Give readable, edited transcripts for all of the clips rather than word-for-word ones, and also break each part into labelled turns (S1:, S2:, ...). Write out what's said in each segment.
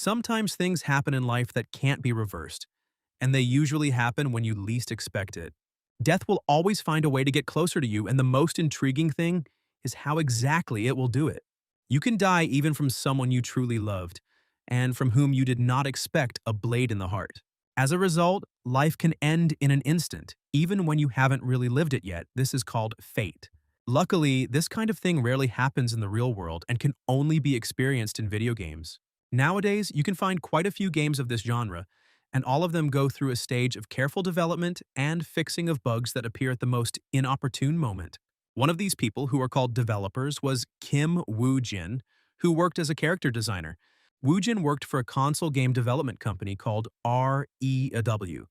S1: Sometimes things happen in life that can't be reversed, and they usually happen when you least expect it. Death will always find a way to get closer to you, and the most intriguing thing is how exactly it will do it. You can die even from someone you truly loved, and from whom you did not expect a blade in the heart. As a result, life can end in an instant, even when you haven't really lived it yet. This is called fate. Luckily, this kind of thing rarely happens in the real world and can only be experienced in video games. Nowadays, you can find quite a few games of this genre, and all of them go through a stage of careful development and fixing of bugs that appear at the most inopportune moment. One of these people, who are called developers, was Kim Woo-jin, who worked as a character designer. Woo-jin worked for a console game development company called REW,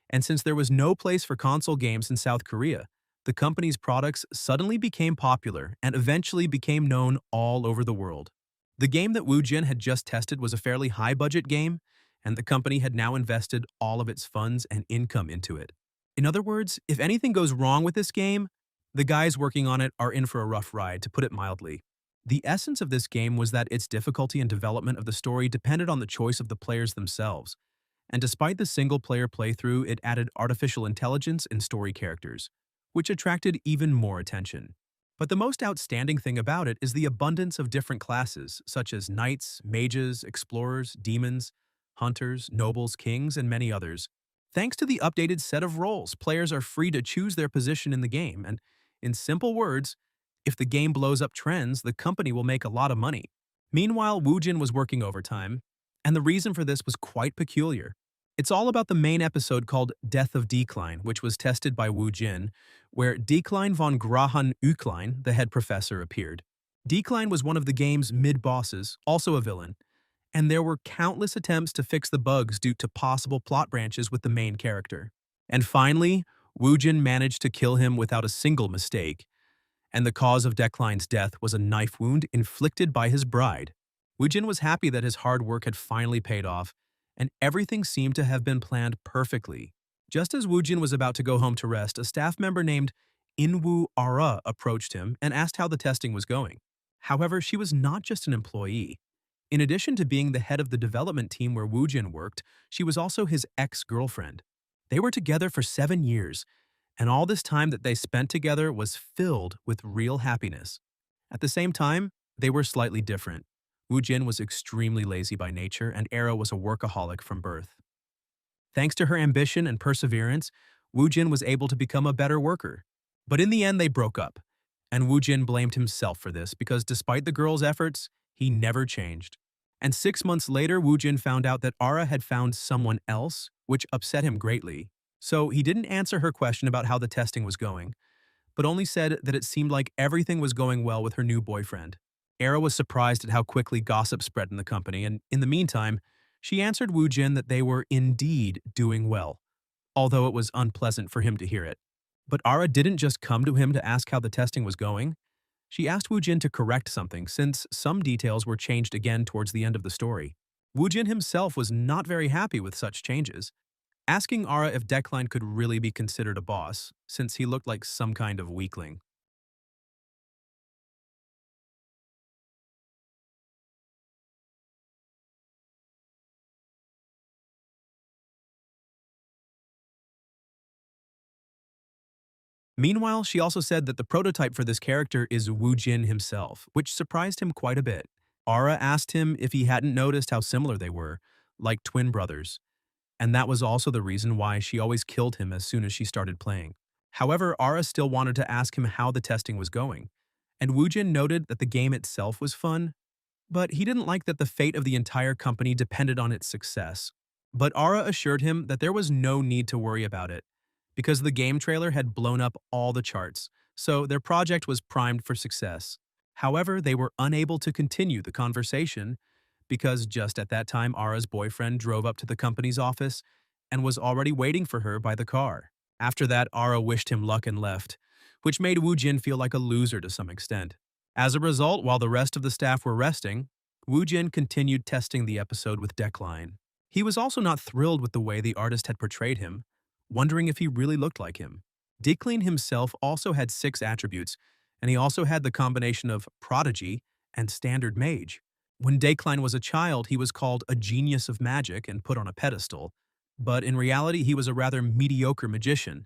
S1: and since there was no place for console games in South Korea, the company's products suddenly became popular and eventually became known all over the world. The game that Woojin had just tested was a fairly high-budget game, and the company had now invested all of its funds and income into it. In other words, if anything goes wrong with this game, the guys working on it are in for a rough ride, to put it mildly. The essence of this game was that its difficulty and development of the story depended on the choice of the players themselves, and despite the single-player playthrough, it added artificial intelligence and story characters, which attracted even more attention. But the most outstanding thing about it is the abundance of different classes, such as knights, mages, explorers, demons, hunters, nobles, kings, and many others. Thanks to the updated set of roles, players are free to choose their position in the game, and in simple words, if the game blows up trends, the company will make a lot of money. Meanwhile, Woojin was working overtime, and the reason for this was quite peculiar. It's all about the main episode called Death of Decline, which was tested by Woojin, where Decline von Grahan Ukline, the head professor, appeared. Decline was one of the game's mid-bosses, also a villain, and there were countless attempts to fix the bugs due to possible plot branches with the main character. And finally, Woojin managed to kill him without a single mistake, and the cause of Decline's death was a knife wound inflicted by his bride. Woojin was happy that his hard work had finally paid off, and everything seemed to have been planned perfectly. Just as Woojin was about to go home to rest, a staff member named Inwoo Ara approached him and asked how the testing was going. However, she was not just an employee. In addition to being the head of the development team where Woojin worked, she was also his ex-girlfriend. They were together for 7 years, and all this time that they spent together was filled with real happiness. At the same time, they were slightly different. Woojin was extremely lazy by nature, and Era was a workaholic from birth. Thanks to her ambition and perseverance, Woojin was able to become a better worker. But in the end, they broke up, and Woojin blamed himself for this because despite the girl's efforts, he never changed. And 6 months later, Woojin found out that Ara had found someone else, which upset him greatly. So he didn't answer her question about how the testing was going, but only said that it seemed like everything was going well with her new boyfriend. Era was surprised at how quickly gossip spread in the company, and in the meantime, she answered Woojin that they were indeed doing well, although it was unpleasant for him to hear it. But Ara didn't just come to him to ask how the testing was going. She asked Woojin to correct something, since some details were changed again towards the end of the story. Woojin himself was not very happy with such changes, asking Ara if Decline could really be considered a boss, since he looked like some kind of weakling. Meanwhile, she also said that the prototype for this character is Woojin himself, which surprised him quite a bit. Ara asked him if he hadn't noticed how similar they were, like twin brothers, and that was also the reason why she always killed him as soon as she started playing. However, Ara still wanted to ask him how the testing was going, and Woojin noted that the game itself was fun, but he didn't like that the fate of the entire company depended on its success. But Ara assured him that there was no need to worry about it, because the game trailer had blown up all the charts, so their project was primed for success. However, they were unable to continue the conversation because just at that time Ara's boyfriend drove up to the company's office and was already waiting for her by the car. After that, Ara wished him luck and left, which made Woojin feel like a loser to some extent. As a result, while the rest of the staff were resting, Woojin continued testing the episode with Decline. He was also not thrilled with the way the artist had portrayed him, wondering if he really looked like him. Decline himself also had 6 attributes, and he also had the combination of Prodigy and Standard Mage. When Decline was a child, he was called a genius of magic and put on a pedestal, but in reality he was a rather mediocre magician,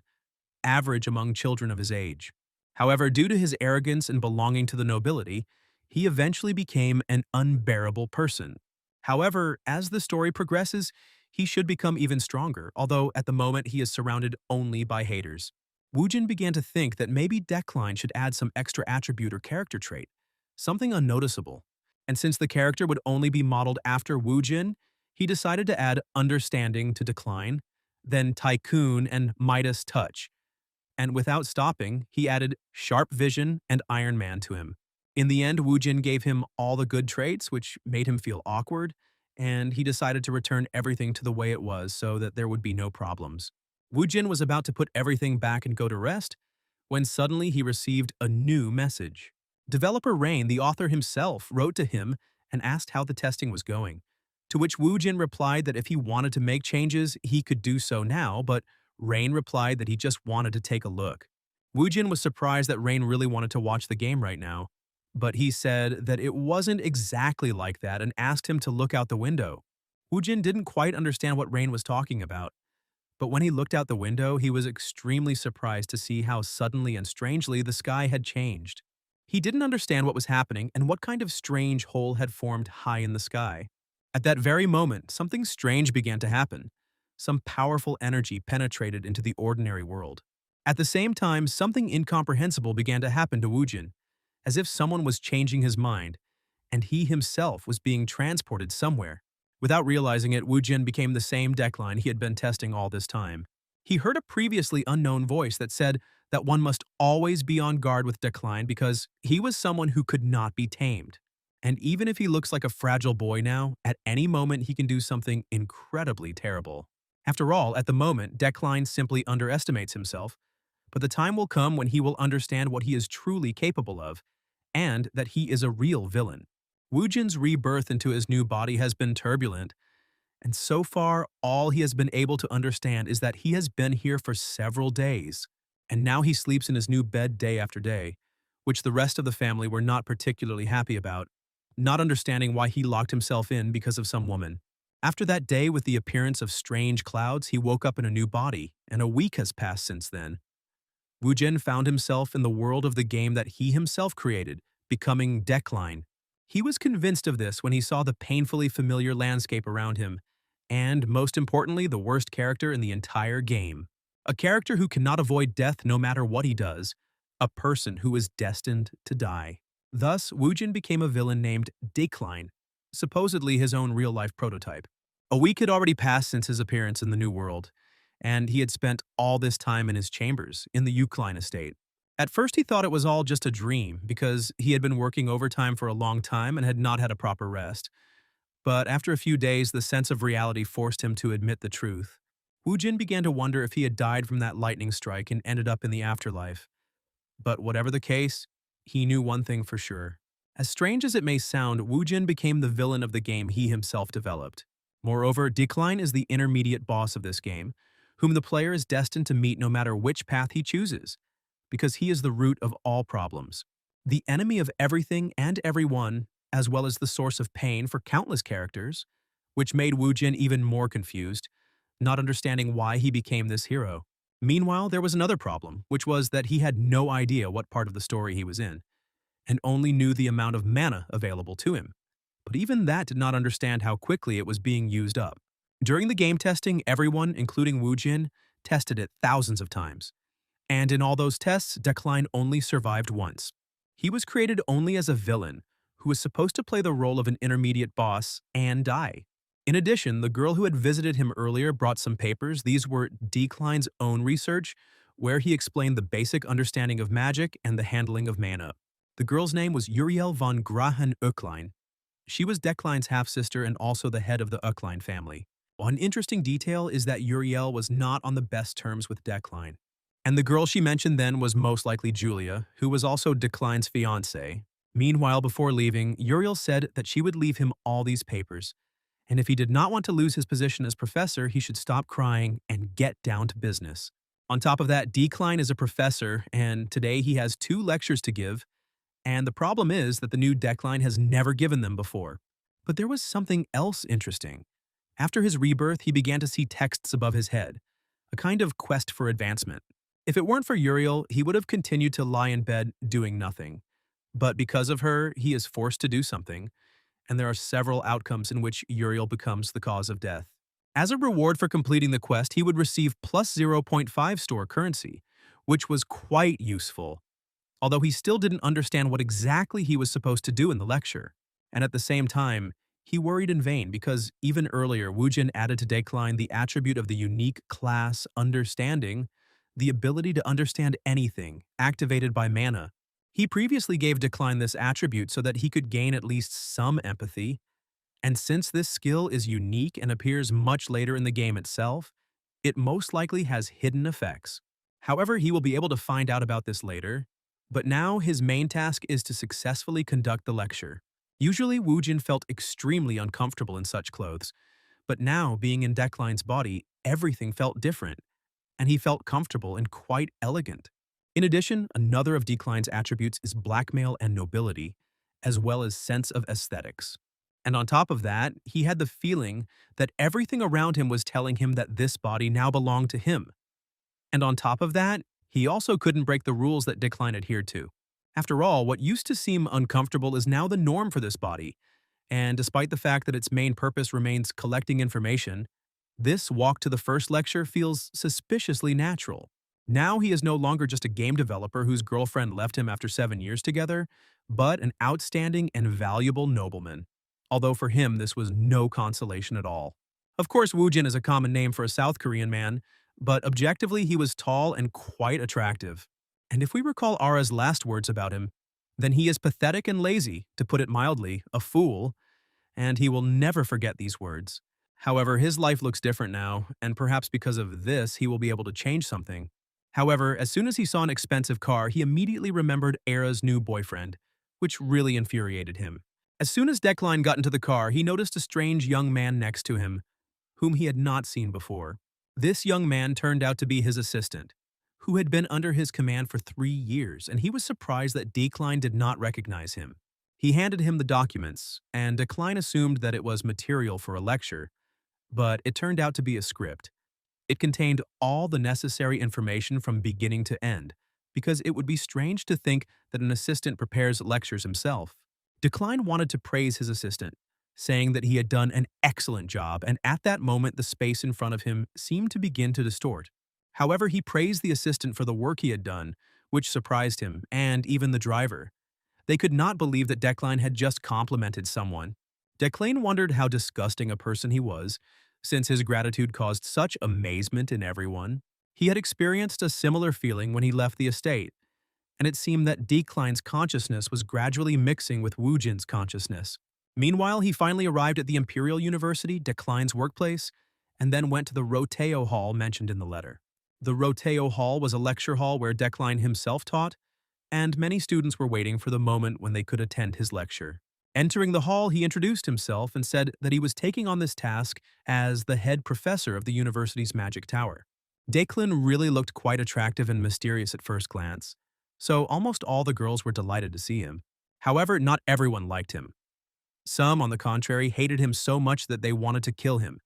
S1: average among children of his age. However, due to his arrogance and belonging to the nobility, he eventually became an unbearable person. However, as the story progresses, he should become even stronger, although at the moment he is surrounded only by haters. Woojin began to think that maybe Decline should add some extra attribute or character trait, something unnoticeable. And since the character would only be modeled after Woojin, he decided to add understanding to Decline, then Tycoon and Midas Touch, and without stopping, he added sharp vision and Iron Man to him. In the end, Woojin gave him all the good traits, which made him feel awkward, and he decided to return everything to the way it was so that there would be no problems. Woojin was about to put everything back and go to rest when suddenly he received a new message. Developer Rain, the author himself, wrote to him and asked how the testing was going, to which Woojin replied that if he wanted to make changes, he could do so now, but Rain replied that he just wanted to take a look. Woojin was surprised that Rain really wanted to watch the game right now, but he said that it wasn't exactly like that and asked him to look out the window. Woojin didn't quite understand what Rain was talking about, but when he looked out the window, he was extremely surprised to see how suddenly and strangely the sky had changed. He didn't understand what was happening and what kind of strange hole had formed high in the sky. At that very moment, something strange began to happen. Some powerful energy penetrated into the ordinary world. At the same time, something incomprehensible began to happen to Woojin, as if someone was changing his mind, and he himself was being transported somewhere. Without realizing it, Woojin became the same Decline he had been testing all this time. He heard a previously unknown voice that said that one must always be on guard with Decline because he was someone who could not be tamed. And even if he looks like a fragile boy now, at any moment he can do something incredibly terrible. After all, at the moment, Decline simply underestimates himself, but the time will come when he will understand what he is truly capable of, and that he is a real villain. Woojin's rebirth into his new body has been turbulent, and so far all he has been able to understand is that he has been here for several days, and now he sleeps in his new bed day after day, which the rest of the family were not particularly happy about, not understanding why he locked himself in because of some woman. After that day with the appearance of strange clouds, he woke up in a new body, and a week has passed since then. Woojin found himself in the world of the game that he himself created, becoming Decline. He was convinced of this when he saw the painfully familiar landscape around him, and, most importantly, the worst character in the entire game. A character who cannot avoid death no matter what he does, a person who is destined to die. Thus, Woojin became a villain named Decline, supposedly his own real-life prototype. A week had already passed since his appearance in the New World, and he had spent all this time in his chambers in the Eucline estate. At first he thought it was all just a dream because he had been working overtime for a long time and had not had a proper rest. But after a few days, the sense of reality forced him to admit the truth. Woojin began to wonder if he had died from that lightning strike and ended up in the afterlife. But whatever the case, he knew one thing for sure. As strange as it may sound, Woojin became the villain of the game he himself developed. Moreover, Decline is the intermediate boss of this game, whom the player is destined to meet no matter which path he chooses, because he is the root of all problems, the enemy of everything and everyone, as well as the source of pain for countless characters, which made Woojin even more confused, not understanding why he became this hero. Meanwhile, there was another problem, which was that he had no idea what part of the story he was in, and only knew the amount of mana available to him. But even that did not understand how quickly it was being used up. During the game testing, everyone, including Woojin, tested it thousands of times. And in all those tests, Decline only survived once. He was created only as a villain, who was supposed to play the role of an intermediate boss and die. In addition, the girl who had visited him earlier brought some papers. These were Decline's own research, where he explained the basic understanding of magic and the handling of mana. The girl's name was Uriel von Grahan-Öcklein. She was Decline's half-sister and also the head of the Öcklein family. One interesting detail is that Uriel was not on the best terms with Decline. And the girl she mentioned then was most likely Julia, who was also Decline's fiancée. Meanwhile, before leaving, Uriel said that she would leave him all these papers, and if he did not want to lose his position as professor, he should stop crying and get down to business. On top of that, Decline is a professor, and today he has 2 lectures to give, and the problem is that the new Decline has never given them before. But there was something else interesting. After his rebirth, he began to see texts above his head, a kind of quest for advancement. If it weren't for Uriel, he would have continued to lie in bed doing nothing. But because of her, he is forced to do something, and there are several outcomes in which Uriel becomes the cause of death. As a reward for completing the quest, he would receive plus zero point 0.5 store currency, which was quite useful, although he still didn't understand what exactly he was supposed to do in the lecture. And at the same time, he worried in vain because even earlier, Woojin added to Decline the attribute of the unique class understanding, the ability to understand anything, activated by mana. He previously gave Decline this attribute so that he could gain at least some empathy, and since this skill is unique and appears much later in the game itself, it most likely has hidden effects. However, he will be able to find out about this later, but now his main task is to successfully conduct the lecture. Usually, Woojin felt extremely uncomfortable in such clothes, but now, being in Decline's body, everything felt different, and he felt comfortable and quite elegant. In addition, another of Decline's attributes is blackmail and nobility, as well as sense of aesthetics. And on top of that, he had the feeling that everything around him was telling him that this body now belonged to him. And on top of that, he also couldn't break the rules that Decline adhered to. After all, what used to seem uncomfortable is now the norm for this body, and despite the fact that its main purpose remains collecting information, this walk to the first lecture feels suspiciously natural. Now he is no longer just a game developer whose girlfriend left him after 7 years together, but an outstanding and valuable nobleman. Although for him this was no consolation at all. Of course, Woojin is a common name for a South Korean man, but objectively he was tall and quite attractive. And if we recall Ara's last words about him, then he is pathetic and lazy, to put it mildly, a fool, and he will never forget these words. However, his life looks different now, and perhaps because of this he will be able to change something. However, as soon as he saw an expensive car, he immediately remembered Ara's new boyfriend, which really infuriated him. As soon as Decline got into the car, he noticed a strange young man next to him, whom he had not seen before. This young man turned out to be his assistant, who had been under his command for 3 years, and he was surprised that Decline did not recognize him. He handed him the documents, and Decline assumed that it was material for a lecture, but it turned out to be a script. It contained all the necessary information from beginning to end, because it would be strange to think that an assistant prepares lectures himself. Decline wanted to praise his assistant, saying that he had done an excellent job, and at that moment the space in front of him seemed to begin to distort. However, he praised the assistant for the work he had done, which surprised him, and even the driver. They could not believe that Decline had just complimented someone. Decline wondered how disgusting a person he was, since his gratitude caused such amazement in everyone. He had experienced a similar feeling when he left the estate, and it seemed that Decline's consciousness was gradually mixing with Woojin's consciousness. Meanwhile, he finally arrived at the Imperial University, Decline's workplace, and then went to the Roteo Hall mentioned in the letter. The Roteo Hall was a lecture hall where Decline himself taught, and many students were waiting for the moment when they could attend his lecture. Entering the hall, he introduced himself and said that he was taking on this task as the head professor of the university's magic tower. Declan really looked quite attractive and mysterious at first glance, so almost all the girls were delighted to see him. However, not everyone liked him. Some, on the contrary, hated him so much that they wanted to kill him,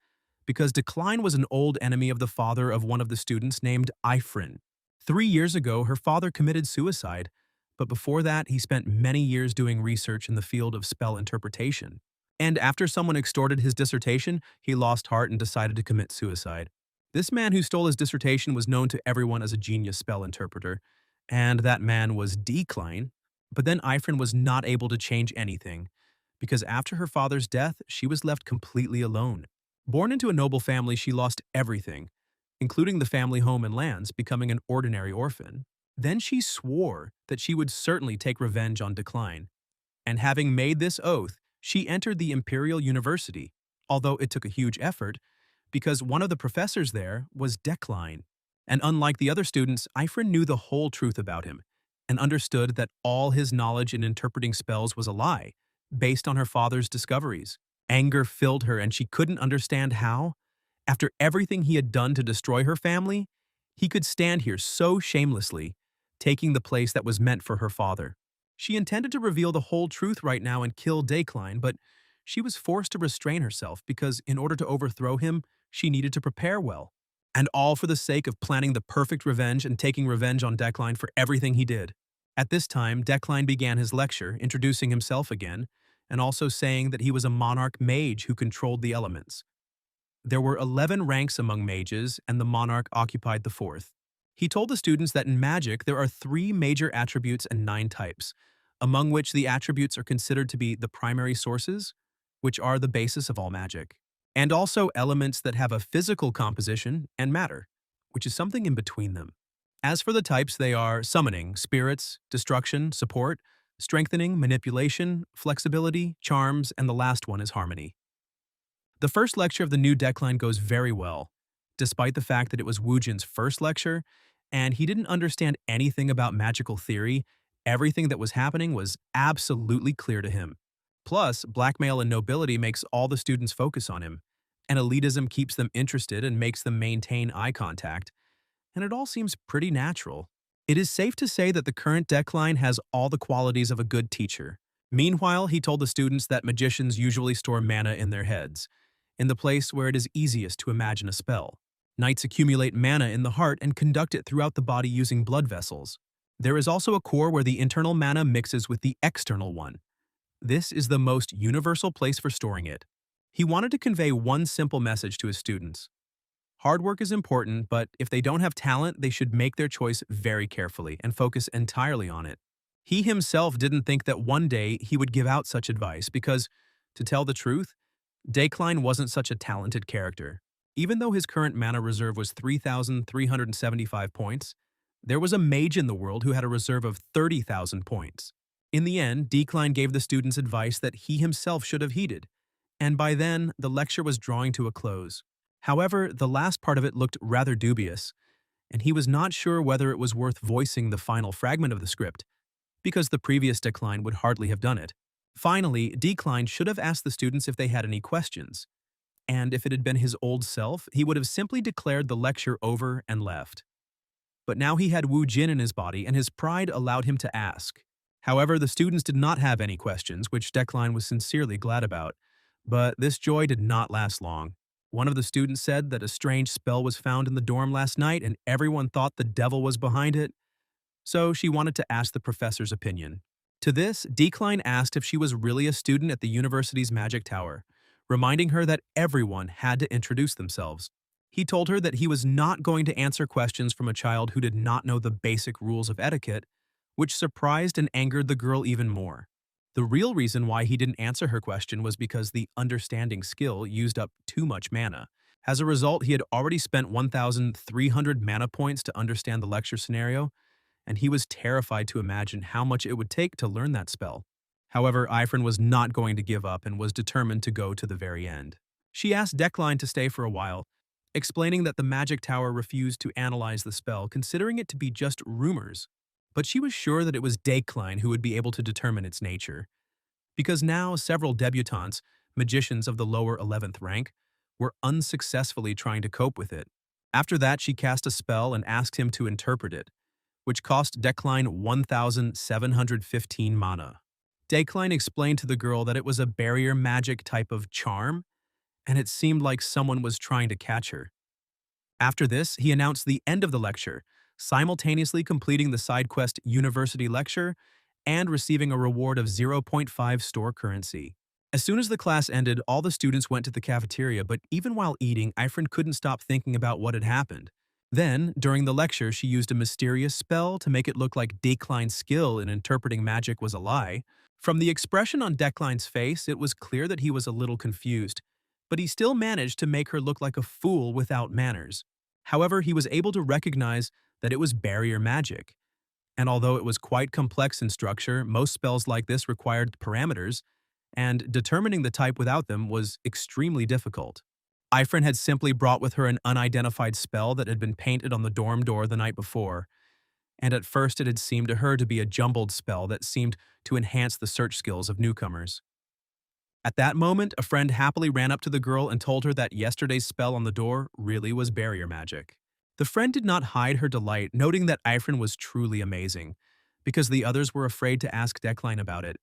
S1: because Decline was an old enemy of the father of one of the students named Ifrin. 3 years ago, her father committed suicide, but before that, he spent many years doing research in the field of spell interpretation. And after someone extorted his dissertation, he lost heart and decided to commit suicide. This man who stole his dissertation was known to everyone as a genius spell interpreter, and that man was Decline. But then Ifrin was not able to change anything, because after her father's death, she was left completely alone. Born into a noble family, she lost everything, including the family home and lands, becoming an ordinary orphan. Then she swore that she would certainly take revenge on Decline. And having made this oath, she entered the Imperial University, although it took a huge effort, because one of the professors there was Decline. And unlike the other students, Ifrin knew the whole truth about him, and understood that all his knowledge in interpreting spells was a lie, based on her father's discoveries. Anger filled her, and she couldn't understand how, after everything he had done to destroy her family, he could stand here so shamelessly, taking the place that was meant for her father. She intended to reveal the whole truth right now and kill Decline, but she was forced to restrain herself because in order to overthrow him, she needed to prepare well. And all for the sake of planning the perfect revenge and taking revenge on Decline for everything he did. At this time, Decline began his lecture, introducing himself again, and also saying that he was a monarch mage who controlled the elements. There were 11 ranks among mages, and the monarch occupied the fourth. He told the students that in magic there are 3 major attributes and 9 types, among which the attributes are considered to be the primary sources, which are the basis of all magic, and also elements that have a physical composition and matter, which is something in between them. As for the types, they are summoning, spirits, destruction, support, strengthening, manipulation, flexibility, charms, and the last one is harmony. The first lecture of the new deckline goes very well, despite the fact that it was Woojin's first lecture, and he didn't understand anything about magical theory. Everything that was happening was absolutely clear to him. Plus, blackmail and nobility makes all the students focus on him, and elitism keeps them interested and makes them maintain eye contact, and it all seems pretty natural. It is safe to say that the current deckline has all the qualities of a good teacher. Meanwhile, he told the students that magicians usually store mana in their heads, in the place where it is easiest to imagine a spell. Knights accumulate mana in the heart and conduct it throughout the body using blood vessels. There is also a core where the internal mana mixes with the external one. This is the most universal place for storing it. He wanted to convey one simple message to his students. Hard work is important, but if they don't have talent, they should make their choice very carefully and focus entirely on it. He himself didn't think that one day he would give out such advice because, to tell the truth, Decline wasn't such a talented character. Even though his current mana reserve was 3,375 points, there was a mage in the world who had a reserve of 30,000 points. In the end, Decline gave the students advice that he himself should have heeded, and by then, the lecture was drawing to a close. However, the last part of it looked rather dubious, and he was not sure whether it was worth voicing the final fragment of the script, because the previous Decline would hardly have done it. Finally, Decline should have asked the students if they had any questions, and if it had been his old self, he would have simply declared the lecture over and left. But now he had Wu Jin in his body, and his pride allowed him to ask. However, the students did not have any questions, which Decline was sincerely glad about. But this joy did not last long. One of the students said that a strange spell was found in the dorm last night and everyone thought the devil was behind it. So she wanted to ask the professor's opinion. To this, Decline asked if she was really a student at the university's magic tower, reminding her that everyone had to introduce themselves. He told her that he was not going to answer questions from a child who did not know the basic rules of etiquette, which surprised and angered the girl even more. The real reason why he didn't answer her question was because the understanding skill used up too much mana. As a result, he had already spent 1,300 mana points to understand the lecture scenario, and he was terrified to imagine how much it would take to learn that spell. However, Ifrin was not going to give up and was determined to go to the very end. She asked Decline to stay for a while, explaining that the magic tower refused to analyze the spell, considering it to be just rumors. But she was sure that it was Decline who would be able to determine its nature, because now several debutantes, magicians of the lower 11th rank, were unsuccessfully trying to cope with it. After that, she cast a spell and asked him to interpret it, which cost Decline 1,715 mana. Decline explained to the girl that it was a barrier magic type of charm, and it seemed like someone was trying to catch her. After this, he announced the end of the lecture, simultaneously completing the side quest University Lecture and receiving a reward of 0.5 store currency. As soon as the class ended, all the students went to the cafeteria, but even while eating, Ifrin couldn't stop thinking about what had happened. Then, during the lecture, she used a mysterious spell to make it look like Decline's skill in interpreting magic was a lie. From the expression on Decline's face, it was clear that he was a little confused, but he still managed to make her look like a fool without manners. However, he was able to recognize that it was barrier magic. And although it was quite complex in structure, most spells like this required parameters, and determining the type without them was extremely difficult. Ifrin had simply brought with her an unidentified spell that had been painted on the dorm door the night before, and at first it had seemed to her to be a jumbled spell that seemed to enhance the search skills of newcomers. At that moment, a friend happily ran up to the girl and told her that yesterday's spell on the door really was barrier magic. The friend did not hide her delight, noting that Ifrin was truly amazing, because the others were afraid to ask Decline about it.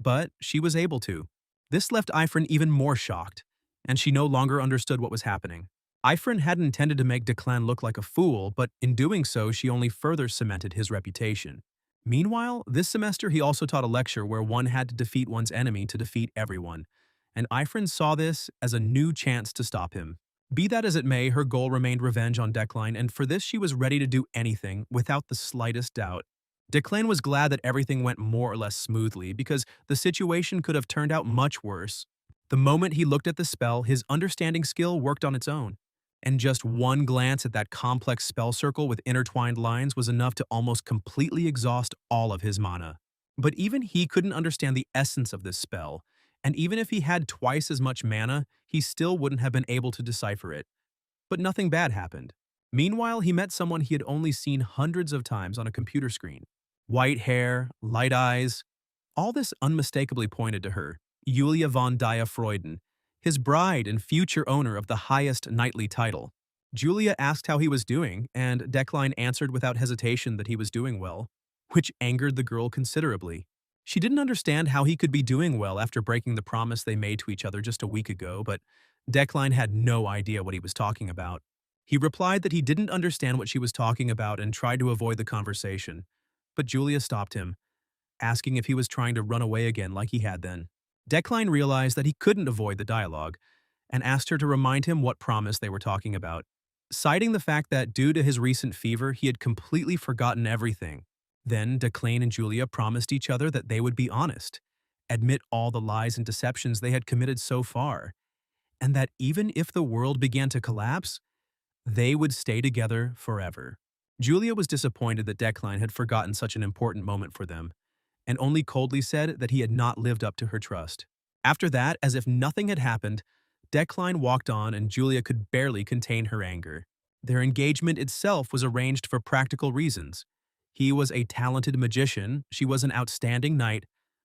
S1: But she was able to. This left Ifrin even more shocked, and she no longer understood what was happening. Ifrin hadn't intended to make Declan look like a fool, but in doing so, she only further cemented his reputation. Meanwhile, this semester he also taught a lecture where one had to defeat one's enemy to defeat everyone, and Ifrin saw this as a new chance to stop him. Be that as it may, her goal remained revenge on Declan, and for this she was ready to do anything without the slightest doubt. Declan was glad that everything went more or less smoothly because the situation could have turned out much worse. The moment he looked at the spell, his understanding skill worked on its own, and just one glance at that complex spell circle with intertwined lines was enough to almost completely exhaust all of his mana. But even he couldn't understand the essence of this spell, and even if he had twice as much mana, he still wouldn't have been able to decipher it. But nothing bad happened. Meanwhile, he met someone he had only seen hundreds of times on a computer screen. White hair, light eyes, all this unmistakably pointed to her, Julia von Dia Freuden, his bride and future owner of the highest knightly title. Julia asked how he was doing, and Declan answered without hesitation that he was doing well, which angered the girl considerably. She didn't understand how he could be doing well after breaking the promise they made to each other just a week ago, but Declan had no idea what he was talking about. He replied that he didn't understand what she was talking about and tried to avoid the conversation, but Julia stopped him, asking if he was trying to run away again like he had then. Declan realized that he couldn't avoid the dialogue and asked her to remind him what promise they were talking about, citing the fact that due to his recent fever, he had completely forgotten everything. Then Declan and Julia promised each other that they would be honest, admit all the lies and deceptions they had committed so far, and that even if the world began to collapse, they would stay together forever. Julia was disappointed that Declan had forgotten such an important moment for them, and only coldly said that he had not lived up to her trust. After that, as if nothing had happened, Declan walked on and Julia could barely contain her anger. Their engagement itself was arranged for practical reasons. He was a talented magician, she was an outstanding knight.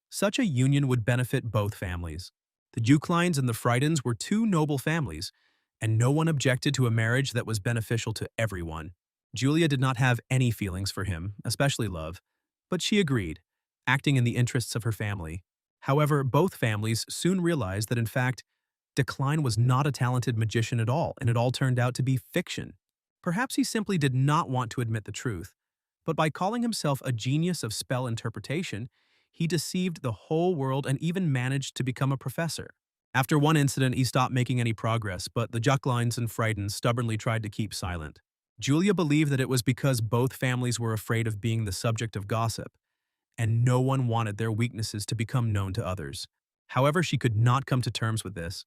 S1: Such a union would benefit both families. The Juklines and the Freidens were two noble families, and no one objected to a marriage that was beneficial to everyone. Julia did not have any feelings for him, especially love, but she agreed, acting in the interests of her family. However, both families soon realized that in fact, Declan was not a talented magician at all, and it all turned out to be fiction. Perhaps he simply did not want to admit the truth, but by calling himself a genius of spell interpretation, he deceived the whole world and even managed to become a professor. After one incident, he stopped making any progress, but the Juklines and Freiden stubbornly tried to keep silent. Julia believed that it was because both families were afraid of being the subject of gossip, and no one wanted their weaknesses to become known to others. However, she could not come to terms with this,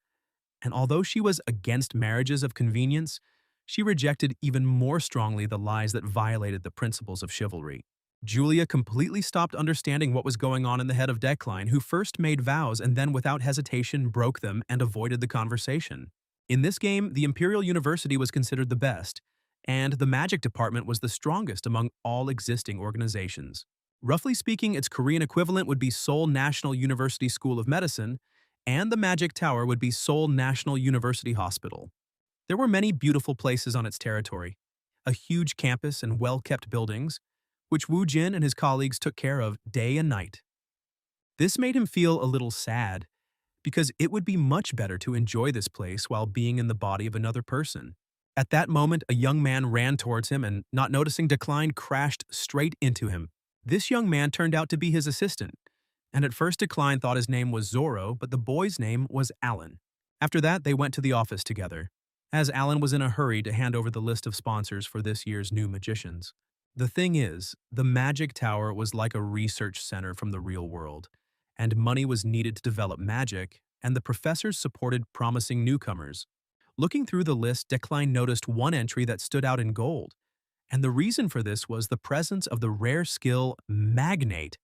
S1: and although she was against marriages of convenience, she rejected even more strongly the lies that violated the principles of chivalry. Julia completely stopped understanding what was going on in the head of Declan, who first made vows and then without hesitation broke them and avoided the conversation. In this game, the Imperial University was considered the best, and the magic department was the strongest among all existing organizations. Roughly speaking, its Korean equivalent would be Seoul National University School of Medicine, and the Magic Tower would be Seoul National University Hospital. There were many beautiful places on its territory, a huge campus and well-kept buildings, which Wu Jin and his colleagues took care of day and night. This made him feel a little sad, because it would be much better to enjoy this place while being in the body of another person. At that moment, a young man ran towards him and, not noticing Declan, crashed straight into him. This young man turned out to be his assistant, and at first Declan thought his name was Zorro, but the boy's name was Alan. After that, they went to the office together, as Alan was in a hurry to hand over the list of sponsors for this year's new magicians. The thing is, the Magic Tower was like a research center from the real world, and money was needed to develop magic, and the professors supported promising newcomers. Looking through the list, Declan noticed one entry that stood out in gold, and the reason for this was the presence of the rare skill Magnate,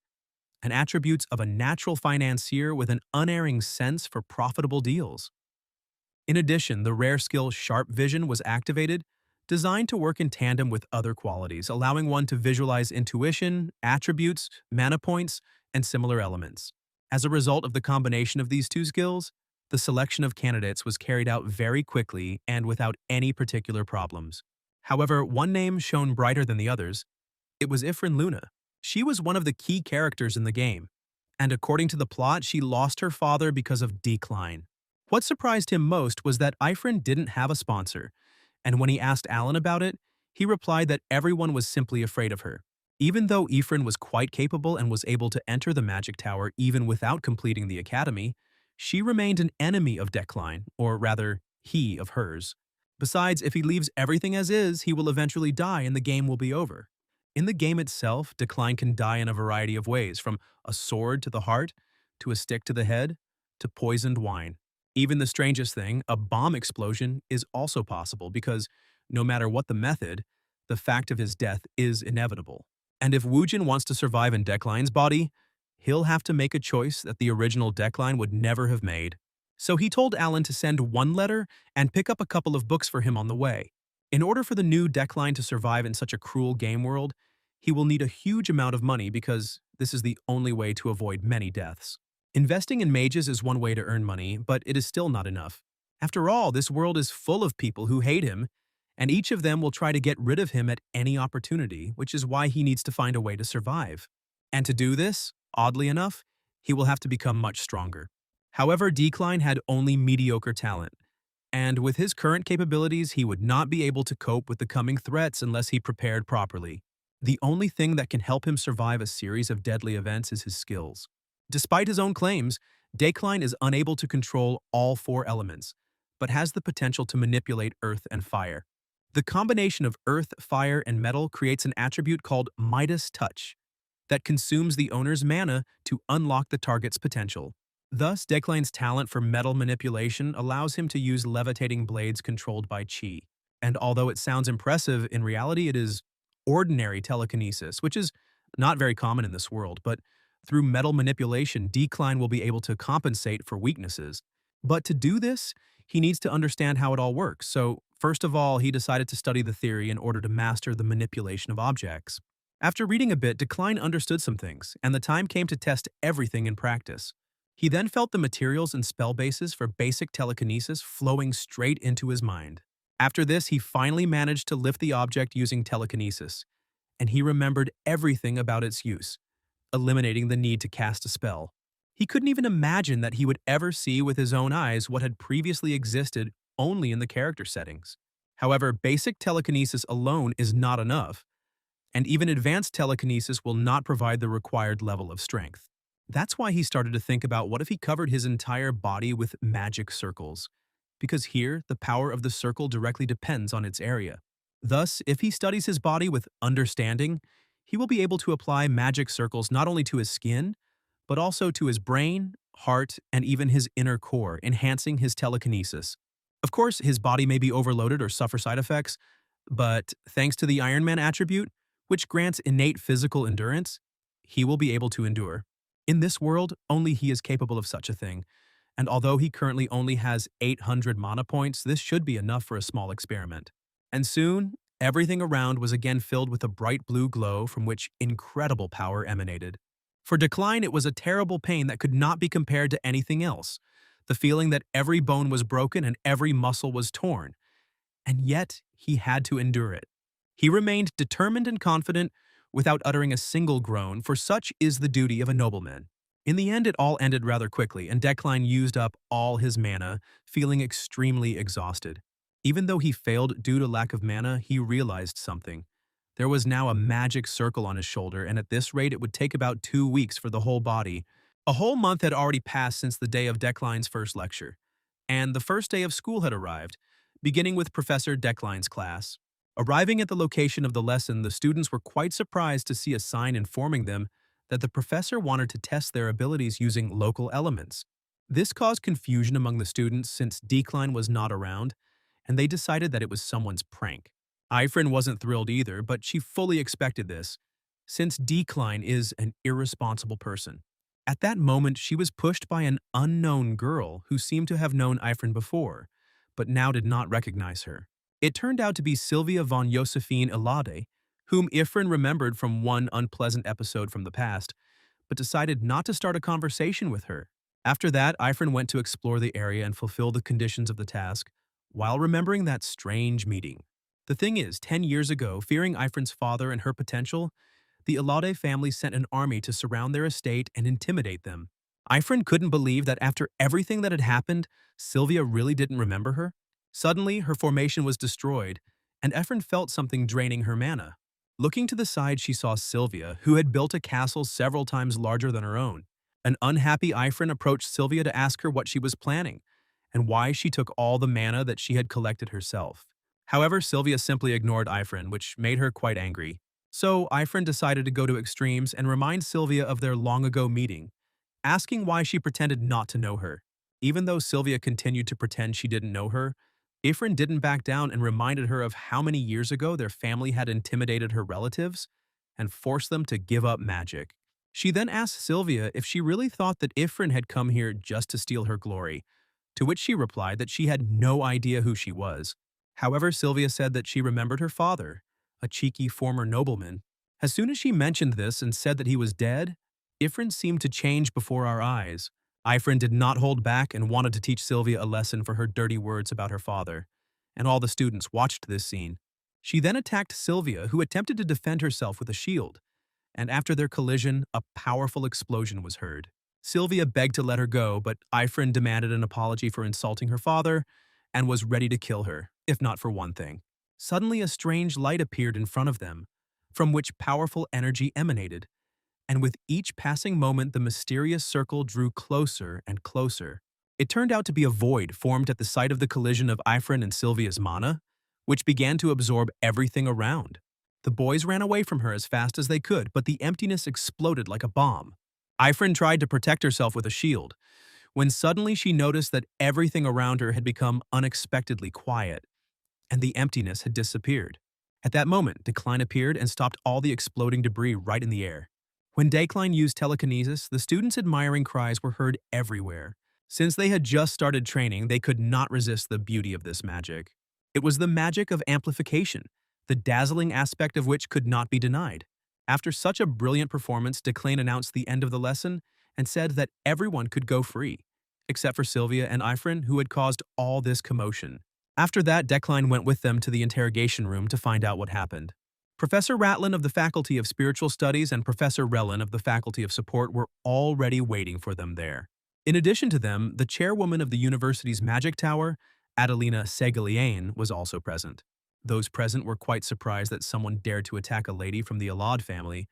S1: an attribute of a natural financier with an unerring sense for profitable deals. In addition, the rare skill Sharp Vision was activated, designed to work in tandem with other qualities, allowing one to visualize intuition, attributes, mana points, and similar elements. As a result of the combination of these two skills, the selection of candidates was carried out very quickly and without any particular problems. However, one name shone brighter than the others. It was Ifrin Luna. She was one of the key characters in the game, And according to the plot, she lost her father because of decline. What surprised him most was that Ifrin didn't have a sponsor, and when he asked Alan about it, he replied that everyone was simply afraid of her. Even though Ifrin was quite capable and was able to enter the magic tower even without completing the academy, she remained an enemy of Decline, or rather, he of hers. Besides, if he leaves everything as is, he will eventually die and the game will be over. In the game itself, Decline can die in a variety of ways, from a sword to the heart, to a stick to the head, to poisoned wine. Even the strangest thing, a bomb explosion, is also possible because, no matter what the method, the fact of his death is inevitable. And if Woojin wants to survive in Decline's body, he'll have to make a choice that the original Decline would never have made. So he told Alan to send one letter and pick up a couple of books for him on the way. In order for the new Decline to survive in such a cruel game world, he will need a huge amount of money because this is the only way to avoid many deaths. Investing in mages is one way to earn money, but it is still not enough. After all, this world is full of people who hate him, and each of them will try to get rid of him at any opportunity, which is why he needs to find a way to survive. And to do this, oddly enough, he will have to become much stronger. However, Decline had only mediocre talent, and with his current capabilities, he would not be able to cope with the coming threats unless he prepared properly. The only thing that can help him survive a series of deadly events is his skills. Despite his own claims, Decline is unable to control all four elements, but has the potential to manipulate earth and fire. The combination of earth, fire, and metal creates an attribute called Midas Touch that consumes the owner's mana to unlock the target's potential. Thus, Decline's talent for metal manipulation allows him to use levitating blades controlled by chi. And although it sounds impressive, in reality it is ordinary telekinesis, which is not very common in this world, but through metal manipulation, Decline will be able to compensate for weaknesses. But to do this, he needs to understand how it all works, so first of all, he decided to study the theory in order to master the manipulation of objects. After reading a bit, Decline understood some things, and the time came to test everything in practice. He then felt the materials and spell bases for basic telekinesis flowing straight into his mind. After this, he finally managed to lift the object using telekinesis, and he remembered everything about its use, eliminating the need to cast a spell. He couldn't even imagine that he would ever see with his own eyes what had previously existed only in the character settings. However, basic telekinesis alone is not enough, and even advanced telekinesis will not provide the required level of strength. That's why he started to think about what if he covered his entire body with magic circles, because here, the power of the circle directly depends on its area. Thus, if he studies his body with understanding, he will be able to apply magic circles not only to his skin, but also to his brain, heart, and even his inner core, enhancing his telekinesis. Of course, his body may be overloaded or suffer side effects, but thanks to the Iron Man attribute, which grants innate physical endurance, he will be able to endure. In this world, only he is capable of such a thing, and although he currently only has 800 mana points, this should be enough for a small experiment. And soon, everything around was again filled with a bright blue glow from which incredible power emanated. For Decline, it was a terrible pain that could not be compared to anything else, the feeling that every bone was broken and every muscle was torn. And yet, he had to endure it. He remained determined and confident without uttering a single groan, for such is the duty of a nobleman. In the end, it all ended rather quickly, and Decline used up all his mana, feeling extremely exhausted. Even though he failed due to lack of mana, he realized something. There was now a magic circle on his shoulder, and at this rate it would take about 2 weeks for the whole body. A whole month had already passed since the day of Decline's first lecture, and the first day of school had arrived, beginning with Professor Decline's class. Arriving at the location of the lesson, the students were quite surprised to see a sign informing them that the professor wanted to test their abilities using local elements. This caused confusion among the students since Decline was not around, and they decided that it was someone's prank. Ifrin wasn't thrilled either, but she fully expected this, since Decline is an irresponsible person. At that moment, she was pushed by an unknown girl who seemed to have known Ifrin before, but now did not recognize her. It turned out to be Sylvia von Josephine Elade, whom Ifrin remembered from one unpleasant episode from the past, but decided not to start a conversation with her. After that, Ifrin went to explore the area and fulfill the conditions of the task, while remembering that strange meeting. The thing is, 10 years ago, fearing Ifrin's father and her potential, the Alade family sent an army to surround their estate and intimidate them. Ifrin couldn't believe that after everything that had happened, Sylvia really didn't remember her. Suddenly, her formation was destroyed, and Ifrin felt something draining her mana. Looking to the side, she saw Sylvia, who had built a castle several times larger than her own. An unhappy Ifrin approached Sylvia to ask her what she was planning, and why she took all the mana that she had collected herself. However, Sylvia simply ignored Ifrin, which made her quite angry. So, Ifrin decided to go to extremes and remind Sylvia of their long-ago meeting, asking why she pretended not to know her. Even though Sylvia continued to pretend she didn't know her, Ifrin didn't back down and reminded her of how many years ago their family had intimidated her relatives and forced them to give up magic. She then asked Sylvia if she really thought that Ifrin had come here just to steal her glory, to which she replied that she had no idea who she was. However, Sylvia said that she remembered her father, a cheeky former nobleman. As soon as she mentioned this and said that he was dead, Ifrin seemed to change before our eyes. Ifrin did not hold back and wanted to teach Sylvia a lesson for her dirty words about her father, and all the students watched this scene. She then attacked Sylvia, who attempted to defend herself with a shield, and after their collision, a powerful explosion was heard. Sylvia begged to let her go, but Ifrin demanded an apology for insulting her father and was ready to kill her, if not for one thing. Suddenly, a strange light appeared in front of them, from which powerful energy emanated, and with each passing moment the mysterious circle drew closer and closer. It turned out to be a void formed at the site of the collision of Ifrin and Sylvia's mana, which began to absorb everything around. The boys ran away from her as fast as they could, but the emptiness exploded like a bomb. Ifrin tried to protect herself with a shield, when suddenly she noticed that everything around her had become unexpectedly quiet, and the emptiness had disappeared. At that moment, Decline appeared and stopped all the exploding debris right in the air. When Decline used telekinesis, the students' admiring cries were heard everywhere. Since they had just started training, they could not resist the beauty of this magic. It was the magic of amplification, the dazzling aspect of which could not be denied. After such a brilliant performance, Decline announced the end of the lesson and said that everyone could go free, except for Sylvia and Ifrin, who had caused all this commotion. After that, Decline went with them to the interrogation room to find out what happened. Professor Ratlin of the Faculty of Spiritual Studies and Professor Relin of the Faculty of Support were already waiting for them there. In addition to them, the chairwoman of the university's magic tower, Adelina Segaliane, was also present. Those present were quite surprised that someone dared to attack a lady from the Alad family,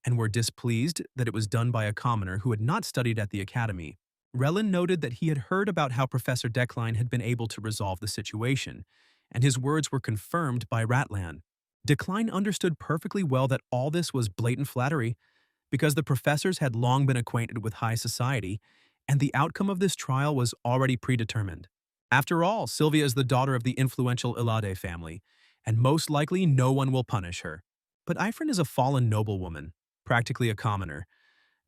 S1: and were displeased that it was done by a commoner who had not studied at the academy. Relin noted that he had heard about how Professor Decline had been able to resolve the situation, and his words were confirmed by Ratlan. Decline understood perfectly well that all this was blatant flattery, because the professors had long been acquainted with high society, and the outcome of this trial was already predetermined. After all, Sylvia is the daughter of the influential Ilade family, and most likely no one will punish her. But Ifrin is a fallen noblewoman, practically a commoner,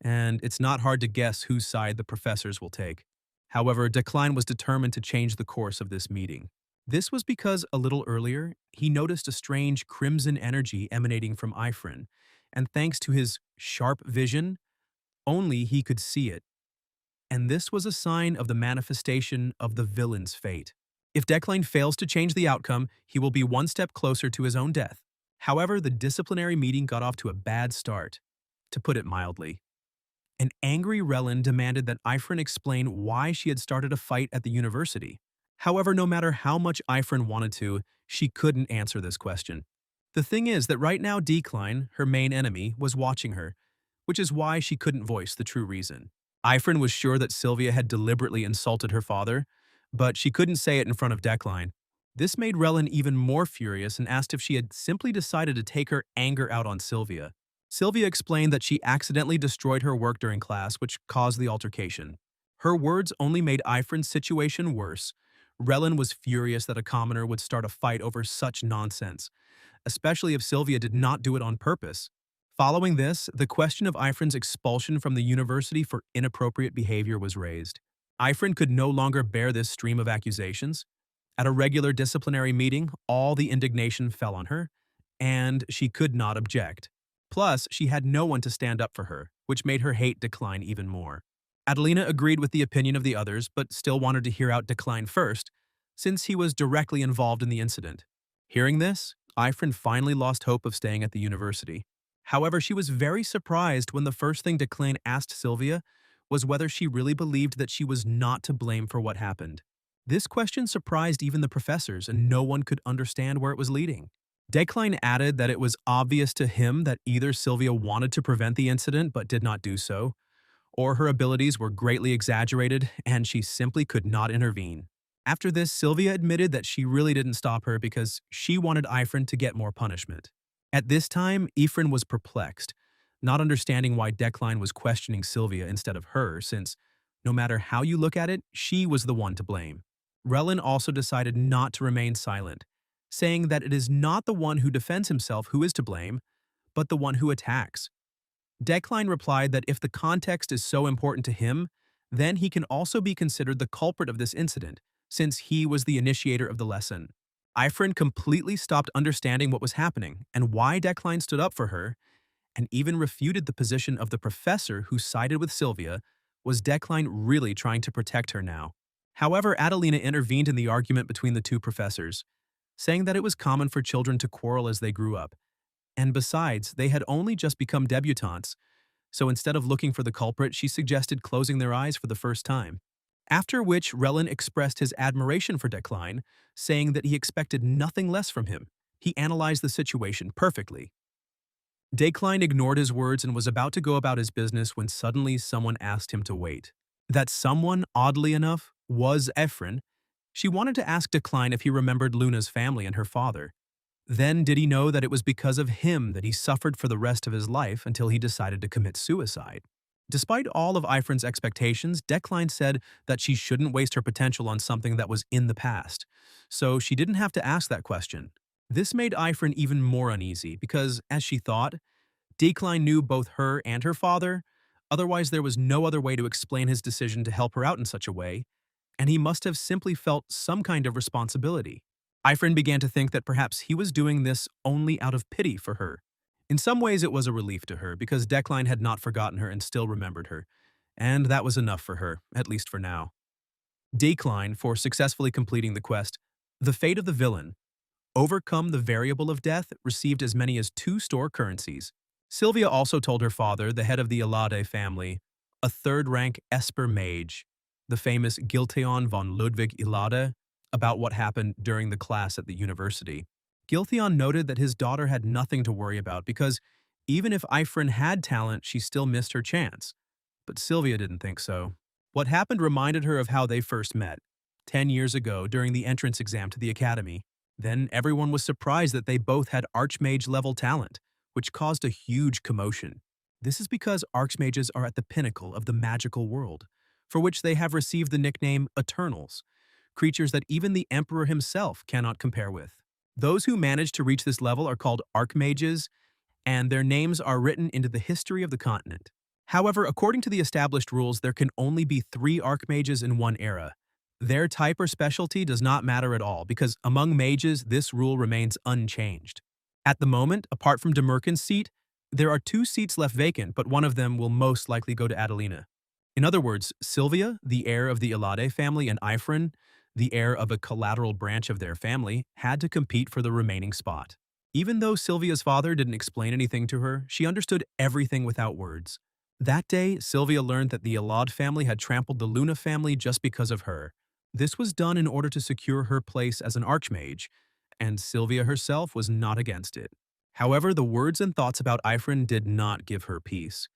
S1: and it's not hard to guess whose side the professors will take. However, Decline was determined to change the course of this meeting. This was because, a little earlier, he noticed a strange crimson energy emanating from Ifrin, and thanks to his sharp vision, only he could see it. And this was a sign of the manifestation of the villain's fate. If Decline fails to change the outcome, he will be one step closer to his own death. However, the disciplinary meeting got off to a bad start, to put it mildly. An angry Relin demanded that Ifrin explain why she had started a fight at the university. However, no matter how much Ifrin wanted to, she couldn't answer this question. The thing is that right now Decline, her main enemy, was watching her, which is why she couldn't voice the true reason. Ifrin was sure that Sylvia had deliberately insulted her father, but she couldn't say it in front of Decline. This made Relin even more furious and asked if she had simply decided to take her anger out on Sylvia. Sylvia explained that she accidentally destroyed her work during class, which caused the altercation. Her words only made Ifrin's situation worse. Relin was furious that a commoner would start a fight over such nonsense, especially if Sylvia did not do it on purpose. Following this, the question of Ifrin's expulsion from the university for inappropriate behavior was raised. Ifrin could no longer bear this stream of accusations. At a regular disciplinary meeting, all the indignation fell on her, and she could not object. Plus, she had no one to stand up for her, which made her hate Decline even more. Adelina agreed with the opinion of the others, but still wanted to hear out Decline first, since he was directly involved in the incident. Hearing this, Ifrin finally lost hope of staying at the university. However, she was very surprised when the first thing Declan asked Sylvia was whether she really believed that she was not to blame for what happened. This question surprised even the professors, and no one could understand where it was leading. Decline added that it was obvious to him that either Sylvia wanted to prevent the incident but did not do so, or her abilities were greatly exaggerated and she simply could not intervene. After this, Sylvia admitted that she really didn't stop her because she wanted Ifrin to get more punishment. At this time, Ifrin was perplexed, not understanding why Decline was questioning Sylvia instead of her, since no matter how you look at it, she was the one to blame. Relin also decided not to remain silent, saying that it is not the one who defends himself who is to blame, but the one who attacks. Decline replied that if the context is so important to him, then he can also be considered the culprit of this incident, since he was the initiator of the lesson. Ifrin completely stopped understanding what was happening and why Decline stood up for her, and even refuted the position of the professor who sided with Sylvia. Was Decline really trying to protect her now? However, Adelina intervened in the argument between the two professors, saying that it was common for children to quarrel as they grew up, and besides, they had only just become debutantes, so instead of looking for the culprit, she suggested closing their eyes for the first time. After which, Relin expressed his admiration for Decline, saying that he expected nothing less from him. He analyzed the situation perfectly. Decline ignored his words and was about to go about his business when suddenly someone asked him to wait. That someone, oddly enough, was Ephraim. She wanted to ask Decline if he remembered Luna's family and her father. Then did he know that it was because of him that he suffered for the rest of his life until he decided to commit suicide? Despite all of Ifrin's expectations, Decline said that she shouldn't waste her potential on something that was in the past, so she didn't have to ask that question. This made Ifrin even more uneasy because, as she thought, Decline knew both her and her father, otherwise there was no other way to explain his decision to help her out in such a way, and he must have simply felt some kind of responsibility. Ifrin began to think that perhaps he was doing this only out of pity for her. In some ways it was a relief to her because Decline had not forgotten her and still remembered her, and that was enough for her, at least for now. Decline for successfully completing the quest. The fate of the villain. Overcome the variable of death received as many as 2 store currencies. Sylvia also told her father, the head of the Alade family, a third-rank Esper mage, the famous Giltheon von Ludwig Ilade, about what happened during the class at the university. Giltheon noted that his daughter had nothing to worry about because even if Ifrin had talent, she still missed her chance. But Sylvia didn't think so. What happened reminded her of how they first met, 10 years ago during the entrance exam to the academy. Then everyone was surprised that they both had Archmage-level talent, which caused a huge commotion. This is because Archmages are at the pinnacle of the magical world, for which they have received the nickname Eternals, creatures that even the Emperor himself cannot compare with. Those who manage to reach this level are called Archmages, and their names are written into the history of the continent. However, according to the established rules, there can only be 3 Archmages in one era. Their type or specialty does not matter at all because among mages, this rule remains unchanged. At the moment, apart from Demerkin's seat, there are 2 seats left vacant, but one of them will most likely go to Adelina. In other words, Sylvia, the heir of the Ilade family, and Ifrin, the heir of a collateral branch of their family, had to compete for the remaining spot. Even though Sylvia's father didn't explain anything to her, she understood everything without words. That day, Sylvia learned that the Ilade family had trampled the Luna family just because of her. This was done in order to secure her place as an Archmage, and Sylvia herself was not against it. However, the words and thoughts about Ifrin did not give her peace,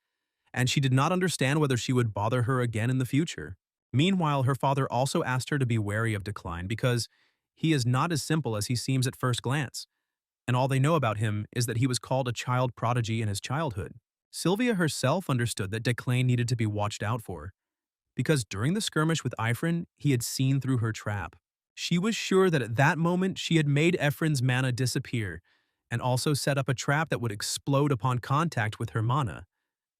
S1: and she did not understand whether she would bother her again in the future. Meanwhile, her father also asked her to be wary of Decline because he is not as simple as he seems at first glance, and all they know about him is that he was called a child prodigy in his childhood. Sylvia herself understood that Decline needed to be watched out for, because during the skirmish with Ifrin, he had seen through her trap. She was sure that at that moment she had made Ephraim's mana disappear, and also set up a trap that would explode upon contact with her mana.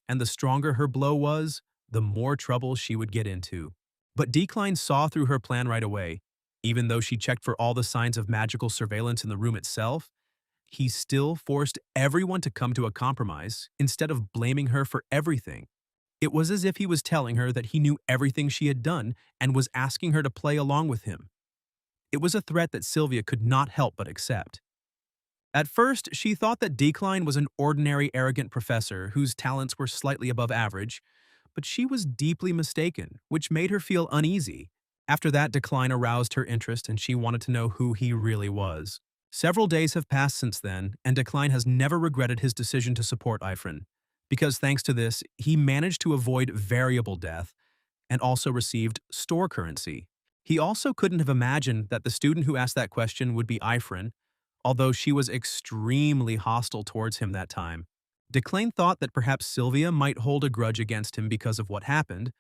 S1: And the stronger her blow was, the more trouble she would get into. But Decline saw through her plan right away. Even though she checked for all the signs of magical surveillance in the room itself, he still forced everyone to come to a compromise instead of blaming her for everything. It was as if he was telling her that he knew everything she had done and was asking her to play along with him. It was a threat that Sylvia could not help but accept. At first, she thought that Decline was an ordinary arrogant professor whose talents were slightly above average, but she was deeply mistaken, which made her feel uneasy. After that, Decline aroused her interest and she wanted to know who he really was. Several days have passed since then, and Decline has never regretted his decision to support Ifrin, because thanks to this, he managed to avoid variable death and also received store currency. He also couldn't have imagined that the student who asked that question would be Ifrin, although she was extremely hostile towards him that time. Decline thought that perhaps Sylvia might hold a grudge against him because of what happened,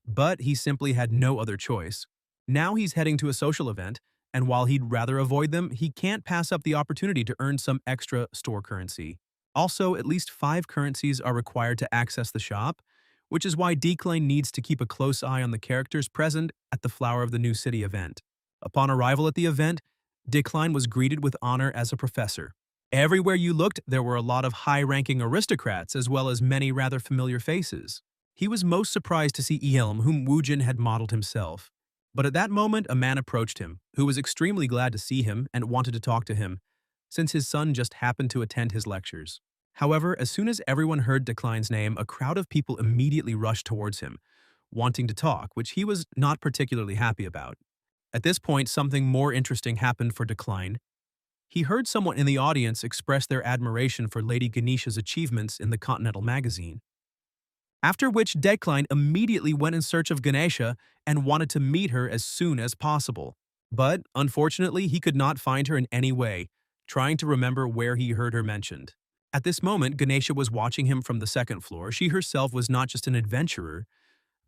S1: but he simply had no other choice. Now he's heading to a social event, and while he'd rather avoid them, he can't pass up the opportunity to earn some extra store currency. Also, at least 5 currencies are required to access the shop, which is why Decline needs to keep a close eye on the characters present at the Flower of the New City event. Upon arrival at the event, Decline was greeted with honor as a professor. Everywhere you looked, there were a lot of high-ranking aristocrats as well as many rather familiar faces. He was most surprised to see Ehelm, whom Woojin had modeled himself. But at that moment, a man approached him, who was extremely glad to see him and wanted to talk to him, since his son just happened to attend his lectures. However, as soon as everyone heard Decline's name, a crowd of people immediately rushed towards him, wanting to talk, which he was not particularly happy about. At this point, something more interesting happened for Decline. He heard someone in the audience express their admiration for Lady Ganesha's achievements in the Continental magazine. After which Decline immediately went in search of Ganesha and wanted to meet her as soon as possible. But, unfortunately, he could not find her in any way, trying to remember where he heard her mentioned. At this moment, Ganesha was watching him from the second floor. She herself was not just an adventurer,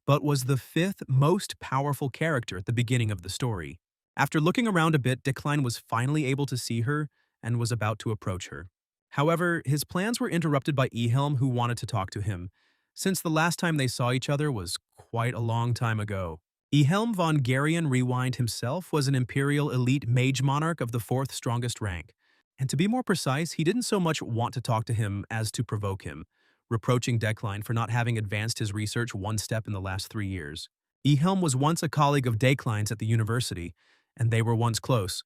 S1: but was the 5th most powerful character at the beginning of the story. After looking around a bit, Decline was finally able to see her and was about to approach her. However, his plans were interrupted by Ehelm, who wanted to talk to him, since the last time they saw each other was quite a long time ago. Ehelm von Garion Rewind himself was an imperial elite mage monarch of the 4th strongest rank. And to be more precise, he didn't so much want to talk to him as to provoke him, reproaching Decline for not having advanced his research one step in the last 3 years. Ehelm was once a colleague of Decline's at the university, and they were once close.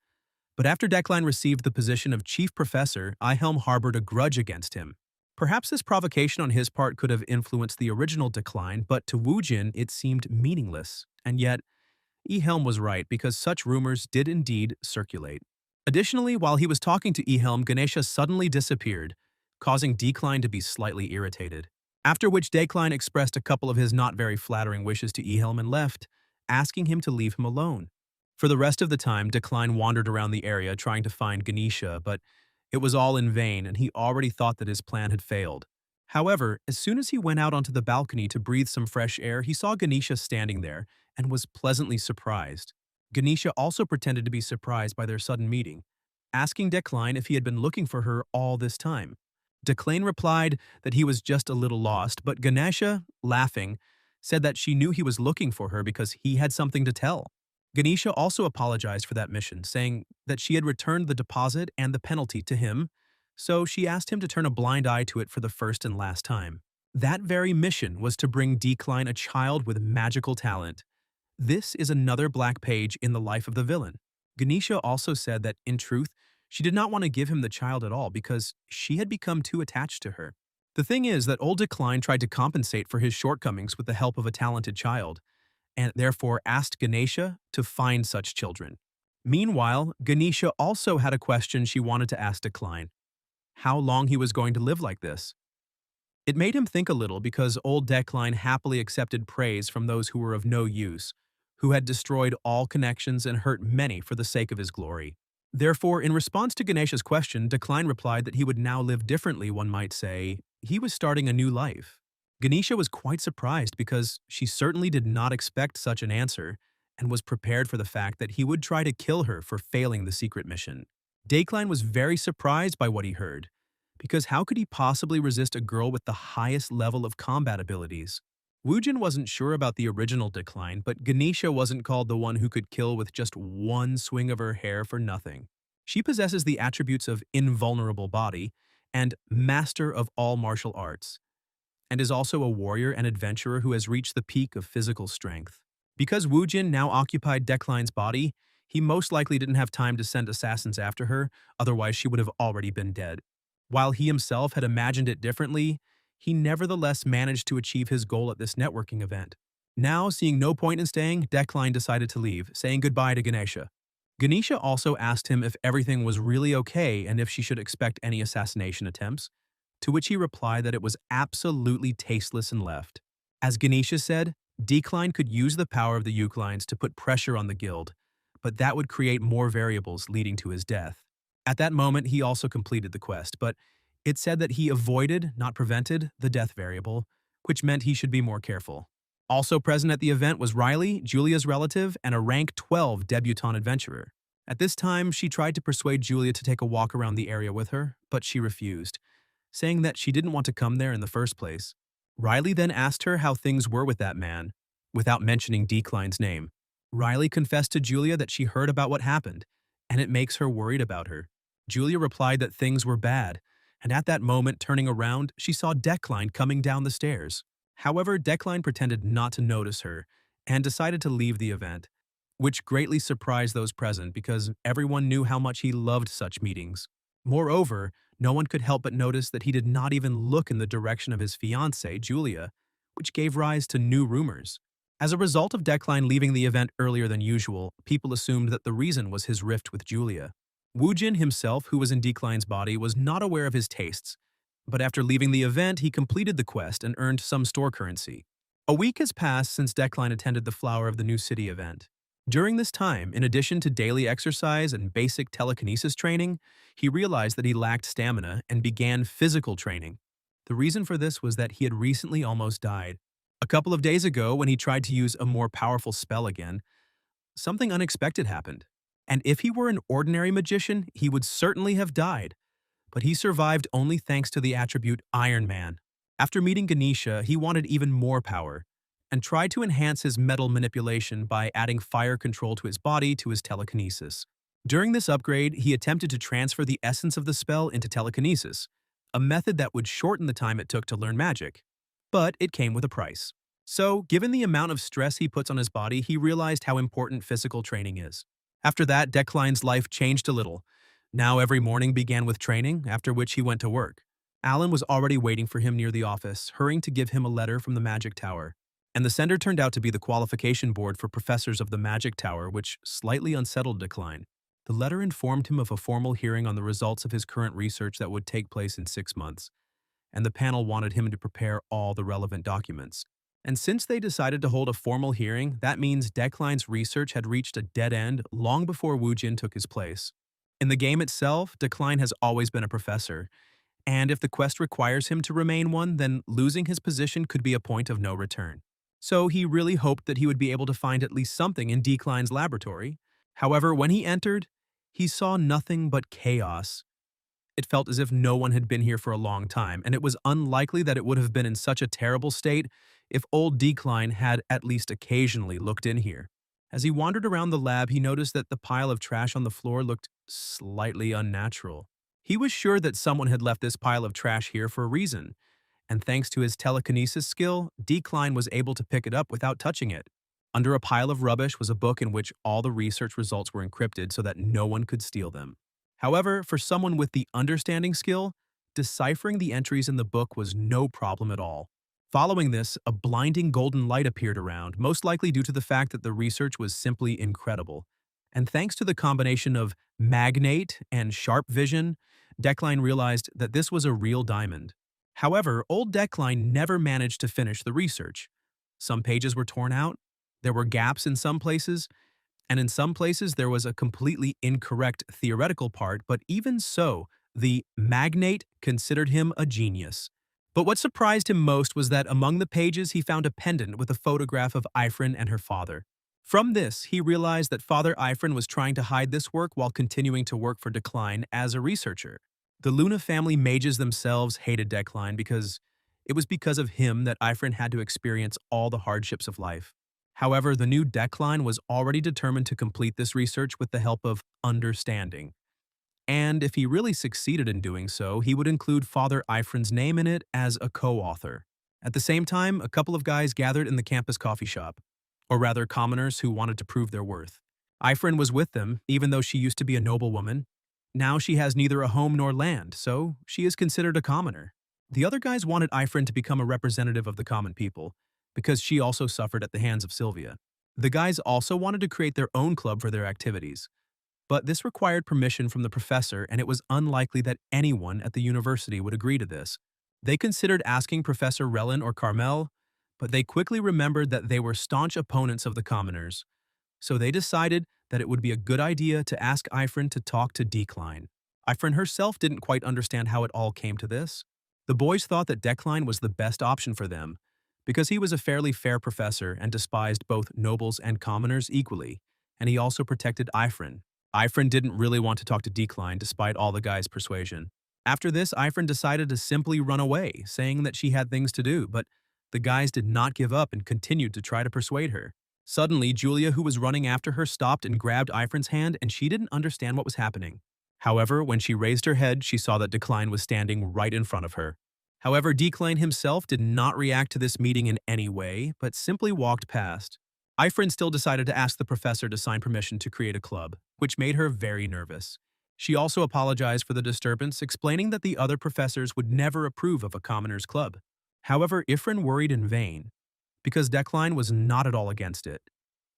S1: But after Decline received the position of chief professor, Ehelm harbored a grudge against him. Perhaps this provocation on his part could have influenced the original Decline, but to Woojin it seemed meaningless. And yet, Ehelm was right because such rumors did indeed circulate. Additionally, while he was talking to Ehelm, Ganesha suddenly disappeared, causing Decline to be slightly irritated. After which Decline expressed a couple of his not very flattering wishes to Ehelm and left, asking him to leave him alone. For the rest of the time, Decline wandered around the area trying to find Ganesha, but it was all in vain and he already thought that his plan had failed. However, as soon as he went out onto the balcony to breathe some fresh air, he saw Ganesha standing there and was pleasantly surprised. Ganesha also pretended to be surprised by their sudden meeting, asking Decline if he had been looking for her all this time. Decline replied that he was just a little lost, but Ganesha, laughing, said that she knew he was looking for her because he had something to tell. Ganesha also apologized for that mission, saying that she had returned the deposit and the penalty to him, so she asked him to turn a blind eye to it for the first and last time. That very mission was to bring Decline a child with magical talent. This is another black page in the life of the villain. Ganesha also said that, in truth, she did not want to give him the child at all because she had become too attached to her. The thing is that old Decline tried to compensate for his shortcomings with the help of a talented child, and therefore asked Ganesha to find such children. Meanwhile, Ganesha also had a question she wanted to ask Decline: how long he was going to live like this. It made him think a little because old Decline happily accepted praise from those who were of no use, who had destroyed all connections and hurt many for the sake of his glory. Therefore, in response to Ganesha's question, Decline replied that he would now live differently, one might say. He was starting a new life. Ganesha was quite surprised because she certainly did not expect such an answer and was prepared for the fact that he would try to kill her for failing the secret mission. Decline was very surprised by what he heard, because how could he possibly resist a girl with the highest level of combat abilities? Woojin wasn't sure about the original Decline, but Ganesha wasn't called the one who could kill with just one swing of her hair for nothing. She possesses the attributes of invulnerable body and master of all martial arts, and is also a warrior and adventurer who has reached the peak of physical strength. Because Woojin now occupied Decline's body, He most likely didn't have time to send assassins after her, otherwise she would have already been dead. While he himself had imagined it differently, he nevertheless managed to achieve his goal at this networking event. Now, seeing no point in staying, Decline decided to leave, saying goodbye to Ganesha. Ganesha also asked him if everything was really okay and if she should expect any assassination attempts, to which he replied that it was absolutely tasteless and left. As Ganesha said, Decline could use the power of the Euclines to put pressure on the guild, but that would create more variables leading to his death. At that moment, he also completed the quest, but it said that he avoided, not prevented, the death variable, which meant he should be more careful. Also present at the event was Riley, Julia's relative, and a rank 12 debutante adventurer. At this time, she tried to persuade Julia to take a walk around the area with her, but she refused, saying that she didn't want to come there in the first place. Riley then asked her how things were with that man, without mentioning Decline's name. Riley confessed to Julia that she heard about what happened, and it makes her worried about her. Julia replied that things were bad, and at that moment, turning around, she saw Decline coming down the stairs. However, Decline pretended not to notice her and decided to leave the event, which greatly surprised those present because everyone knew how much he loved such meetings. Moreover, no one could help but notice that he did not even look in the direction of his fiancée, Julia, which gave rise to new rumors. As a result of Decline leaving the event earlier than usual, people assumed that the reason was his rift with Julia. Woojin himself, who was in Decline's body, was not aware of his tastes, but after leaving the event, he completed the quest and earned some store currency. A week has passed since Decline attended the Flower of the New City event. During this time, in addition to daily exercise and basic telekinesis training, he realized that he lacked stamina and began physical training. The reason for this was that he had recently almost died. A couple of days ago, when he tried to use a more powerful spell again, something unexpected happened. And if he were an ordinary magician, he would certainly have died. But he survived only thanks to the attribute Iron Man. After meeting Ganesha, he wanted even more power, and tried to enhance his metal manipulation by adding fire control to his body to his telekinesis. During this upgrade, he attempted to transfer the essence of the spell into telekinesis, a method that would shorten the time it took to learn magic. But it came with a price. So, given the amount of stress he puts on his body, he realized how important physical training is. After that, Decline's life changed a little. Now every morning began with training, after which he went to work. Alan was already waiting for him near the office, hurrying to give him a letter from the Magic Tower. And the sender turned out to be the qualification board for professors of the Magic Tower, which slightly unsettled Decline. The letter informed him of a formal hearing on the results of his current research that would take place in 6 months, and the panel wanted him to prepare all the relevant documents. And since they decided to hold a formal hearing, that means Decline's research had reached a dead end long before Woojin took his place. In the game itself, Decline has always been a professor, and if the quest requires him to remain one, then losing his position could be a point of no return. So he really hoped that he would be able to find at least something in Decline's laboratory. However, when he entered, he saw nothing but chaos. It felt as if no one had been here for a long time, and it was unlikely that it would have been in such a terrible state if old Decline had at least occasionally looked in here. As he wandered around the lab, he noticed that the pile of trash on the floor looked slightly unnatural. He was sure that someone had left this pile of trash here for a reason, and thanks to his telekinesis skill, Decline was able to pick it up without touching it. Under a pile of rubbish was a book in which all the research results were encrypted so that no one could steal them. However, for someone with the understanding skill, deciphering the entries in the book was no problem at all. Following this, a blinding golden light appeared around, most likely due to the fact that the research was simply incredible. And thanks to the combination of magnate and sharp vision, Decline realized that this was a real diamond. However, old Decline never managed to finish the research. Some pages were torn out, there were gaps in some places, and in some places there was a completely incorrect theoretical part, but even so, the magnate considered him a genius. But what surprised him most was that among the pages he found a pendant with a photograph of Ifrin and her father. From this, he realized that Father Ifrin was trying to hide this work while continuing to work for Decline as a researcher. The Luna family mages themselves hated Decline because it was because of him that Ifrin had to experience all the hardships of life. However, the new Decline was already determined to complete this research with the help of understanding. And if he really succeeded in doing so, he would include Father Ifrin's name in it as a co-author. At the same time, a couple of guys gathered in the campus coffee shop, or rather commoners who wanted to prove their worth. Ifrin was with them, even though she used to be a noblewoman. Now she has neither a home nor land, so she is considered a commoner. The other guys wanted Ifrin to become a representative of the common people, because she also suffered at the hands of Sylvia. The guys also wanted to create their own club for their activities, but this required permission from the professor, and it was unlikely that anyone at the university would agree to this. They considered asking Professor Relin or Carmel, but they quickly remembered that they were staunch opponents of the commoners. So they decided that it would be a good idea to ask Ifrin to talk to Decline. Ifrin herself didn't quite understand how it all came to this. The boys thought that Decline was the best option for them, because he was a fairly fair professor and despised both nobles and commoners equally, and he also protected Ifrin. Ifrin didn't really want to talk to Decline despite all the guys' persuasion. After this, Ifrin decided to simply run away, saying that she had things to do, but the guys did not give up and continued to try to persuade her. Suddenly, Julia, who was running after her, stopped and grabbed Ifrin's hand, and she didn't understand what was happening. However, when she raised her head, she saw that Decline was standing right in front of her. However, Decline himself did not react to this meeting in any way, but simply walked past. Ifrin still decided to ask the professor to sign permission to create a club, which made her very nervous. She also apologized for the disturbance, explaining that the other professors would never approve of a commoners' club. However, Ifrin worried in vain, because Decline was not at all against it,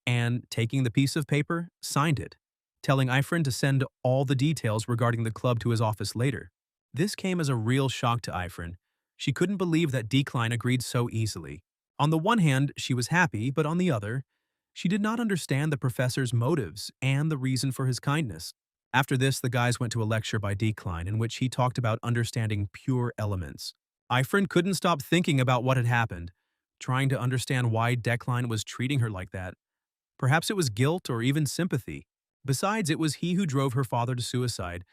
S1: and, taking the piece of paper, signed it, telling Ifrin to send all the details regarding the club to his office later. This came as a real shock to Ifrin. She couldn't believe that Decline agreed so easily. On the one hand, she was happy, but on the other, she did not understand the professor's motives and the reason for his kindness. After this, the guys went to a lecture by Decline in which he talked about understanding pure elements. Ifrin couldn't stop thinking about what had happened, trying to understand why Decline was treating her like that. Perhaps it was guilt or even sympathy. Besides, it was he who drove her father to suicide,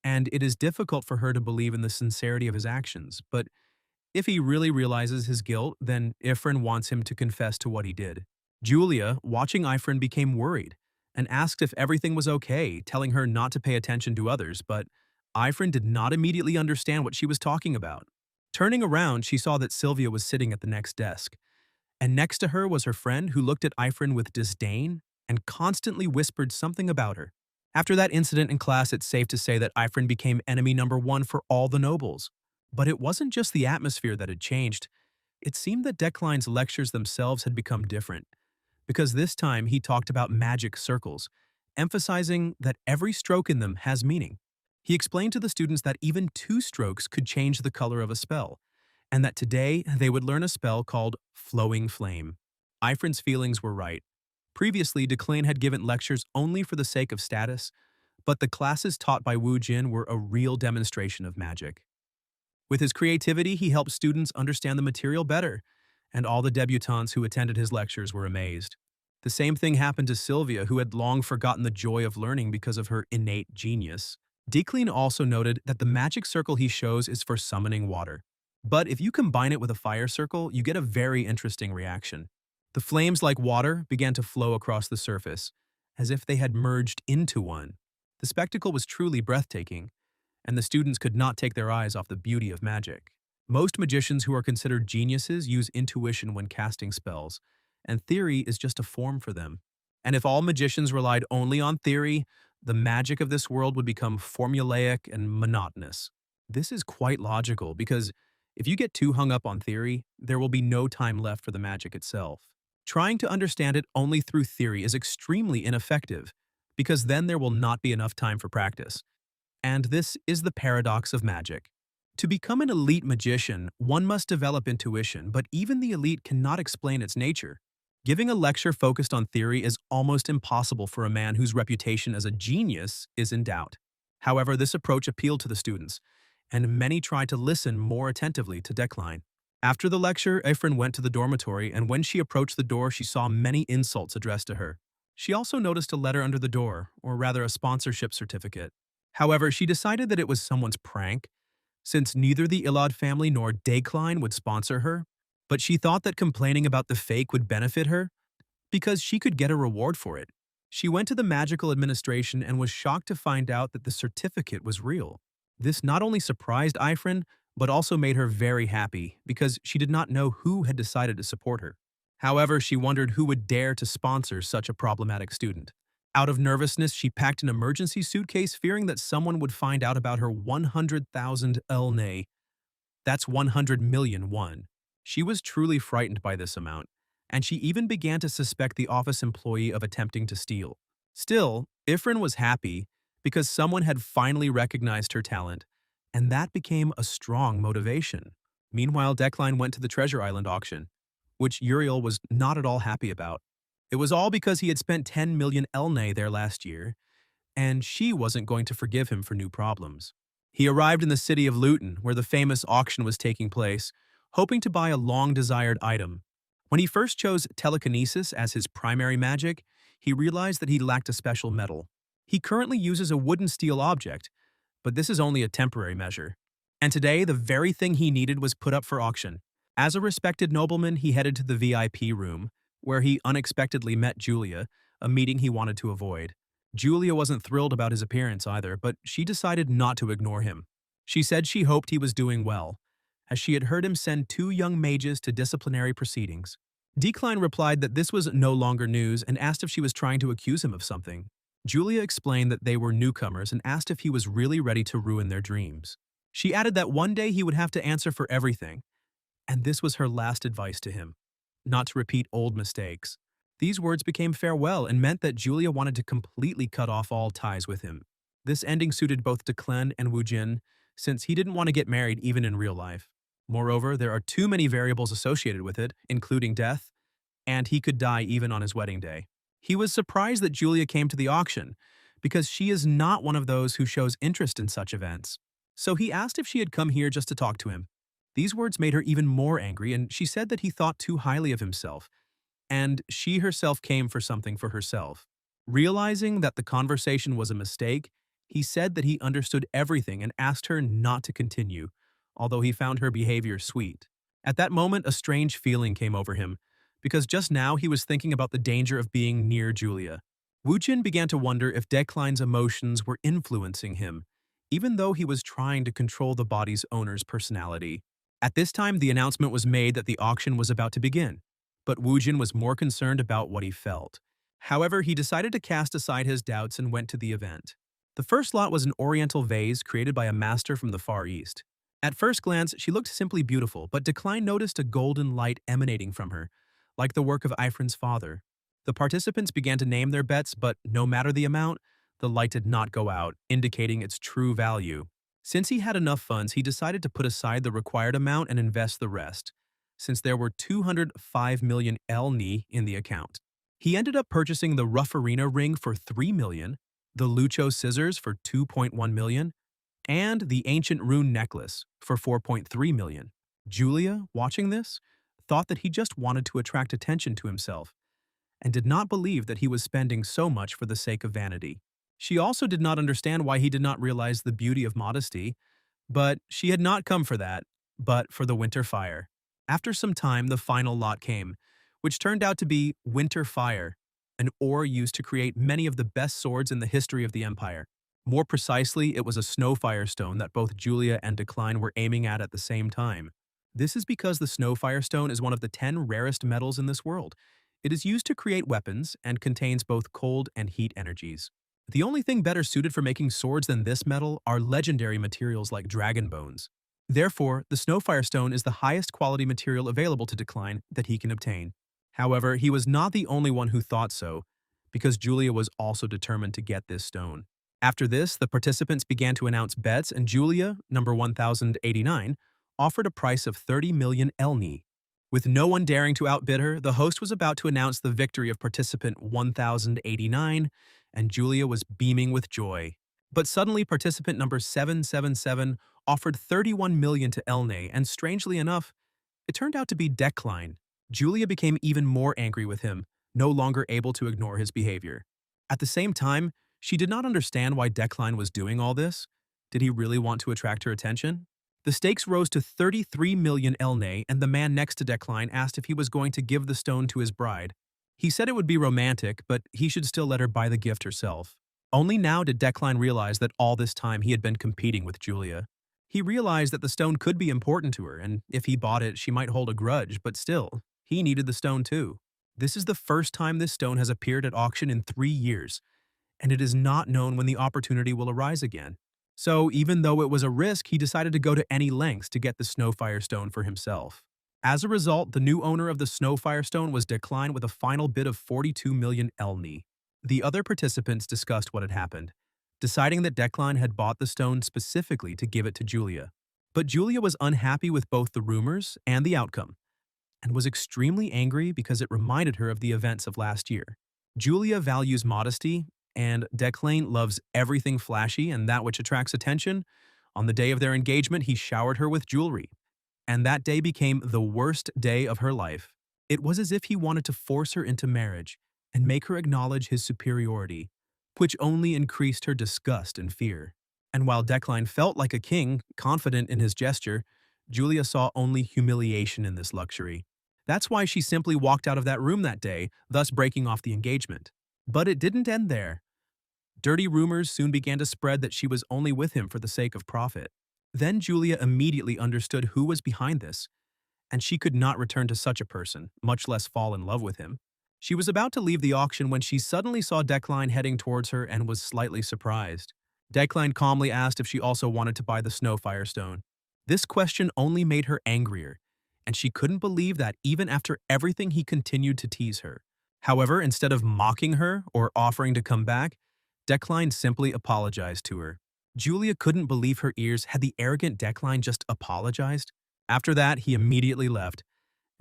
S1: and it is difficult for her to believe in the sincerity of his actions. But if he really realizes his guilt, then Ifrin wants him to confess to what he did. Julia, watching Ifrin, became worried and asked if everything was okay, telling her not to pay attention to others, but Ifrin did not immediately understand what she was talking about. Turning around, she saw that Sylvia was sitting at the next desk, and next to her was her friend, who looked at Ifrin with disdain and constantly whispered something about her. After that incident in class, it's safe to say that Ifrin became enemy number one for all the nobles. But it wasn't just the atmosphere that had changed. It seemed that Decline's lectures themselves had become different, because this time he talked about magic circles, emphasizing that every stroke in them has meaning. He explained to the students that even 2 strokes could change the color of a spell, and that today they would learn a spell called Flowing Flame. Ifrin's feelings were right. Previously, Decline had given lectures only for the sake of status, but the classes taught by Wu Jin were a real demonstration of magic. With his creativity, he helped students understand the material better, and all the debutantes who attended his lectures were amazed. The same thing happened to Sylvia, who had long forgotten the joy of learning because of her innate genius. Decline also noted that the magic circle he shows is for summoning water. But if you combine it with a fire circle, you get a very interesting reaction. The flames, like water, began to flow across the surface, as if they had merged into one. The spectacle was truly breathtaking, and the students could not take their eyes off the beauty of magic. Most magicians who are considered geniuses use intuition when casting spells, and theory is just a form for them. And if all magicians relied only on theory, the magic of this world would become formulaic and monotonous. This is quite logical, because if you get too hung up on theory, there will be no time left for the magic itself. Trying to understand it only through theory is extremely ineffective, because then there will not be enough time for practice. And this is the paradox of magic. To become an elite magician, one must develop intuition, but even the elite cannot explain its nature. Giving a lecture focused on theory is almost impossible for a man whose reputation as a genius is in doubt. However, this approach appealed to the students, and many tried to listen more attentively to Decline. After the lecture, Ifrin went to the dormitory, and when she approached the door, she saw many insults addressed to her. She also noticed a letter under the door, or rather a sponsorship certificate. However, she decided that it was someone's prank, since neither the Ilad family nor Decline would sponsor her. But she thought that complaining about the fake would benefit her, because she could get a reward for it. She went to the magical administration and was shocked to find out that the certificate was real. This not only surprised Ifrin, but also made her very happy, because she did not know who had decided to support her. However, she wondered who would dare to sponsor such a problematic student. Out of nervousness, she packed an emergency suitcase, fearing that someone would find out about her 100,000 elnei. That's 100 million won. She was truly frightened by this amount, and she even began to suspect the office employee of attempting to steal. Still, Ifrin was happy because someone had finally recognized her talent, and that became a strong motivation. Meanwhile, Decline went to the Treasure Island auction, which Uriel was not at all happy about. It was all because he had spent 10 million elnei there last year, and she wasn't going to forgive him for new problems. He arrived in the city of Luton, where the famous auction was taking place, hoping to buy a long-desired item. When he first chose telekinesis as his primary magic, he realized that he lacked a special metal. He currently uses a wooden steel object, but this is only a temporary measure. And today, the very thing he needed was put up for auction. As a respected nobleman, he headed to the VIP room, where he unexpectedly met Julia, a meeting he wanted to avoid. Julia wasn't thrilled about his appearance either, but she decided not to ignore him. She said she hoped he was doing well, as she had heard him send 2 young mages to disciplinary proceedings. Decline replied that this was no longer news and asked if she was trying to accuse him of something. Julia explained that they were newcomers and asked if he was really ready to ruin their dreams. She added that one day he would have to answer for everything, and this was her last advice to him: not to repeat old mistakes. These words became farewell and meant that Julia wanted to completely cut off all ties with him. This ending suited both Declan and Wu Jin, since he didn't want to get married even in real life. Moreover, there are too many variables associated with it, including death, and he could die even on his wedding day. He was surprised that Julia came to the auction, because she is not one of those who shows interest in such events. So he asked if she had come here just to talk to him. These words made her even more angry, and she said that he thought too highly of himself, and she herself came for something for herself. Realizing that the conversation was a mistake, he said that he understood everything and asked her not to continue, although he found her behavior sweet. At that moment, a strange feeling came over him, because just now he was thinking about the danger of being near Julia. Wu Jin began to wonder if Decline's emotions were influencing him, even though he was trying to control the body's owner's personality. At this time, the announcement was made that the auction was about to begin, but Wu Jin was more concerned about what he felt. However, he decided to cast aside his doubts and went to the event. The first lot was an oriental vase created by a master from the Far East. At first glance, she looked simply beautiful, but Decline noticed a golden light emanating from her, like the work of Ifrin's father. The participants began to name their bets, but no matter the amount, the light did not go out, indicating its true value. Since he had enough funds, he decided to put aside the required amount and invest the rest, since there were 205 million elni in the account. He ended up purchasing the Ruffarina ring for 3 million, the Lucho scissors for 2.1 million, and the ancient rune necklace for 4.3 million. Julia, watching this, thought that he just wanted to attract attention to himself, and did not believe that he was spending so much for the sake of vanity. She also did not understand why he did not realize the beauty of modesty, but she had not come for that, but for the winter fire. After some time, the final lot came, which turned out to be Winter Fire, an ore used to create many of the best swords in the history of the Empire. More precisely, it was a Snowfire stone that both Julia and Decline were aiming at the same time. This is because the Snowfire stone is one of the 10 rarest metals in this world. It is used to create weapons and contains both cold and heat energies. The only thing better suited for making swords than this metal are legendary materials like dragon bones. Therefore, the Snowfire stone is the highest quality material available to Decline that he can obtain. However, he was not the only one who thought so, because Julia was also determined to get this stone. After this, the participants began to announce bets, and Julia, number 1089, offered a price of 30 million elni. With no one daring to outbid her, the host was about to announce the victory of participant 1089, and Julia was beaming with joy. But suddenly, participant number 777 offered 31 million to Elnay, and strangely enough, it turned out to be Decline. Julia became even more angry with him, no longer able to ignore his behavior. At the same time, she did not understand why Decline was doing all this. Did he really want to attract her attention? The stakes rose to 33 million Elnay, and the man next to Decline asked if he was going to give the stone to his bride. He said it would be romantic, but he should still let her buy the gift herself. Only now did Decline realize that all this time he had been competing with Julia. He realized that the stone could be important to her, and if he bought it, she might hold a grudge, but still, he needed the stone too. This is the first time this stone has appeared at auction in 3 years, and it is not known when the opportunity will arise again. So even though it was a risk, he decided to go to any lengths to get the Snowfire Stone for himself. As a result, the new owner of the Snowfire Stone was declined with a final bid of 42 million elni. The other participants discussed what had happened, deciding that Decline had bought the stone specifically to give it to Julia. But Julia was unhappy with both the rumors and the outcome, and was extremely angry because it reminded her of the events of last year. Julia values modesty, and Declan loves everything flashy and that which attracts attention. On the day of their engagement, he showered her with jewelry, and that day became the worst day of her life. It was as if he wanted to force her into marriage and make her acknowledge his superiority, which only increased her disgust and fear. And while Decline felt like a king, confident in his gesture, Julia saw only humiliation in this luxury. That's why she simply walked out of that room that day, thus breaking off the engagement. But it didn't end there. Dirty rumors soon began to spread that she was only with him for the sake of profit. Then Julia immediately understood who was behind this, and she could not return to such a person, much less fall in love with him. She was about to leave the auction when she suddenly saw Decline heading towards her and was slightly surprised. Decline calmly asked if she also wanted to buy the Snowfire Stone. This question only made her angrier, and she couldn't believe that even after everything he continued to tease her. However, instead of mocking her or offering to come back, Decline simply apologized to her. Julia couldn't believe her ears. Had the arrogant Decline just apologized? After that, he immediately left,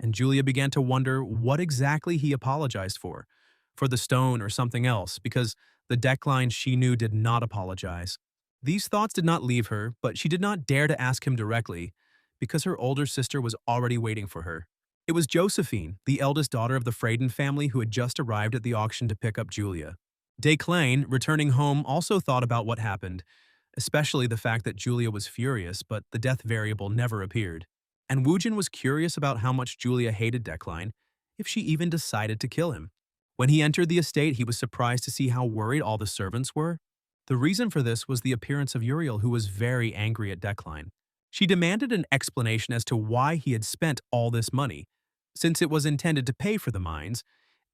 S1: and Julia began to wonder what exactly he apologized for the stone or something else, because the Decline she knew did not apologize. These thoughts did not leave her, but she did not dare to ask him directly, because her older sister was already waiting for her. It was Josephine, the eldest daughter of the Freyden family, who had just arrived at the auction to pick up Julia. Decline, returning home, also thought about what happened, especially the fact that Julia was furious, but the death variable never appeared. And Woojin was curious about how much Julia hated Decline, if she even decided to kill him. When he entered the estate, he was surprised to see how worried all the servants were. The reason for this was the appearance of Uriel, who was very angry at Decline. She demanded an explanation as to why he had spent all this money, since it was intended to pay for the mines,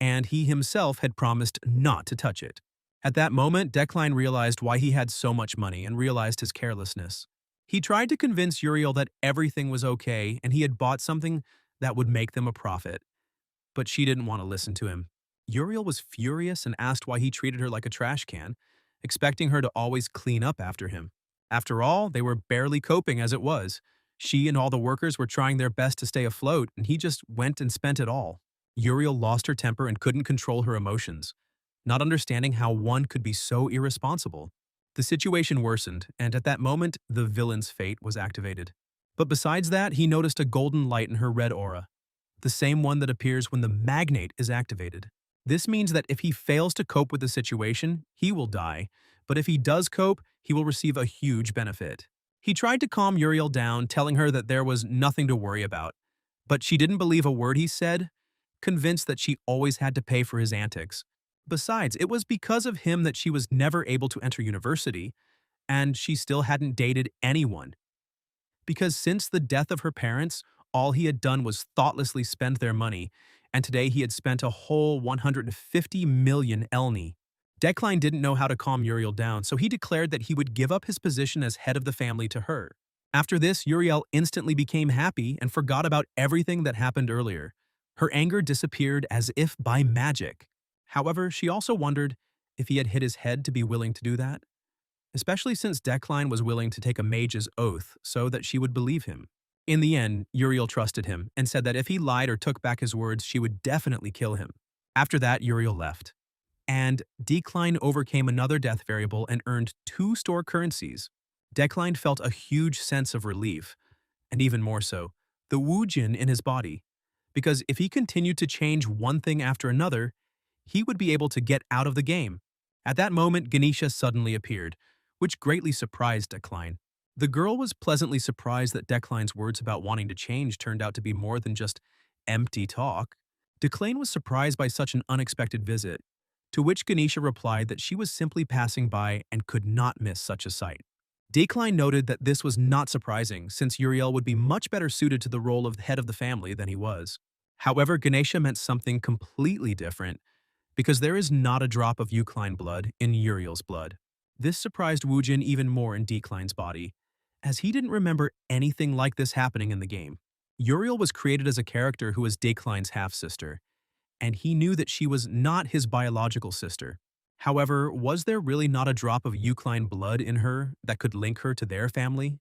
S1: and he himself had promised not to touch it. At that moment, Decline realized why he had so much money and realized his carelessness. He tried to convince Uriel that everything was okay and he had bought something that would make them a profit, but she didn't want to listen to him. Uriel was furious and asked why he treated her like a trash can, expecting her to always clean up after him. After all, they were barely coping as it was. She and all the workers were trying their best to stay afloat, and he just went and spent it all. Uriel lost her temper and couldn't control her emotions, not understanding how one could be so irresponsible. The situation worsened, and at that moment, the villain's fate was activated. But besides that, he noticed a golden light in her red aura, the same one that appears when the magnate is activated. This means that if he fails to cope with the situation, he will die, but if he does cope, he will receive a huge benefit. He tried to calm Uriel down, telling her that there was nothing to worry about, but she didn't believe a word he said, convinced that she always had to pay for his antics. Besides, it was because of him that she was never able to enter university, and she still hadn't dated anyone. Because since the death of her parents, all he had done was thoughtlessly spend their money, and today he had spent a whole 150 million elni. Decline didn't know how to calm Uriel down, so he declared that he would give up his position as head of the family to her. After this, Uriel instantly became happy and forgot about everything that happened earlier. Her anger disappeared as if by magic. However, she also wondered if he had hit his head to be willing to do that, especially since Decline was willing to take a mage's oath so that she would believe him. In the end, Uriel trusted him and said that if he lied or took back his words, she would definitely kill him. After that, Uriel left, and Decline overcame another death variable and earned 2 store currencies. Decline felt a huge sense of relief, and even more so, the Woojin in his body, because if he continued to change one thing after another, he would be able to get out of the game. At that moment, Ganesha suddenly appeared, which greatly surprised Decline. The girl was pleasantly surprised that Decline's words about wanting to change turned out to be more than just empty talk. Decline was surprised by such an unexpected visit, to which Ganesha replied that she was simply passing by and could not miss such a sight. Decline noted that this was not surprising, since Uriel would be much better suited to the role of the head of the family than he was. However, Ganesha meant something completely different, because there is not a drop of Eucline blood in Uriel's blood. This surprised Woojin even more in Decline's body, as he didn't remember anything like this happening in the game. Uriel was created as a character who was Decline's half-sister, and he knew that she was not his biological sister. However, was there really not a drop of Eucline blood in her that could link her to their family?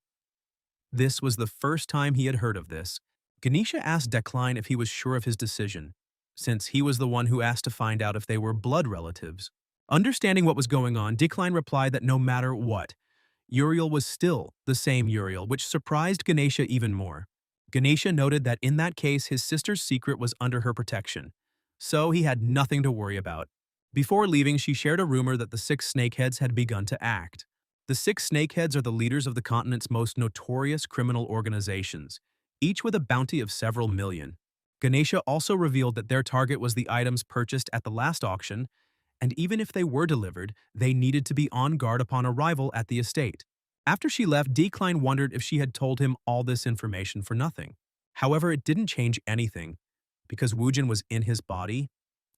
S1: This was the first time he had heard of this. Ganesha asked Decline if he was sure of his decision, since he was the one who asked to find out if they were blood relatives. Understanding what was going on, Decline replied that no matter what, Uriel was still the same Uriel, which surprised Ganesha even more. Ganesha noted that in that case his sister's secret was under her protection, so he had nothing to worry about. Before leaving, she shared a rumor that the 6 snakeheads had begun to act. The 6 snakeheads are the leaders of the continent's most notorious criminal organizations, each with a bounty of several million. Ganesha also revealed that their target was the items purchased at the last auction, and even if they were delivered, they needed to be on guard upon arrival at the estate. After she left, Decline wondered if she had told him all this information for nothing. However, it didn't change anything, because Woojin was in his body,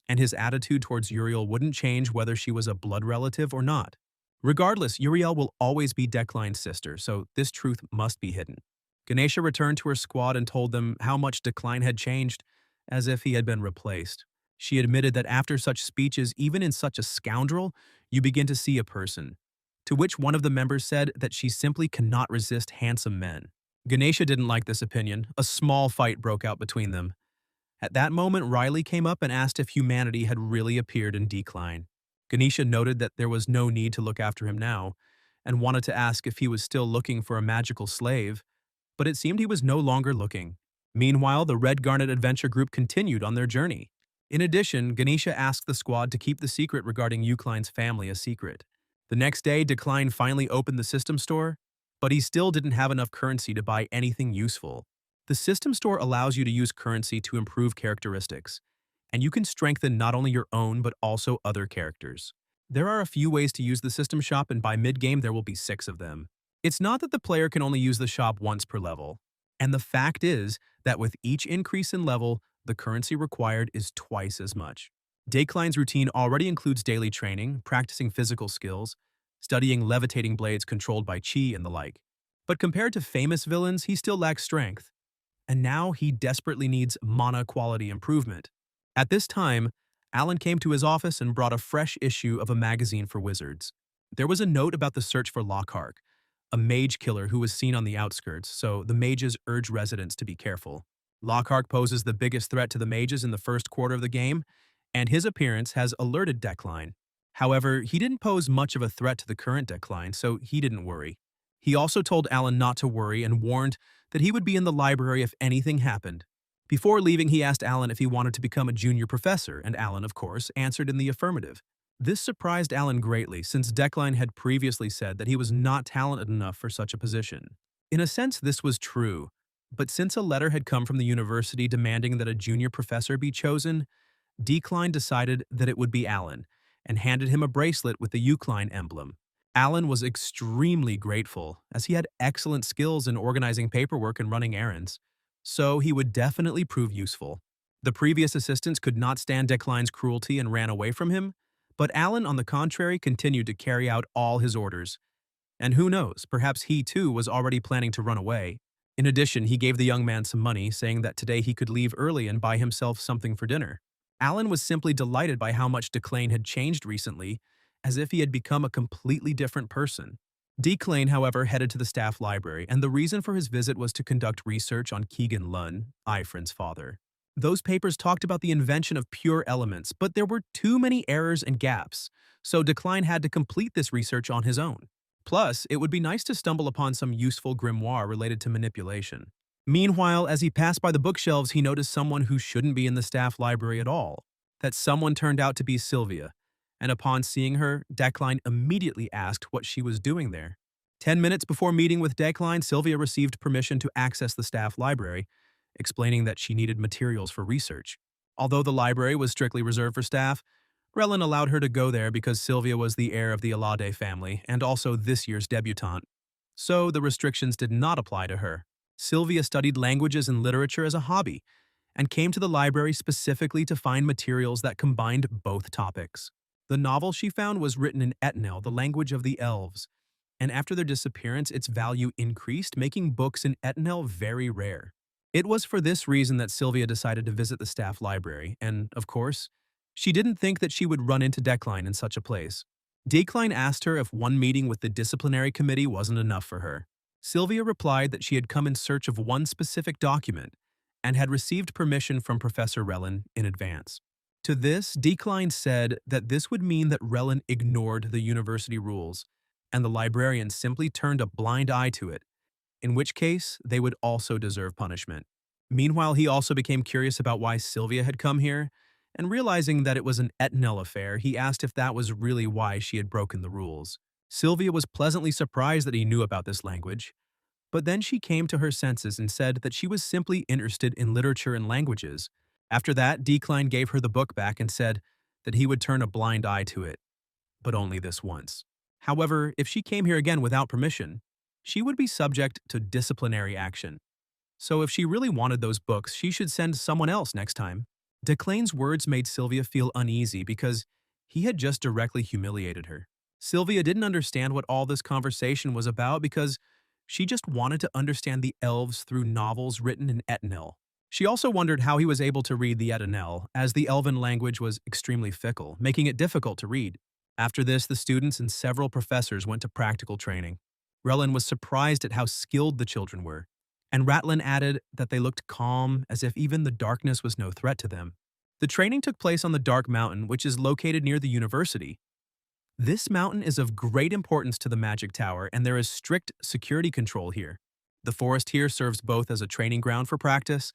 S1: and his attitude towards Uriel wouldn't change whether she was a blood relative or not. Regardless, Uriel will always be Decline's sister, so this truth must be hidden. Ganesha returned to her squad and told them how much Decline had changed, as if he had been replaced. She admitted that after such speeches, even in such a scoundrel, you begin to see a person. To which one of the members said that she simply cannot resist handsome men. Ganesha didn't like this opinion. A small fight broke out between them. At that moment, Riley came up and asked if humanity had really appeared in Decline. Ganesha noted that there was no need to look after him now, and wanted to ask if he was still looking for a magical slave, but it seemed he was no longer looking. Meanwhile, the Red Garnet Adventure Group continued on their journey. In addition, Ganesha asked the squad to keep the secret regarding Eucline's family a secret. The next day, Decline finally opened the system store, but he still didn't have enough currency to buy anything useful. The system store allows you to use currency to improve characteristics, and you can strengthen not only your own but also other characters. There are a few ways to use the system shop, and by mid-game there will be 6 of them. It's not that the player can only use the shop once per level, and the fact is that with each increase in level, the currency required is twice as much. Decline's routine already includes daily training, practicing physical skills, studying levitating blades controlled by chi and the like. But compared to famous villains, he still lacks strength. And now he desperately needs mana quality improvement. At this time, Alan came to his office and brought a fresh issue of a magazine for wizards. There was a note about the search for Lockhart, a mage killer who was seen on the outskirts, so the mages urge residents to be careful. Lockhart poses the biggest threat to the mages in the first quarter of the game, and his appearance has alerted Decline. However, he didn't pose much of a threat to the current Decline, so he didn't worry. He also told Alan not to worry and warned that he would be in the library if anything happened. Before leaving, he asked Alan if he wanted to become a junior professor, and Alan, of course, answered in the affirmative. This surprised Alan greatly, since Decline had previously said that he was not talented enough for such a position. In a sense, this was true, but since a letter had come from the university demanding that a junior professor be chosen, Decline decided that it would be Alan, and handed him a bracelet with the Eucline emblem. Alan was extremely grateful, as he had excellent skills in organizing paperwork and running errands, so he would definitely prove useful. The previous assistants could not stand Decline's cruelty and ran away from him, but Alan, on the contrary, continued to carry out all his orders. And who knows, perhaps he too was already planning to run away. In addition, he gave the young man some money, saying that today he could leave early and buy himself something for dinner. Alan was simply delighted by how much Decline had changed recently, as if he had become a completely different person. Decline, however, headed to the staff library, and the reason for his visit was to conduct research on Keegan Lunn, Ifrin's father. Those papers talked about the invention of pure elements, but there were too many errors and gaps, so Decline had to complete this research on his own. Plus, it would be nice to stumble upon some useful grimoire related to manipulation. Meanwhile, as he passed by the bookshelves, he noticed someone who shouldn't be in the staff library at all. That someone turned out to be Sylvia, and upon seeing her, Decline immediately asked what she was doing there. 10 minutes before meeting with Decline, Sylvia received permission to access the staff library, explaining that she needed materials for research. Although the library was strictly reserved for staff, Relin allowed her to go there because Sylvia was the heir of the Alade family and also this year's debutante. So the restrictions did not apply to her. Sylvia studied languages and literature as a hobby, and came to the library specifically to find materials that combined both topics. The novel she found was written in Etnel, the language of the elves, and after their disappearance, its value increased, making books in Etnel very rare. It was for this reason that Sylvia decided to visit the staff library, and, of course, she didn't think that she would run into Decline in such a place. Decline asked her if one meeting with the disciplinary committee wasn't enough for her. Sylvia replied that she had come in search of one specific document and had received permission from Professor Relin in advance. To this, Decline said that this would mean that Relin ignored the university rules, and the librarian simply turned a blind eye to it, in which case they would also deserve punishment. Meanwhile, he also became curious about why Sylvia had come here, and realizing that it was an Etnel affair, he asked if that was really why she had broken the rules. Sylvia was pleasantly surprised that he knew about this language, but then she came to her senses and said that she was simply interested in literature and languages. After that, Decline gave her the book back and said that he would turn a blind eye to it, but only this once. However, if she came here again without permission, she would be subject to disciplinary action. So if she really wanted those books, she should send someone else next time. Declane's words made Sylvia feel uneasy because he had just directly humiliated her. Sylvia didn't understand what all this conversation was about because she just wanted to understand the elves through novels written in Etnel. She also wondered how he was able to read the Etnel, as the elven language was extremely fickle, making it difficult to read. After this, the students and several professors went to practical training. Relin was surprised at how skilled the children were, and Ratlin added that they looked calm, as if even the darkness was no threat to them. The training took place on the Dark Mountain, which is located near the university. This mountain is of great importance to the Magic Tower, and there is strict security control here. The forest here serves both as a training ground for practice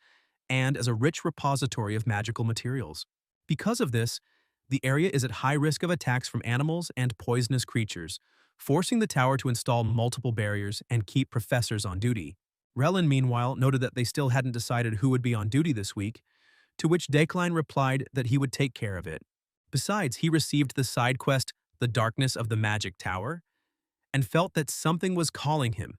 S1: and as a rich repository of magical materials. Because of this, the area is at high risk of attacks from animals and poisonous creatures, forcing the tower to install multiple barriers and keep professors on duty. Relin, meanwhile, noted that they still hadn't decided who would be on duty this week, to which Decline replied that he would take care of it. Besides, he received the side quest, The Darkness of the Magic Tower, and felt that something was calling him,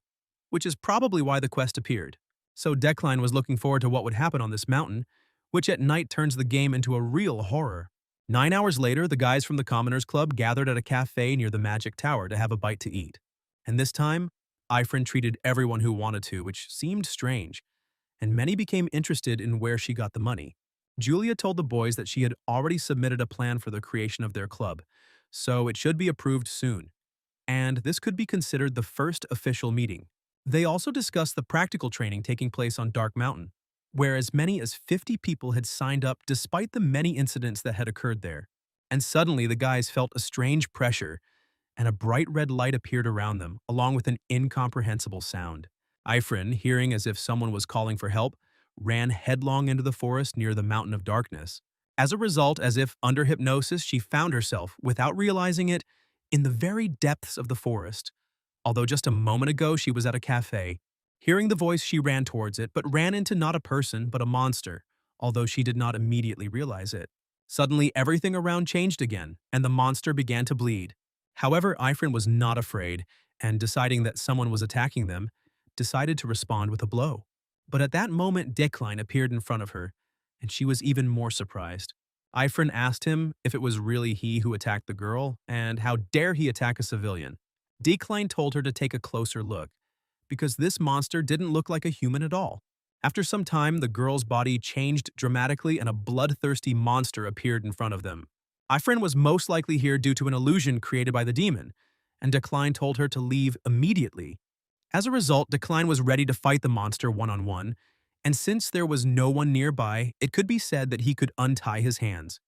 S1: which is probably why the quest appeared. So Decline was looking forward to what would happen on this mountain, which at night turns the game into a real horror. 9 hours later, the guys from the Commoners Club gathered at a cafe near the Magic Tower to have a bite to eat. And this time, Ifrin treated everyone who wanted to, which seemed strange, and many became interested in where she got the money. Julia told the boys that she had already submitted a plan for the creation of their club, so it should be approved soon, and this could be considered the first official meeting. They also discussed the practical training taking place on Dark Mountain, where as many as 50 people had signed up despite the many incidents that had occurred there. And suddenly the guys felt a strange pressure, and a bright red light appeared around them, along with an incomprehensible sound. Ifrin, hearing as if someone was calling for help, ran headlong into the forest near the Mountain of Darkness. As a result, as if under hypnosis, she found herself, without realizing it, in the very depths of the forest. Although just a moment ago she was at a cafe. Hearing the voice, she ran towards it, but ran into not a person, but a monster, although she did not immediately realize it. Suddenly, everything around changed again, and the monster began to bleed. However, Ifrin was not afraid, and deciding that someone was attacking them, decided to respond with a blow. But at that moment, Decline appeared in front of her, and she was even more surprised. Ifrin asked him if it was really he who attacked the girl, and how dare he attack a civilian. Decline told her to take a closer look, because this monster didn't look like a human at all. After some time, the girl's body changed dramatically and a bloodthirsty monster appeared in front of them. Ifrin was most likely here due to an illusion created by the demon, and Decline told her to leave immediately. As a result, Decline was ready to fight the monster one-on-one, and since there was no one nearby, it could be said that he could untie his hands.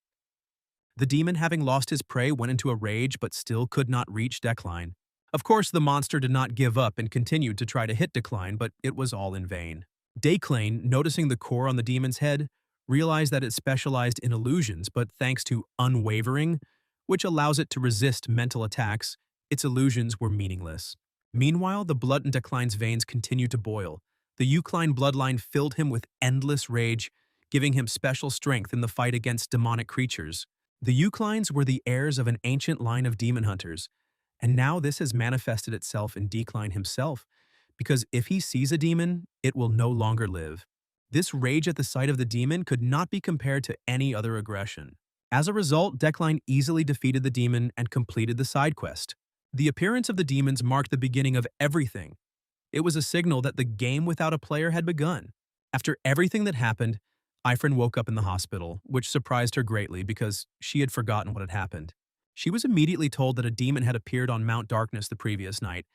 S1: The demon, having lost his prey, went into a rage but still could not reach Decline. Of course, the monster did not give up and continued to try to hit Decline, but it was all in vain. Decline, noticing the core on the demon's head, realized that it specialized in illusions, but thanks to unwavering, which allows it to resist mental attacks, its illusions were meaningless. Meanwhile, the blood in Decline's veins continued to boil. The Eucline bloodline filled him with endless rage, giving him special strength in the fight against demonic creatures. The Euclines were the heirs of an ancient line of demon hunters, and now this has manifested itself in Decline himself, because if he sees a demon, it will no longer live. This rage at the sight of the demon could not be compared to any other aggression. As a result, Decline easily defeated the demon and completed the side quest. The appearance of the demons marked the beginning of everything. It was a signal that the game without a player had begun. After everything that happened, Ifrin woke up in the hospital, which surprised her greatly because she had forgotten what had happened. She was immediately told that a demon had appeared on Mount Darkness the previous night,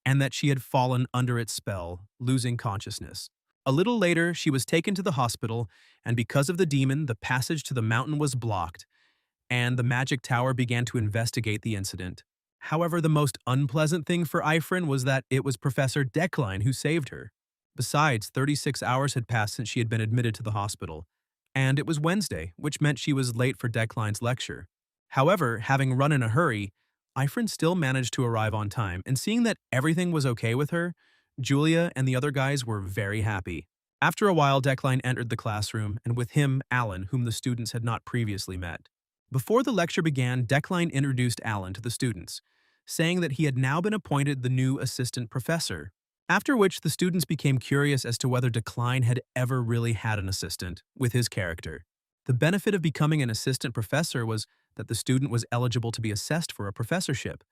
S1: and that she had fallen under its spell, losing consciousness. A little later, she was taken to the hospital, and because of the demon, the passage to the mountain was blocked, and the magic tower began to investigate the incident. However, the most unpleasant thing for Ifrin was that it was Professor Decline who saved her. Besides, 36 hours had passed since she had been admitted to the hospital, and it was Wednesday, which meant she was late for Decline's lecture. However, having run in a hurry, Ifrin still managed to arrive on time, and seeing that everything was okay with her, Julia and the other guys were very happy. After a while, Decline entered the classroom, and with him, Alan, whom the students had not previously met. Before the lecture began, Decline introduced Alan to the students, saying that he had now been appointed the new assistant professor, after which the students became curious as to whether Decline had ever really had an assistant, with his character. The benefit of becoming an assistant professor was that the student was eligible to be assessed for a professorship,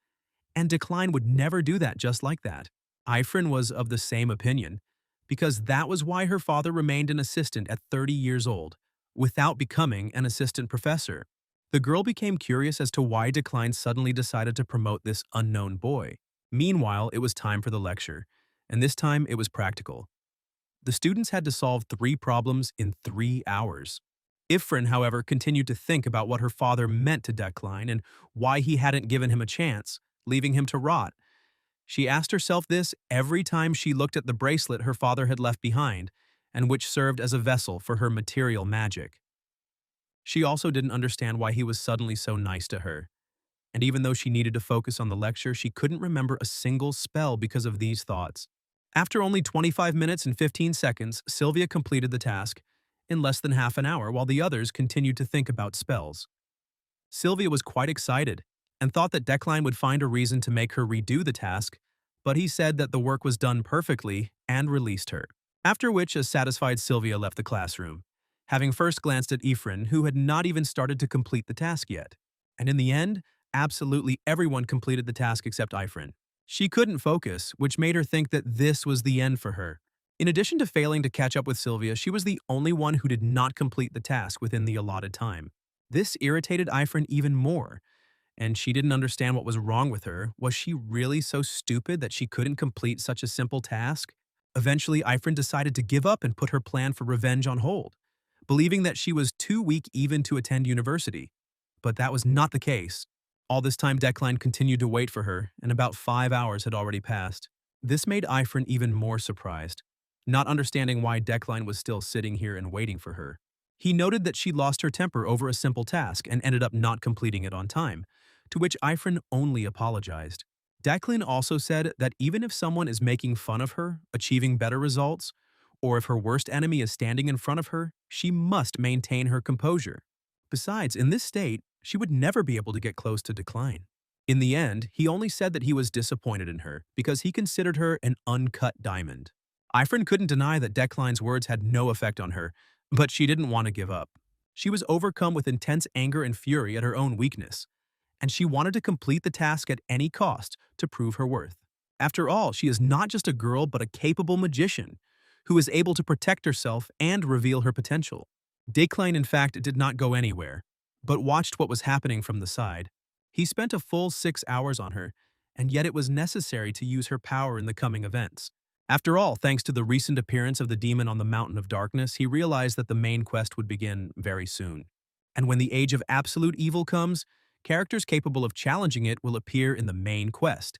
S1: and Decline would never do that just like that. Ifrin was of the same opinion, because that was why her father remained an assistant at 30 years old, without becoming an assistant professor. The girl became curious as to why Decline suddenly decided to promote this unknown boy. Meanwhile, it was time for the lecture, and this time it was practical. The students had to solve 3 problems in 3 hours. Ifrin, however, continued to think about what her father meant to Decline and why he hadn't given him a chance, leaving him to rot. She asked herself this every time she looked at the bracelet her father had left behind, and which served as a vessel for her material magic. She also didn't understand why he was suddenly so nice to her. And even though she needed to focus on the lecture, she couldn't remember a single spell because of these thoughts. After only 25 minutes and 15 seconds, Sylvia completed the task in less than half an hour while the others continued to think about spells. Sylvia was quite excited and thought that Decline would find a reason to make her redo the task, but he said that the work was done perfectly and released her. After which, a satisfied Sylvia left the classroom, having first glanced at Ifrin, who had not even started to complete the task yet. And in the end, absolutely everyone completed the task except Ifrin. She couldn't focus, which made her think that this was the end for her. In addition to failing to catch up with Sylvia, she was the only one who did not complete the task within the allotted time. This irritated Ifrin even more, and she didn't understand what was wrong with her. Was she really so stupid that she couldn't complete such a simple task? Eventually, Ifrin decided to give up and put her plan for revenge on hold, believing that she was too weak even to attend university. But that was not the case. All this time, Decline continued to wait for her, and about 5 hours had already passed. This made Ifrin even more surprised, not understanding why Decline was still sitting here and waiting for her. He noted that she lost her temper over a simple task and ended up not completing it on time, to which Ifrin only apologized. Declan also said that even if someone is making fun of her, achieving better results, or if her worst enemy is standing in front of her, she must maintain her composure. Besides, in this state, she would never be able to get close to Decline. In the end, he only said that he was disappointed in her because he considered her an uncut diamond. Ifrin couldn't deny that Decline's words had no effect on her, but she didn't want to give up. She was overcome with intense anger and fury at her own weakness, and she wanted to complete the task at any cost to prove her worth. After all, she is not just a girl but a capable magician who is able to protect herself and reveal her potential. Decline, in fact, did not go anywhere, but watched what was happening from the side. He spent a full 6 hours on her, and yet it was necessary to use her power in the coming events. After all, thanks to the recent appearance of the demon on the Mountain of Darkness, he realized that the main quest would begin very soon. And when the age of absolute evil comes, characters capable of challenging it will appear in the main quest.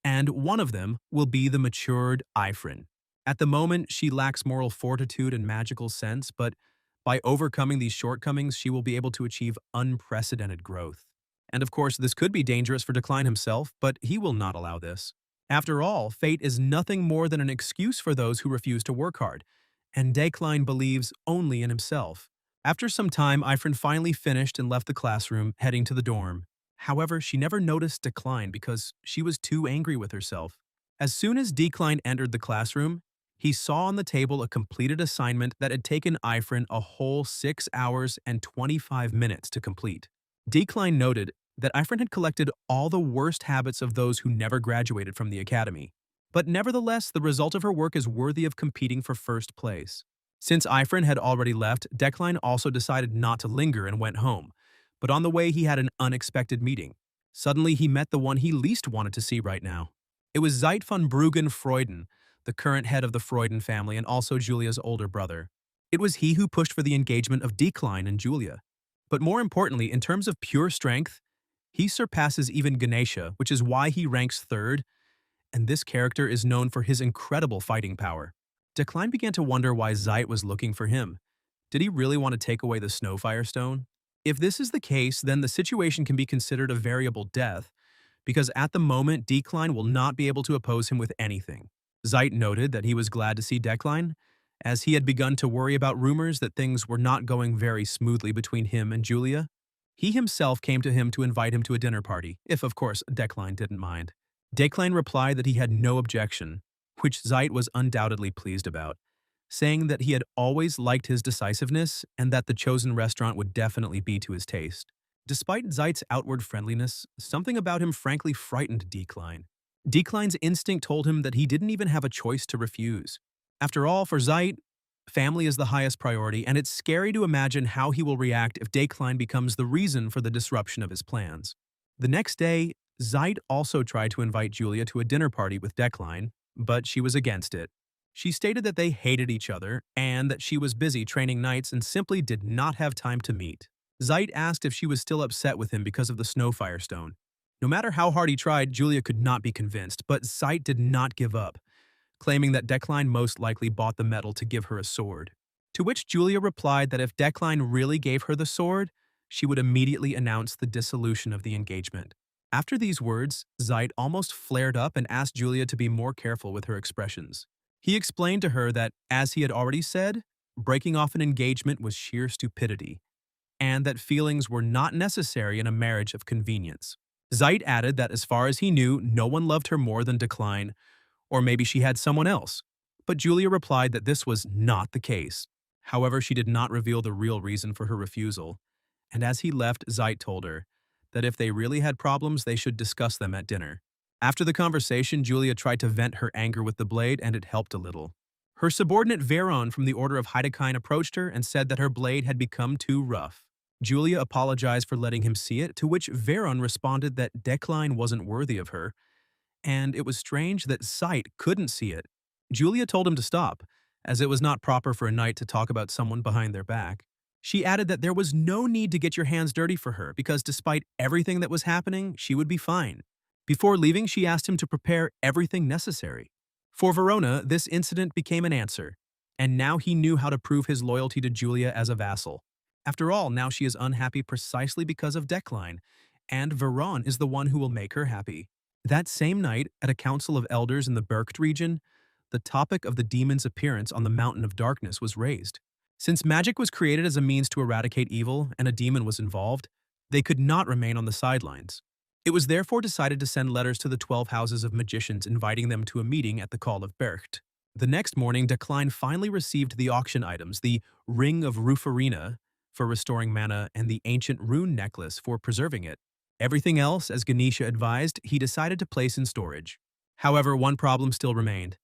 S1: And one of them will be the matured Ifrin. At the moment, she lacks moral fortitude and magical sense, but by overcoming these shortcomings, she will be able to achieve unprecedented growth. And of course, this could be dangerous for Decline himself, but he will not allow this. After all, fate is nothing more than an excuse for those who refuse to work hard, and Decline believes only in himself. After some time, Ifrin finally finished and left the classroom, heading to the dorm. However, she never noticed Decline because she was too angry with herself. As soon as Decline entered the classroom, He saw on the table a completed assignment that had taken Ifrin a whole 6 hours and 25 minutes to complete. Decline noted that Ifrin had collected all the worst habits of those who never graduated from the academy. But nevertheless, the result of her work is worthy of competing for first place. Since Ifrin had already left, Decline also decided not to linger and went home. But on the way, he had an unexpected meeting. Suddenly, he met the one he least wanted to see right now. It was Zeit von Bruggen Freuden, the current head of the Freuden family and also Julia's older brother. It was he who pushed for the engagement of Decline and Julia. But more importantly, in terms of pure strength, he surpasses even Ganesha, which is why he ranks third, and this character is known for his incredible fighting power. Decline began to wonder why Zeit was looking for him. Did he really want to take away the Snowfire Stone? If this is the case, then the situation can be considered a variable death, because at the moment, Decline will not be able to oppose him with anything. Zeit noted that he was glad to see Decline, as he had begun to worry about rumors that things were not going very smoothly between him and Julia. He himself came to him to invite him to a dinner party, if of course Decline didn't mind. Decline replied that he had no objection, which Zeit was undoubtedly pleased about, saying that he had always liked his decisiveness and that the chosen restaurant would definitely be to his taste. Despite Zeit's outward friendliness, something about him frankly frightened Decline. Decline's instinct told him that he didn't even have a choice to refuse. After all, for Zeit, family is the highest priority, and it's scary to imagine how he will react if Decline becomes the reason for the disruption of his plans. The next day, Zeit also tried to invite Julia to a dinner party with Decline, but she was against it. She stated that they hated each other and that she was busy training knights and simply did not have time to meet. Zeit asked if she was still upset with him because of the Snowfire Stone. No matter how hard he tried, Julia could not be convinced, but Zeit did not give up, claiming that Decline most likely bought the metal to give her a sword. To which Julia replied that if Decline really gave her the sword, she would immediately announce the dissolution of the engagement. After these words, Zeit almost flared up and asked Julia to be more careful with her expressions. He explained to her that, as he had already said, breaking off an engagement was sheer stupidity, and that feelings were not necessary in a marriage of convenience. Zeit added that as far as he knew, no one loved her more than Decline, or maybe she had someone else. But Julia replied that this was not the case. However, she did not reveal the real reason for her refusal, and as he left, Zeit told her that if they really had problems, they should discuss them at dinner. After the conversation, Julia tried to vent her anger with the blade, and it helped a little. Her subordinate Veron from the Order of Heidekine approached her and said that her blade had become too rough. Julia apologized for letting him see it, to which Veron responded that Decline wasn't worthy of her, and it was strange that Zeit couldn't see it. Julia told him to stop, as it was not proper for a knight to talk about someone behind their back. She added that there was no need to get your hands dirty for her, because despite everything that was happening, she would be fine. Before leaving, she asked him to prepare everything necessary. For Verona, this incident became an answer, and now he knew how to prove his loyalty to Julia as a vassal. After all, now she is unhappy precisely because of Decline, and Veron is the one who will make her happy. That same night, at a council of elders in the Bercht region, the topic of the demon's appearance on the Mountain of Darkness was raised. Since magic was created as a means to eradicate evil and a demon was involved, they could not remain on the sidelines. It was therefore decided to send letters to the 12 houses of magicians inviting them to a meeting at the Call of Bercht. The next morning, Decline finally received the auction items, the Ring of Ruferina for restoring mana and the ancient rune necklace for preserving it. Everything else, as Ganesha advised, he decided to place in storage. However, one problem still remained.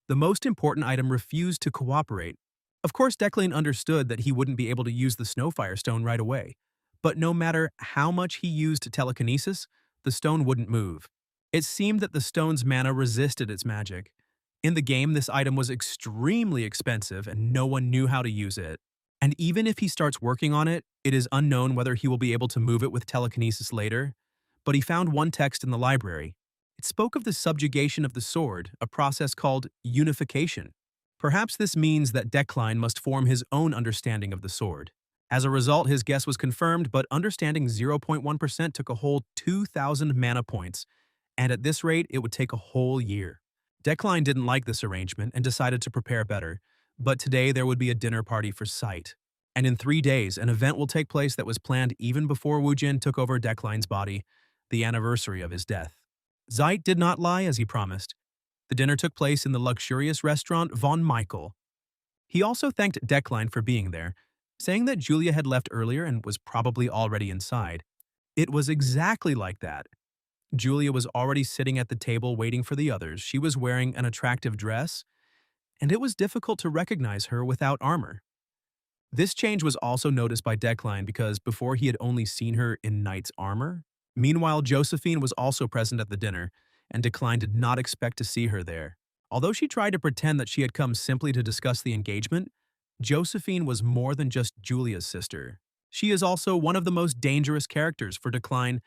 S1: The most important item refused to cooperate. Of course, Declan understood that he wouldn't be able to use the Snowfire Stone right away, but no matter how much he used telekinesis, the stone wouldn't move. It seemed that the stone's mana resisted its magic. In the game, this item was extremely expensive and no one knew how to use it. And even if he starts working on it, it is unknown whether he will be able to move it with telekinesis later. But he found one text in the library. It spoke of the subjugation of the sword, a process called unification. Perhaps this means that Decline must form his own understanding of the sword. As a result, his guess was confirmed, but understanding 0.1% took a whole 2,000 mana points, and at this rate, it would take a whole year. Decline didn't like this arrangement and decided to prepare better, but today there would be a dinner party for Sight. And in 3 days, an event will take place that was planned even before Wu Jin took over Decline's body, the anniversary of his death. Zeit did not lie as he promised. The dinner took place in the luxurious restaurant Von Michael. He also thanked Decline for being there, saying that Julia had left earlier and was probably already inside. It was exactly like that. Julia was already sitting at the table waiting for the others. She was wearing an attractive dress, and it was difficult to recognize her without armor. This change was also noticed by Decline because before he had only seen her in knight's armor. Meanwhile, Josephine was also present at the dinner, and Decline did not expect to see her there. Although she tried to pretend that she had come simply to discuss the engagement, Josephine was more than just Julia's sister. She is also one of the most dangerous characters for Decline,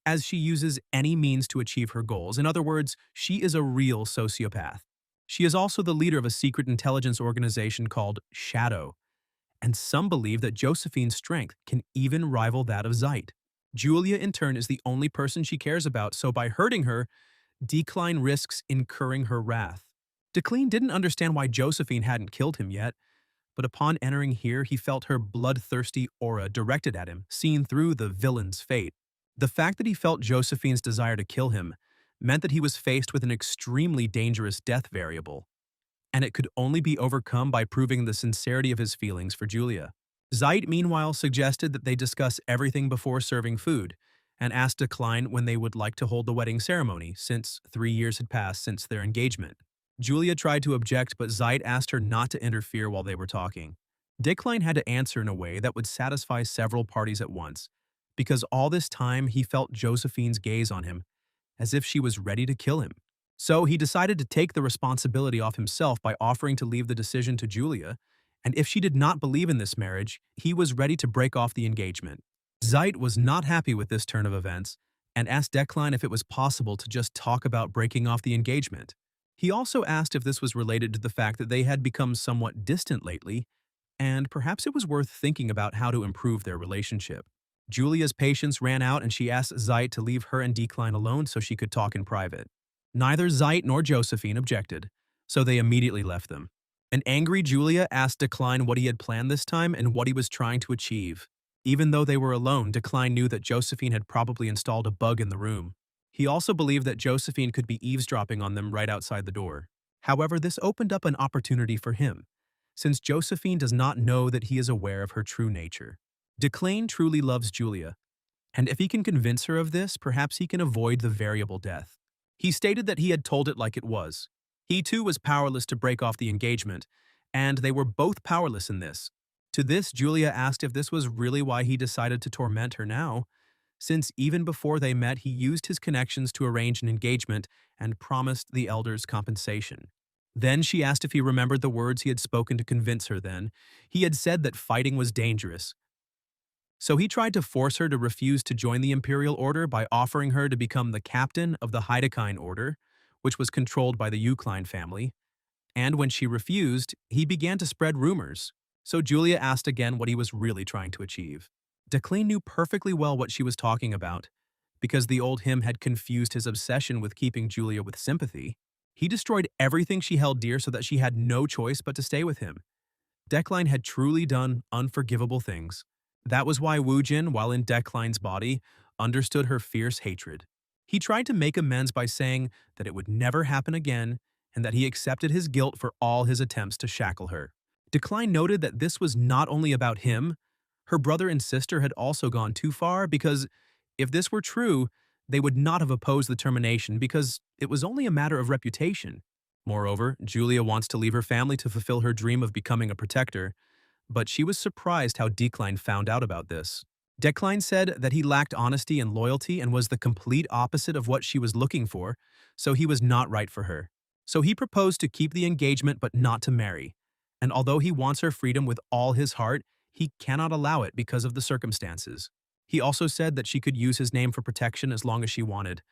S1: as she uses any means to achieve her goals. In other words, she is a real sociopath. She is also the leader of a secret intelligence organization called Shadow, and some believe that Josephine's strength can even rival that of Zeit. Julia, in turn, is the only person she cares about, so by hurting her, Decline risks incurring her wrath. Decline didn't understand why Josephine hadn't killed him yet, but upon entering here, he felt her bloodthirsty aura directed at him, seen through the villain's fate. The fact that he felt Josephine's desire to kill him meant that he was faced with an extremely dangerous death variable, and it could only be overcome by proving the sincerity of his feelings for Julia. Zeit, meanwhile, suggested that they discuss everything before serving food, and asked Decline when they would like to hold the wedding ceremony, since 3 years had passed since their engagement. Julia tried to object, but Zeit asked her not to interfere while they were talking. Decline had to answer in a way that would satisfy several parties at once, because all this time he felt Josephine's gaze on him, as if she was ready to kill him. So he decided to take the responsibility off himself by offering to leave the decision to Julia, and if she did not believe in this marriage, he was ready to break off the engagement. Zeit was not happy with this turn of events, and asked Decline if it was possible to just talk about breaking off the engagement. He also asked if this was related to the fact that they had become somewhat distant lately, and perhaps it was worth thinking about how to improve their relationship. Julia's patience ran out and she asked Zeit to leave her and Decline alone so she could talk in private. Neither Zeit nor Josephine objected, so they immediately left them. An angry Julia asked Decline what he had planned this time and what he was trying to achieve. Even though they were alone, Decline knew that Josephine had probably installed a bug in the room. He also believed that Josephine could be eavesdropping on them right outside the door. However, this opened up an opportunity for him, since Josephine does not know that he is aware of her true nature. Decline truly loves Julia, and if he can convince her of this, perhaps he can avoid the variable death. He stated that he had told it like it was. He too was powerless to break off the engagement, and they were both powerless in this. To this, Julia asked if this was really why he decided to torment her now, since even before they met, he used his connections to arrange an engagement and promised the elders compensation. Then she asked if he remembered the words he had spoken to convince her then. He had said that fighting was dangerous. So he tried to force her to refuse to join the Imperial Order by offering her to become the captain of the Heidekine Order, which was controlled by the Ukline family. And when she refused, he began to spread rumors. So Julia asked again what he was really trying to achieve. Decline knew perfectly well what she was talking about, because the old him had confused his obsession with keeping Julia with sympathy. He destroyed everything she held dear so that she had no choice but to stay with him. Decline had truly done unforgivable things. That was why Wu Jin, while in Decline's body, understood her fierce hatred. He tried to make amends by saying that it would never happen again and that he accepted his guilt for all his attempts to shackle her. Decline noted that this was not only about him. Her brother and sister had also gone too far because, if this were true, they would not have opposed the termination because it was only a matter of reputation. Moreover, Julia wants to leave her family to fulfill her dream of becoming a protector, but she was surprised how Decline found out about this. Decline said that he lacked honesty and loyalty and was the complete opposite of what she was looking for, so he was not right for her. So he proposed to keep the engagement but not to marry. And although he wants her freedom with all his heart, he cannot allow it because of the circumstances. He also said that she could use his name for protection as long as she wanted,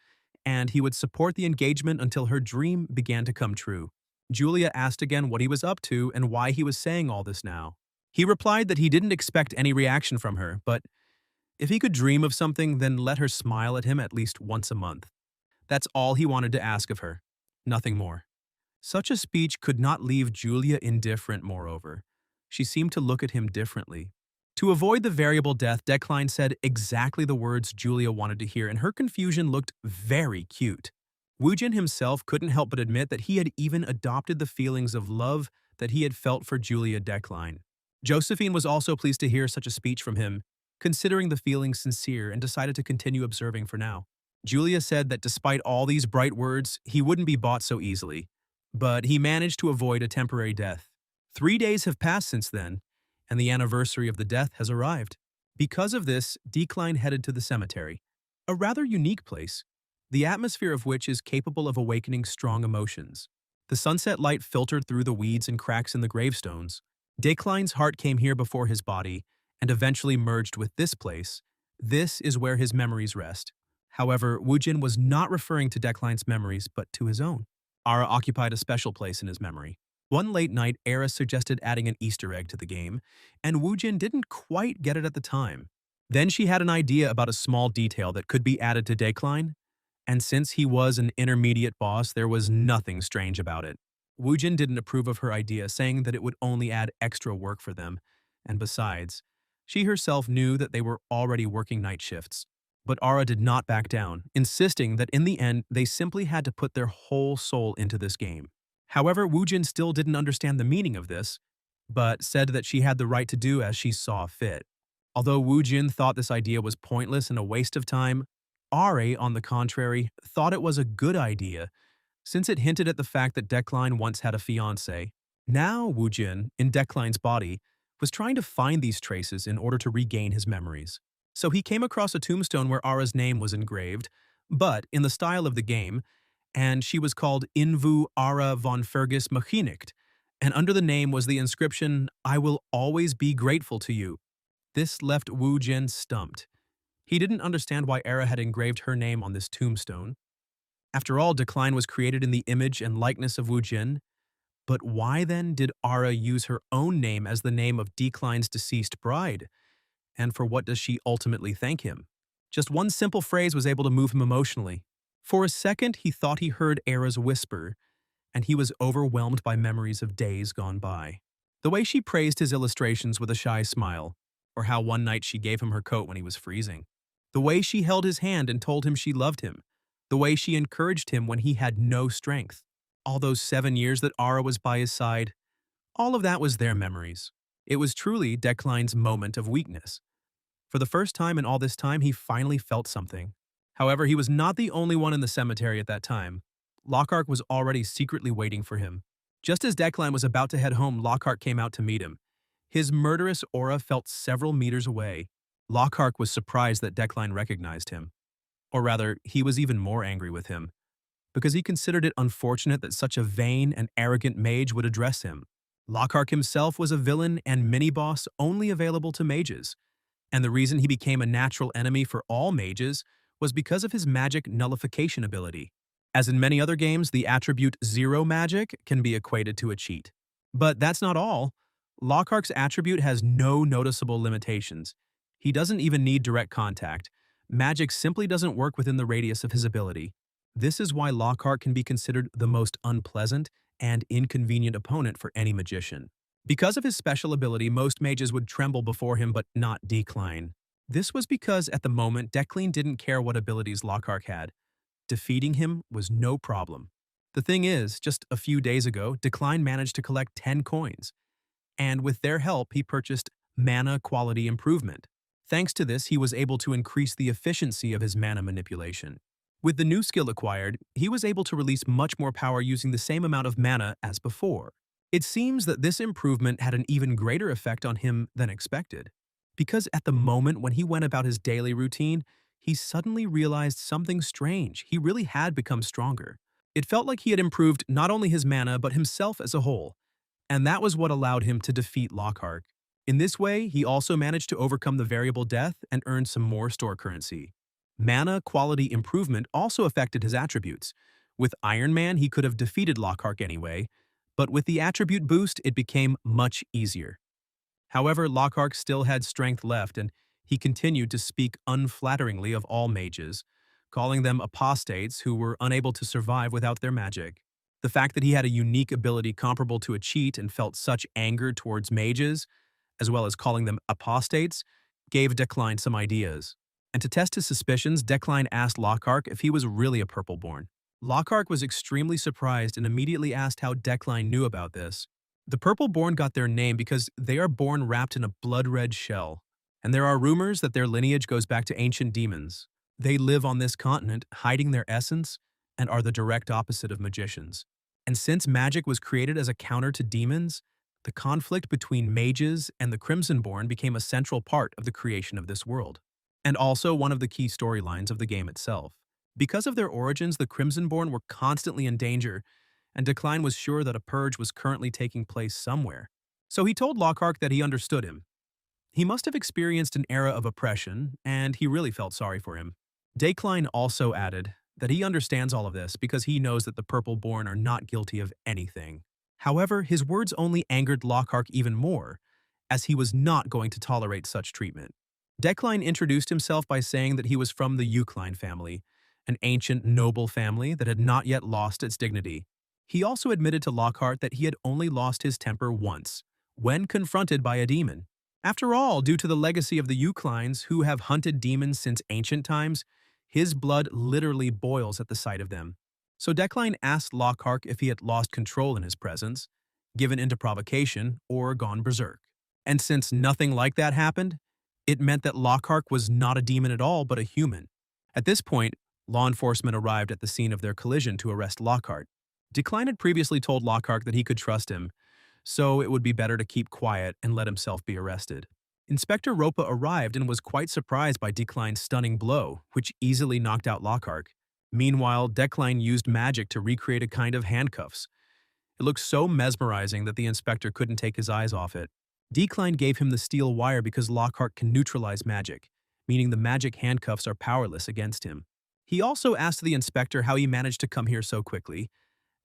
S1: and he would support the engagement until her dream began to come true. Julia asked again what he was up to and why he was saying all this now. He replied that he didn't expect any reaction from her, but if he could dream of something, then let her smile at him at least once a month. That's all he wanted to ask of her, nothing more. Such a speech could not leave Julia indifferent, moreover. She seemed to look at him differently. To avoid the variable death, Decline said exactly the words Julia wanted to hear, and her confusion looked very cute. Woojin himself couldn't help but admit that he had even adopted the feelings of love that he had felt for Julia Dekline. Josephine was also pleased to hear such a speech from him, considering the feelings sincere and decided to continue observing for now. Julia said that despite all these bright words, he wouldn't be bought so easily, but he managed to avoid a temporary death. 3 days have passed since then, and the anniversary of the death has arrived. Because of this, Dekline headed to the cemetery, a rather unique place, the atmosphere of which is capable of awakening strong emotions. The sunset light filtered through the weeds and cracks in the gravestones. Dekline's heart came here before his body and eventually merged with this place. This is where his memories rest. However, Woojin was not referring to Dekline's memories but to his own. Ara occupied a special place in his memory. One late night, Era suggested adding an Easter egg to the game, and Woojin didn't quite get it at the time. Then she had an idea about a small detail that could be added to Dekline, and since he was an intermediate boss, there was nothing strange about it. Woojin didn't approve of her idea, saying that it would only add extra work for them, and besides, she herself knew that they were already working night shifts. But Ara did not back down, insisting that in the end they simply had to put their whole soul into this game. However, Woojin still didn't understand the meaning of this, but said that she had the right to do as she saw fit. Although Woojin thought this idea was pointless and a waste of time, Ra, on the contrary, thought it was a good idea, since it hinted at the fact that Dekline once had a fiancé. Now Woojin, in Dekline's body, was trying to find these traces in order to regain his memories. So he came across a tombstone where Ara's name was engraved, but in the style of the game, and she was called Invu Ara von Fergus Machinicht, and under the name was the inscription, "I will always be grateful to you." This left Woojin stumped. He didn't understand why Ara had engraved her name on this tombstone. After all, Dekline was created in the image and likeness of Woojin, but why then did Ara use her own name as the name of Dekline's deceased bride? And for what does she ultimately thank him? Just one simple phrase was able to move him emotionally. For a second, he thought he heard Ara's whisper, and he was overwhelmed by memories of days gone by. The way she praised his illustrations with a shy smile, or how one night she gave him her coat when he was freezing. The way she held his hand and told him she loved him. The way she encouraged him when he had no strength. All those 7 years that Ara was by his side, all of that was their memories. It was truly Dekline's moment of weakness. For the first time in all this time, he finally felt something. However, he was not the only one in the cemetery at that time. Lockhart was already secretly waiting for him. Just as Dekline was about to head home, Lockhart came out to meet him. His murderous aura felt several meters away. Lockhart was surprised that Dekline recognized him. Or rather, he was even more angry with him, because he considered it unfortunate that such a vain and arrogant mage would address him. Lockhart himself was a villain and mini-boss only available to mages, and the reason he became a natural enemy for all mages was because of his magic nullification ability. As in many other games, the attribute zero magic can be equated to a cheat. But that's not all. Lockhart's attribute has no noticeable limitations. He doesn't even need direct contact. Magic simply doesn't work within the radius of his ability. This is why Lockhart can be considered the most unpleasant and inconvenient opponent for any magician. Because of his special ability, most mages would tremble before him but not Dekline. This was because at the moment, Dekline didn't care what abilities Lockhart had. Defeating him was no problem. The thing is, just a few days ago, Dekline managed to collect 10 coins, and with their help, he purchased mana quality improvement. Thanks to this, he was able to increase the efficiency of his mana manipulation. With the new skill acquired, he was able to release much more power using the same amount of mana as before. It seems that this improvement had an even greater effect on him than expected, because at the moment when he went about his daily routine, he suddenly realized something strange. He really had become stronger. It felt like he had improved not only his mana but himself as a whole, and that was what allowed him to defeat Lockhart. In this way, he also managed to overcome the variable death and earn some more store currency. Mana quality improvement also affected his attributes. With Iron Man, he could have defeated Lockhart anyway, but with the attribute boost, it became much easier. However, Lockhart still had strength left, and he continued to speak unflatteringly of all mages, calling them apostates who were unable to survive without their magic. The fact that he had a unique ability comparable to a cheat and felt such anger towards mages, as well as calling them apostates, gave Dekline some ideas. And to test his suspicions, Dekline asked Lockhart if he was really a Purple-born. Lockhart was extremely surprised and immediately asked how Decline knew about this. The Purple-born got their name because they are born wrapped in a blood-red shell, and there are rumors that their lineage goes back to ancient demons. They live on this continent, hiding their essence, and are the direct opposite of magicians. And since magic was created as a counter to demons, the conflict between mages and the Crimson-born became a central part of the creation of this world, and also one of the key storylines of the game itself. Because of their origins, the Crimson-born were constantly in danger, and Decline was sure that a purge was currently taking place somewhere. So he told Lockhart that he understood him. He must have experienced an era of oppression, and he really felt sorry for him. Decline also added that he understands all of this because he knows that the Purple-born are not guilty of anything. However, his words only angered Lockhart even more, as he was not going to tolerate such treatment. Decline introduced himself by saying that he was from the Eucline family, an ancient noble family that had not yet lost its dignity. He also admitted to Lockhart that he had only lost his temper once, when confronted by a demon. After all, due to the legacy of the Euclines, who have hunted demons since ancient times, his blood literally boils at the sight of them. So Decline asked Lockhart if he had lost control in his presence, given into provocation, or gone berserk. And since nothing like that happened, it meant that Lockhart was not a demon at all but a human. At this point, law enforcement arrived at the scene of their collision to arrest Lockhart. Decline had previously told Lockhart that he could trust him, so it would be better to keep quiet and let himself be arrested. Inspector Ropa arrived and was quite surprised by Decline's stunning blow, which easily knocked out Lockhart. Meanwhile, Decline used magic to recreate a kind of handcuffs. It looked so mesmerizing that the inspector couldn't take his eyes off it. Decline gave him the steel wire because Lockhart can neutralize magic, meaning the magic handcuffs are powerless against him. He also asked the inspector how he managed to come here so quickly,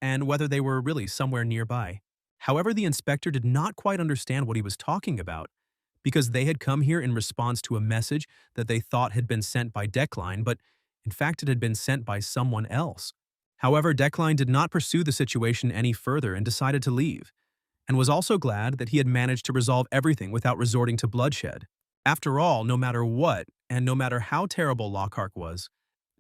S1: and whether they were really somewhere nearby. However, the inspector did not quite understand what he was talking about, because they had come here in response to a message that they thought had been sent by Decline, but in fact it had been sent by someone else. However, Decline did not pursue the situation any further and decided to leave, and was also glad that he had managed to resolve everything without resorting to bloodshed. After all, no matter what, and no matter how terrible Lockhart was,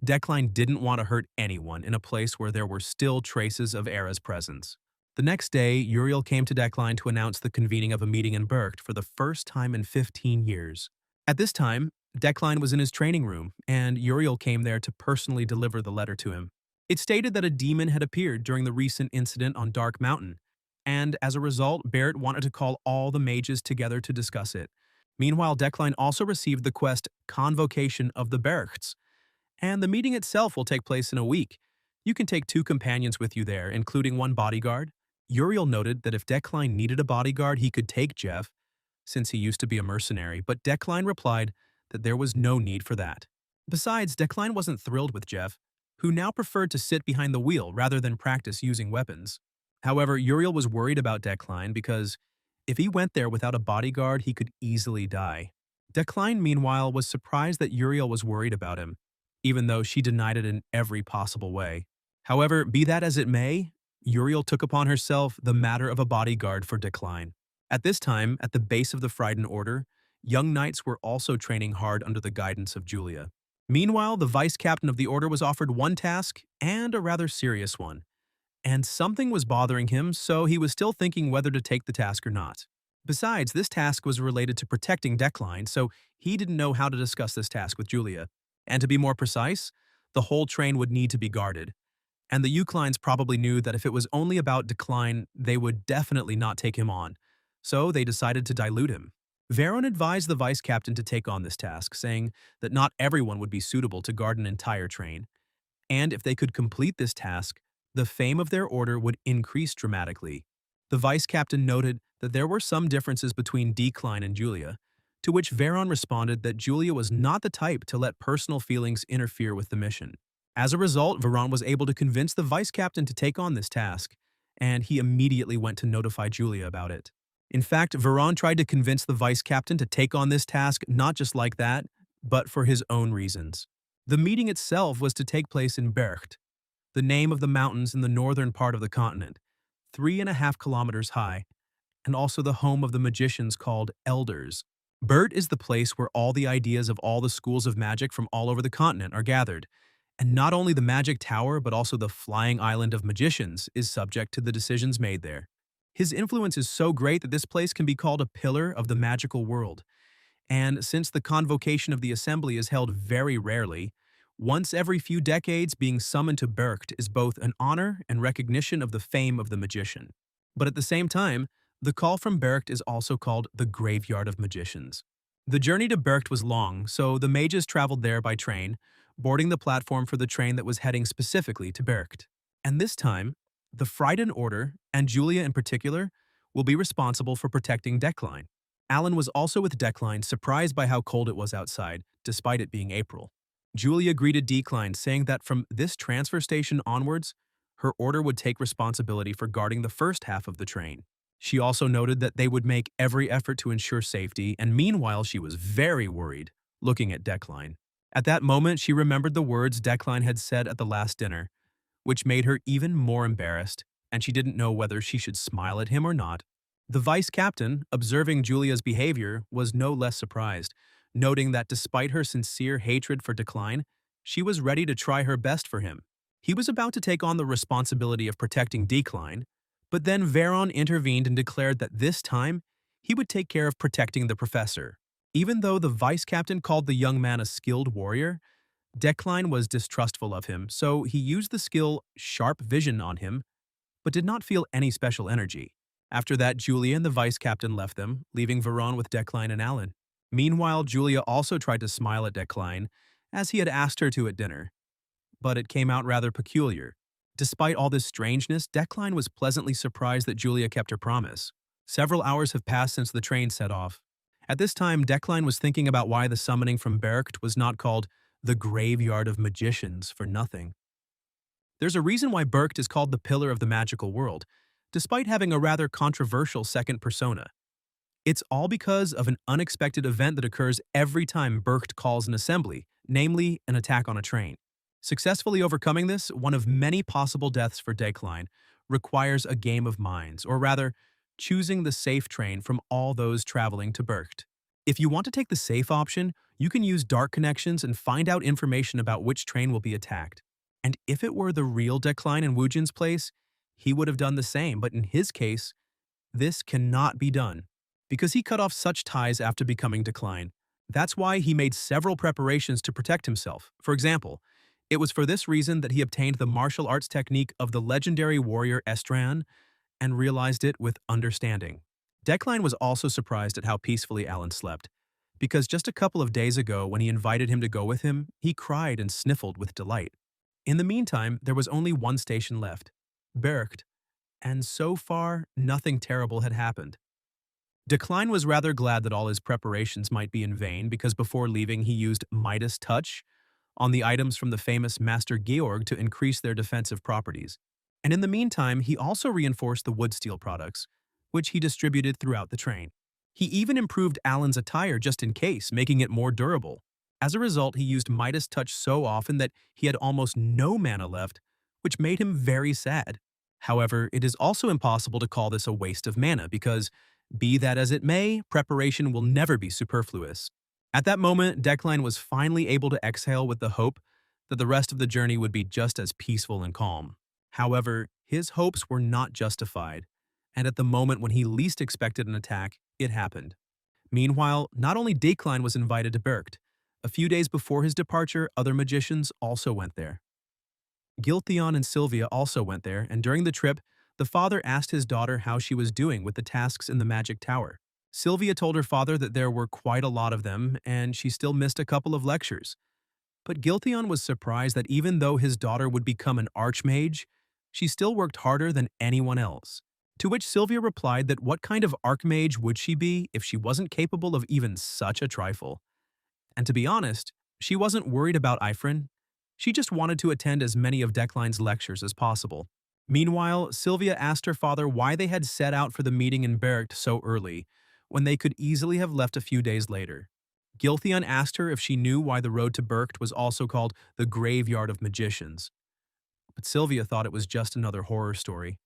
S1: Decline didn't want to hurt anyone in a place where there were still traces of Era's presence. The next day, Uriel came to Decline to announce the convening of a meeting in Bercht for the first time in 15 years. At this time, Decline was in his training room, and Uriel came there to personally deliver the letter to him. It stated that a demon had appeared during the recent incident on Dark Mountain, and as a result, Barrett wanted to call all the mages together to discuss it. Meanwhile, Decline also received the quest Convocation of the Berchts, and the meeting itself will take place in a week. You can take 2 companions with you there, including 1 bodyguard. Uriel noted that if Decline needed a bodyguard, he could take Jeff, since he used to be a mercenary, but Decline replied that there was no need for that. Besides, Decline wasn't thrilled with Jeff, who now preferred to sit behind the wheel rather than practice using weapons. However, Uriel was worried about Decline because if he went there without a bodyguard, he could easily die. Decline, meanwhile, was surprised that Uriel was worried about him, even though she denied it in every possible way. However, be that as it may, Uriel took upon herself the matter of a bodyguard for Decline. At this time, at the base of the Frieden Order, young knights were also training hard under the guidance of Julia. Meanwhile, the vice-captain of the order was offered one task, and a rather serious one. And something was bothering him, so he was still thinking whether to take the task or not. Besides, this task was related to protecting Decline, so he didn't know how to discuss this task with Julia. And to be more precise, the whole train would need to be guarded. And the Euclines probably knew that if it was only about Decline, they would definitely not take him on. So they decided to dilute him. Veron advised the vice-captain to take on this task, saying that not everyone would be suitable to guard an entire train. And if they could complete this task, the fame of their order would increase dramatically. The vice-captain noted that there were some differences between Decline and Julia, to which Veron responded that Julia was not the type to let personal feelings interfere with the mission. As a result, Veron was able to convince the vice-captain to take on this task, and he immediately went to notify Julia about it. In fact, Veron tried to convince the vice-captain to take on this task not just like that, but for his own reasons. The meeting itself was to take place in Bercht, the name of the mountains in the northern part of the continent, 3.5 kilometers high, and also the home of the magicians called Elders. Bert is the place where all the ideas of all the schools of magic from all over the continent are gathered, And not only the magic tower, but also the flying island of magicians is subject to the decisions made there. His influence is so great that this place can be called a pillar of the magical world. And since the convocation of the assembly is held very rarely, once every few decades being summoned to Berkt is both an honor and recognition of the fame of the magician. But at the same time, the call from Berkt is also called the Graveyard of Magicians. The journey to Berkt was long, so the mages traveled there by train, boarding the platform for the train that was heading specifically to Berkt. And this time, the Freiden Order, and Julia in particular, will be responsible for protecting Decline. Alan was also with Decline, surprised by how cold it was outside, despite it being April. Julia greeted Decline, saying that from this transfer station onwards, her order would take responsibility for guarding the first half of the train. She also noted that they would make every effort to ensure safety, and meanwhile she was very worried, looking at Decline. At that moment, she remembered the words Decline had said at the last dinner, which made her even more embarrassed, and she didn't know whether she should smile at him or not. The vice captain, observing Julia's behavior, was no less surprised, noting that despite her sincere hatred for Decline, she was ready to try her best for him. He was about to take on the responsibility of protecting Decline, but then Veron intervened and declared that this time, he would take care of protecting the professor. Even though the vice captain called the young man a skilled warrior, Decline was distrustful of him, so he used the skill Sharp Vision on him, but did not feel any special energy. After that, Julia and the vice captain left them, leaving Veron with Decline and Alan. Meanwhile, Julia also tried to smile at Decline, as he had asked her to at dinner. But it came out rather peculiar. Despite all this strangeness, Decline was pleasantly surprised that Julia kept her promise. Several hours have passed since the train set off. At this time, Decline was thinking about why the summoning from Berkt was not called the Graveyard of Magicians for nothing. There's a reason why Berkt is called the Pillar of the Magical World, despite having a rather controversial second persona. It's all because of an unexpected event that occurs every time Berkt calls an assembly, namely an attack on a train. Successfully overcoming this, one of many possible deaths for Decline, requires a game of minds, or rather, choosing the safe train from all those traveling to Berkt. If you want to take the safe option, you can use dark connections and find out information about which train will be attacked. And if it were the real Decline in Woojin's place, he would have done the same, but in his case, this cannot be done, because he cut off such ties after becoming Decline. That's why he made several preparations to protect himself. For example, it was for this reason that he obtained the martial arts technique of the legendary warrior Estran and realized it with understanding. Decline was also surprised at how peacefully Alan slept, because just a couple of days ago when he invited him to go with him, he cried and sniffled with delight. In the meantime, there was only one station left, Berkt, and so far, nothing terrible had happened. Decline was rather glad that all his preparations might be in vain because before leaving he used Midas Touch on the items from the famous Master Georg to increase their defensive properties. And in the meantime, he also reinforced the wood steel products, which he distributed throughout the train. He even improved Alan's attire just in case, making it more durable. As a result, he used Midas Touch so often that he had almost no mana left, which made him very sad. However, it is also impossible to call this a waste of mana because, be that as it may, preparation will never be superfluous. At that moment, Decline was finally able to exhale with the hope that the rest of the journey would be just as peaceful and calm. However, his hopes were not justified, and at the moment when he least expected an attack, it happened. Meanwhile, not only Decline was invited to Berkt. A few days before his departure, other magicians also went there. Giltheon and Sylvia also went there, and during the trip, the father asked his daughter how she was doing with the tasks in the magic tower. Sylvia told her father that there were quite a lot of them, and she still missed a couple of lectures. But Giltheon was surprised that even though his daughter would become an archmage, she still worked harder than anyone else. To which Sylvia replied that what kind of archmage would she be if she wasn't capable of even such a trifle? And to be honest, she wasn't worried about Ifrin. She just wanted to attend as many of Decline's lectures as possible. Meanwhile, Sylvia asked her father why they had set out for the meeting in Berkt so early, when they could easily have left a few days later. Giltheon asked her if she knew why the road to Berkt was also called the Graveyard of Magicians. But Sylvia thought it was just another horror story.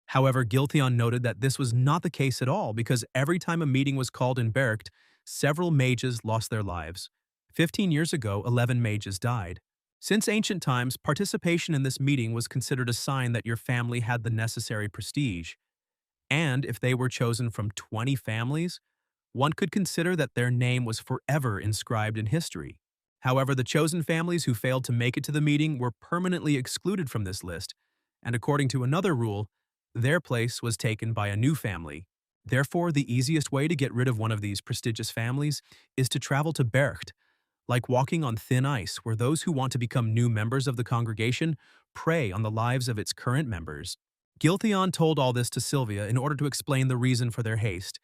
S1: However, Giltheon noted that this was not the case at all because every time a meeting was called in Berkt, several mages lost their lives. 15 years ago, 11 mages died. Since ancient times, participation in this meeting was considered a sign that your family had the necessary prestige, and if they were chosen from 20 families, one could consider that their name was forever inscribed in history. However, the chosen families who failed to make it to the meeting were permanently excluded from this list, and according to another rule, their place was taken by a new family. Therefore, the easiest way to get rid of one of these prestigious families is to travel to Bercht, like walking on thin ice, where those who want to become new members of the congregation prey on the lives of its current members. Giltheon told all this to Sylvia in order to explain the reason for their haste,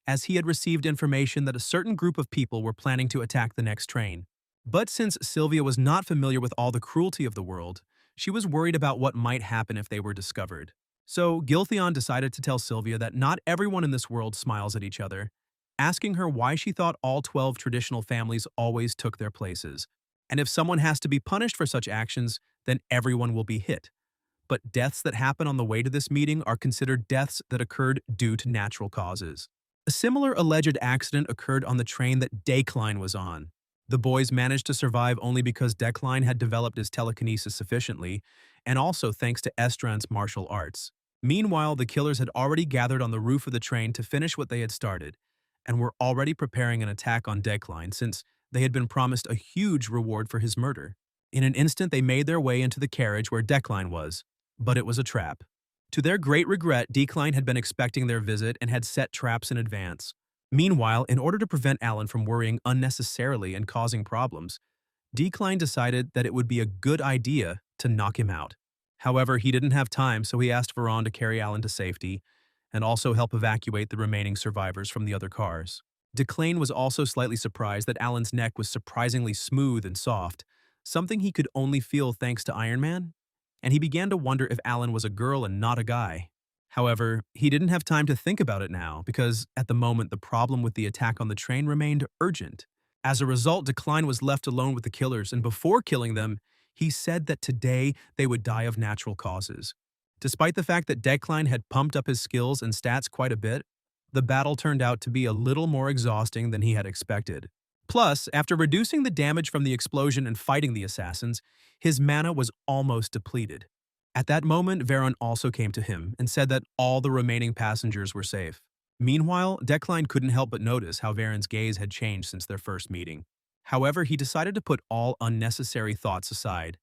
S1: as he had received information that a certain group of people were planning to attack the next train. But since Sylvia was not familiar with all the cruelty of the world, she was worried about what might happen if they were discovered. So Giltheon decided to tell Sylvia that not everyone in this world smiles at each other, asking her why she thought all 12 traditional families always took their places. And if someone has to be punished for such actions, then everyone will be hit. But deaths that happen on the way to this meeting are considered deaths that occurred due to natural causes. A similar alleged accident occurred on the train that Decline was on. The boys managed to survive only because Decline had developed his telekinesis sufficiently, and also thanks to Estran's martial arts. Meanwhile, the killers had already gathered on the roof of the train to finish what they had started, and were already preparing an attack on Decline since they had been promised a huge reward for his murder. In an instant, they made their way into the carriage where Decline was, but it was a trap. To their great regret, Decline had been expecting their visit and had set traps in advance. Meanwhile, in order to prevent Alan from worrying unnecessarily and causing problems, Decline decided that it would be a good idea to knock him out. However, he didn't have time, so he asked Veron to carry Alan to safety and also help evacuate the remaining survivors from the other cars. Decline was also slightly surprised that Alan's neck was surprisingly smooth and soft, something he could only feel thanks to Iron Man, and he began to wonder if Alan was a girl and not a guy. However, he didn't have time to think about it now because, at the moment, the problem with the attack on the train remained urgent. As a result, Decline was left alone with the killers, and before killing them, he said that today they would die of natural causes. Despite the fact that Decline had pumped up his skills and stats quite a bit, the battle turned out to be a little more exhausting than he had expected. Plus, after reducing the damage from the explosion and fighting the assassins, his mana was almost depleted. At that moment, Veron also came to him and said that all the remaining passengers were safe. Meanwhile, Decline couldn't help but notice how Veron's gaze had changed since their first meeting. However, he decided to put all unnecessary thoughts aside,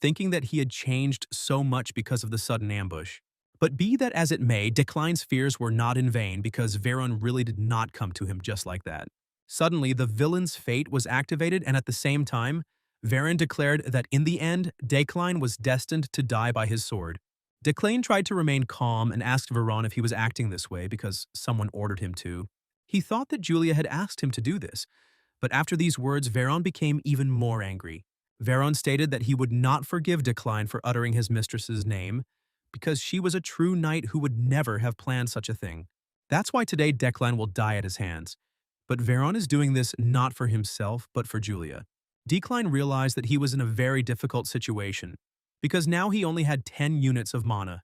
S1: thinking that he had changed so much because of the sudden ambush. But be that as it may, Decline's fears were not in vain because Veron really did not come to him just like that. Suddenly, the villain's fate was activated, and at the same time, Veron declared that in the end, Decline was destined to die by his sword. Decline tried to remain calm and asked Veron if he was acting this way because someone ordered him to. He thought that Julia had asked him to do this, but after these words, Veron became even more angry. Veron stated that he would not forgive Decline for uttering his mistress's name, because she was a true knight who would never have planned such a thing. That's why today Decline will die at his hands. But Veron is doing this not for himself, but for Julia. Decline realized that he was in a very difficult situation, because now he only had 10 units of mana,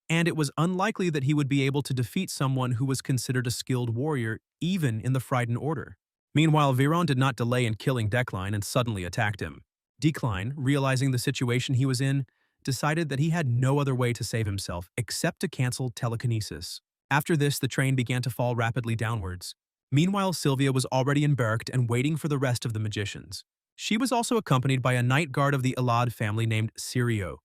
S1: and it was unlikely that he would be able to defeat someone who was considered a skilled warrior even in the Frightened Order. Meanwhile, Veron did not delay in killing Decline and suddenly attacked him. Decline, realizing the situation he was in, decided that he had no other way to save himself except to cancel telekinesis. After this, the train began to fall rapidly downwards. Meanwhile, Sylvia was already embarked and waiting for the rest of the magicians. She was also accompanied by a night guard of the Elad family named Sirio,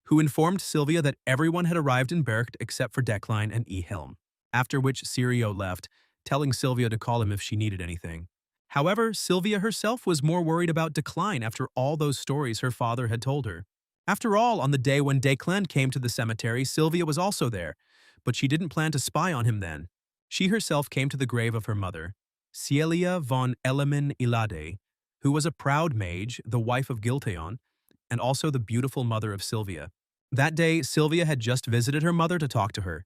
S1: who informed Sylvia that everyone had arrived in Bercht except for Decline and Ehelm, after which Sirio left, telling Sylvia to call him if she needed anything. However, Sylvia herself was more worried about Decline after all those stories her father had told her. After all, on the day when Declan came to the cemetery, Sylvia was also there, but she didn't plan to spy on him then. She herself came to the grave of her mother, Cielia von Elemen Ilade, who was a proud mage, the wife of Gilteon, and also the beautiful mother of Sylvia. That day, Sylvia had just visited her mother to talk to her,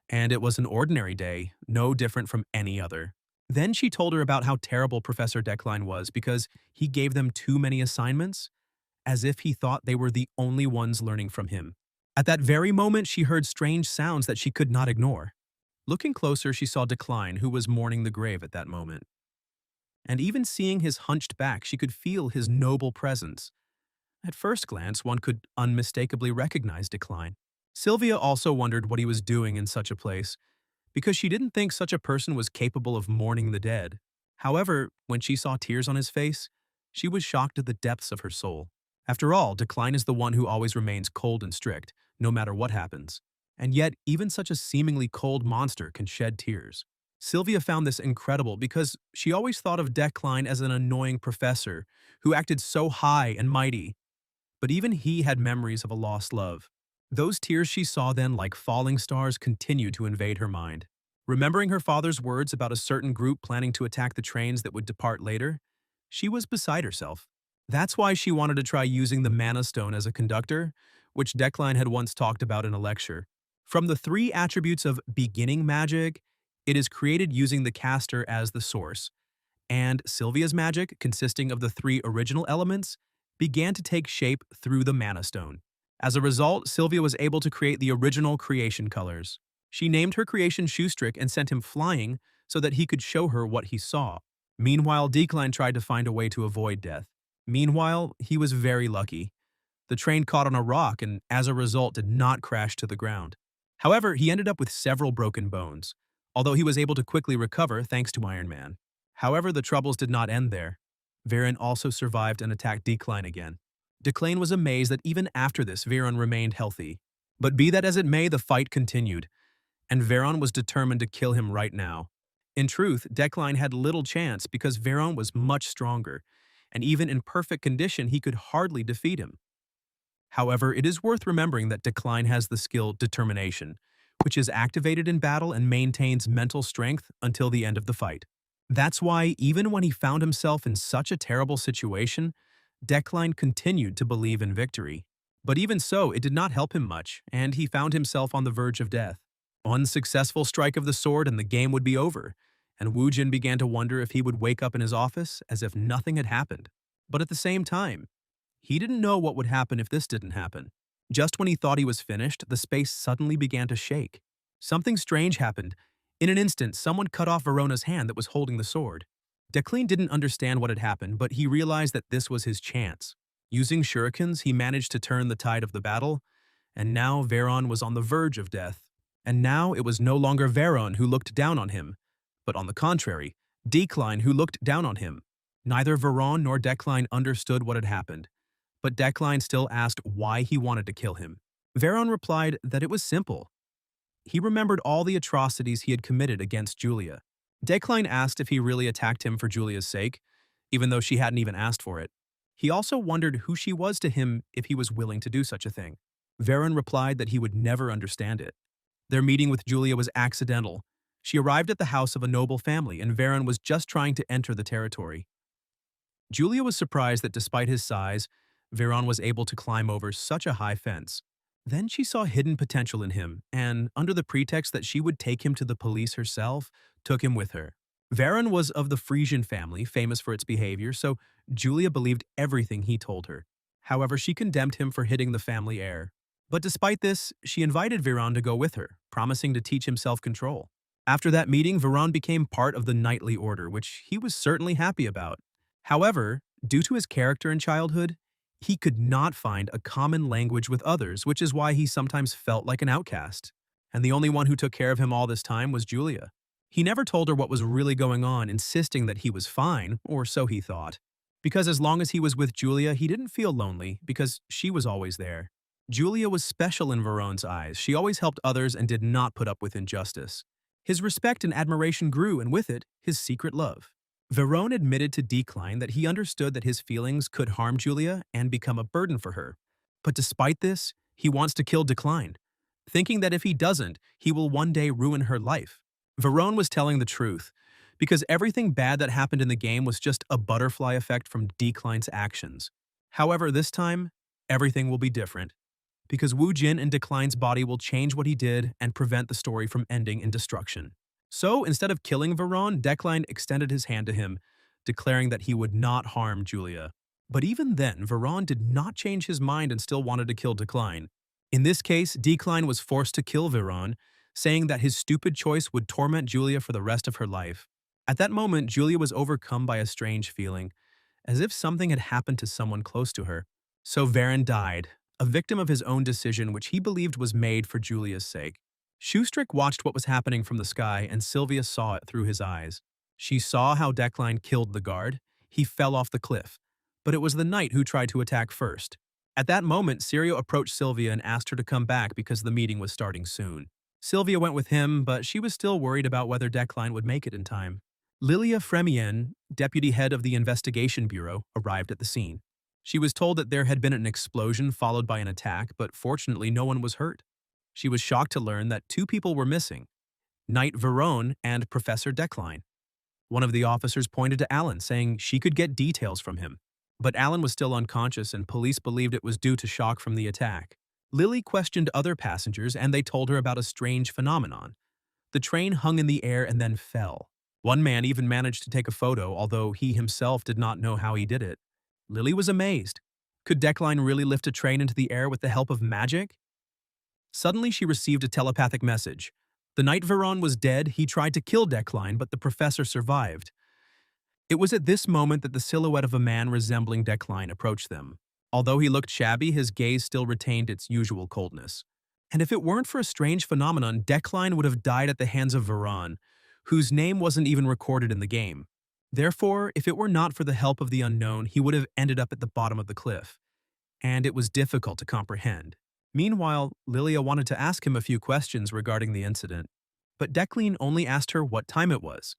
S1: and it was an ordinary day, no different from any other. Then she told her about how terrible Professor Decline was because he gave them too many assignments, as if he thought they were the only ones learning from him. At that very moment, she heard strange sounds that she could not ignore. Looking closer, she saw Decline, who was mourning the grave at that moment. And even seeing his hunched back, she could feel his noble presence. At first glance, one could unmistakably recognize Decline. Sylvia also wondered what he was doing in such a place, because she didn't think such a person was capable of mourning the dead. However, when she saw tears on his face, she was shocked at the depths of her soul. After all, Decline is the one who always remains cold and strict, no matter what happens. And yet, even such a seemingly cold monster can shed tears. Sylvia found this incredible because she always thought of Decline as an annoying professor who acted so high and mighty. But even he had memories of a lost love. Those tears she saw then, like falling stars, continued to invade her mind. Remembering her father's words about a certain group planning to attack the trains that would depart later, she was beside herself. That's why she wanted to try using the Mana Stone as a conductor, which Decline had once talked about in a lecture. From the three attributes of beginning magic, it is created using the caster as the source, and Sylvia's magic, consisting of the three original elements, began to take shape through the Mana Stone. As a result, Sylvia was able to create the original creation colors. She named her creation Shoestrick and sent him flying so that he could show her what he saw. Meanwhile, Decline tried to find a way to avoid death. Meanwhile, he was very lucky. The train caught on a rock and, as a result, did not crash to the ground. However, he ended up with several broken bones, although he was able to quickly recover thanks to Iron Man. However, the troubles did not end there. Viren also survived and attacked Decline again. Decline was amazed that even after this, Viren remained healthy. But be that as it may, the fight continued, and Veron was determined to kill him right now. In truth, Decline had little chance because Veron was much stronger, and even in perfect condition, he could hardly defeat him. However, it is worth remembering that Decline has the skill Determination, which is activated in battle and maintains mental strength until the end of the fight. That's why, even when he found himself in such a terrible situation, Decline continued to believe in victory. But even so, it did not help him much, and he found himself on the verge of death. One successful strike of the sword and the game would be over, and Wu Jin began to wonder if he would wake up in his office as if nothing had happened. But at the same time, he didn't know what would happen if this didn't happen. Just when he thought he was finished, the space suddenly began to shake. Something strange happened. In an instant, someone cut off Verona's hand that was holding the sword. Decline didn't understand what had happened, but he realized that this was his chance. Using shurikens, he managed to turn the tide of the battle, and now Veron was on the verge of death. And now it was no longer Veron who looked down on him, but on the contrary, Decline who looked down on him. Neither Veron nor Decline understood what had happened, but Decline still asked why he wanted to kill him. Veron replied that it was simple. He remembered all the atrocities he had committed against Julia. Decline asked if he really attacked him for Julia's sake, even though she hadn't even asked for it. He also wondered who she was to him if he was willing to do such a thing. Veron replied that he would never understand it. Their meeting with Julia was accidental. She arrived at the house of a noble family, and Veron was just trying to enter the territory. Julia was surprised that despite his size, Veron was able to climb over such a high fence. Then she saw hidden potential in him, and, under the pretext that she would take him to the police herself, took him with her. Veron was of the Frisian family, famous for its behavior, so Julia believed everything he told her. However, she condemned him for hitting the family heir. But despite this, she invited Veron to go with her, promising to teach him self-control. After that meeting, Veron became part of the knightly order, which he was certainly happy about. However, due to his character in childhood, he could not find a common language with others, which is why he sometimes felt like an outcast. And the only one who took care of him all this time was Julia. He never told her what was really going on, insisting that he was fine, or so he thought. Because as long as he was with Julia, he didn't feel lonely, because she was always there. Julia was special in Veron's eyes. She always helped others and did not put up with injustice. His respect and admiration grew, and with it, his secret love. Veron admitted to Decline that he understood that his feelings could harm Julia and become a burden for her. But despite this, he wants to kill Decline, thinking that if he doesn't, he will one day ruin her life. Veron was telling the truth, because everything bad that happened in the game was just a butterfly effect from Decline's actions. However, this time, everything will be different, because Wu Jin and Decline's body will change what he did and prevent the story from ending in destruction. So, instead of killing Veron, Decline extended his hand to him, declaring that he would not harm Julia. But even then, Veron did not change his mind and still wanted to kill Decline. In this case, Decline was forced to kill Veron, saying that his stupid choice would torment Julia for the rest of her life. At that moment, Julia was overcome by a strange feeling, as if something had happened to someone close to her. So Varen died, a victim of his own decision which he believed was made for Julia's sake. Schustrick watched what was happening from the sky, and Sylvia saw it through his eyes. She saw how Decline killed the guard. He fell off the cliff. But it was the knight who tried to attack first. At that moment, Sirio approached Sylvia and asked her to come back because the meeting was starting soon. Sylvia went with him, but she was still worried about whether Decline would make it in time. Lilia Fremien, deputy head of the investigation bureau, arrived at the scene. She was told that there had been an explosion followed by an attack, but fortunately no one was hurt. She was shocked to learn that two people were missing, Knight Verone and Professor Decline. One of the officers pointed to Alan, saying she could get details from him. But Alan was still unconscious, and police believed it was due to shock from the attack. Lily questioned other passengers, and they told her about a strange phenomenon. The train hung in the air and then fell. One man even managed to take a photo, although he himself did not know how he did it. Lily was amazed. Could Decline really lift a train into the air with the help of magic? Suddenly, she received a telepathic message. The Knight Verone was dead. He tried to kill Decline, but the professor survived. It was at this moment that the silhouette of a man resembling Decline approached them. Although he looked shabby, his gaze still retained its usual coldness. And if it weren't for a strange phenomenon, Decline would have died at the hands of Veron, whose name wasn't even recorded in the game. Therefore, if it were not for the help of the unknown, he would have ended up at the bottom of the cliff. And it was difficult to comprehend. Meanwhile, Lilia wanted to ask him a few questions regarding the incident, but Decline only asked her what time it was,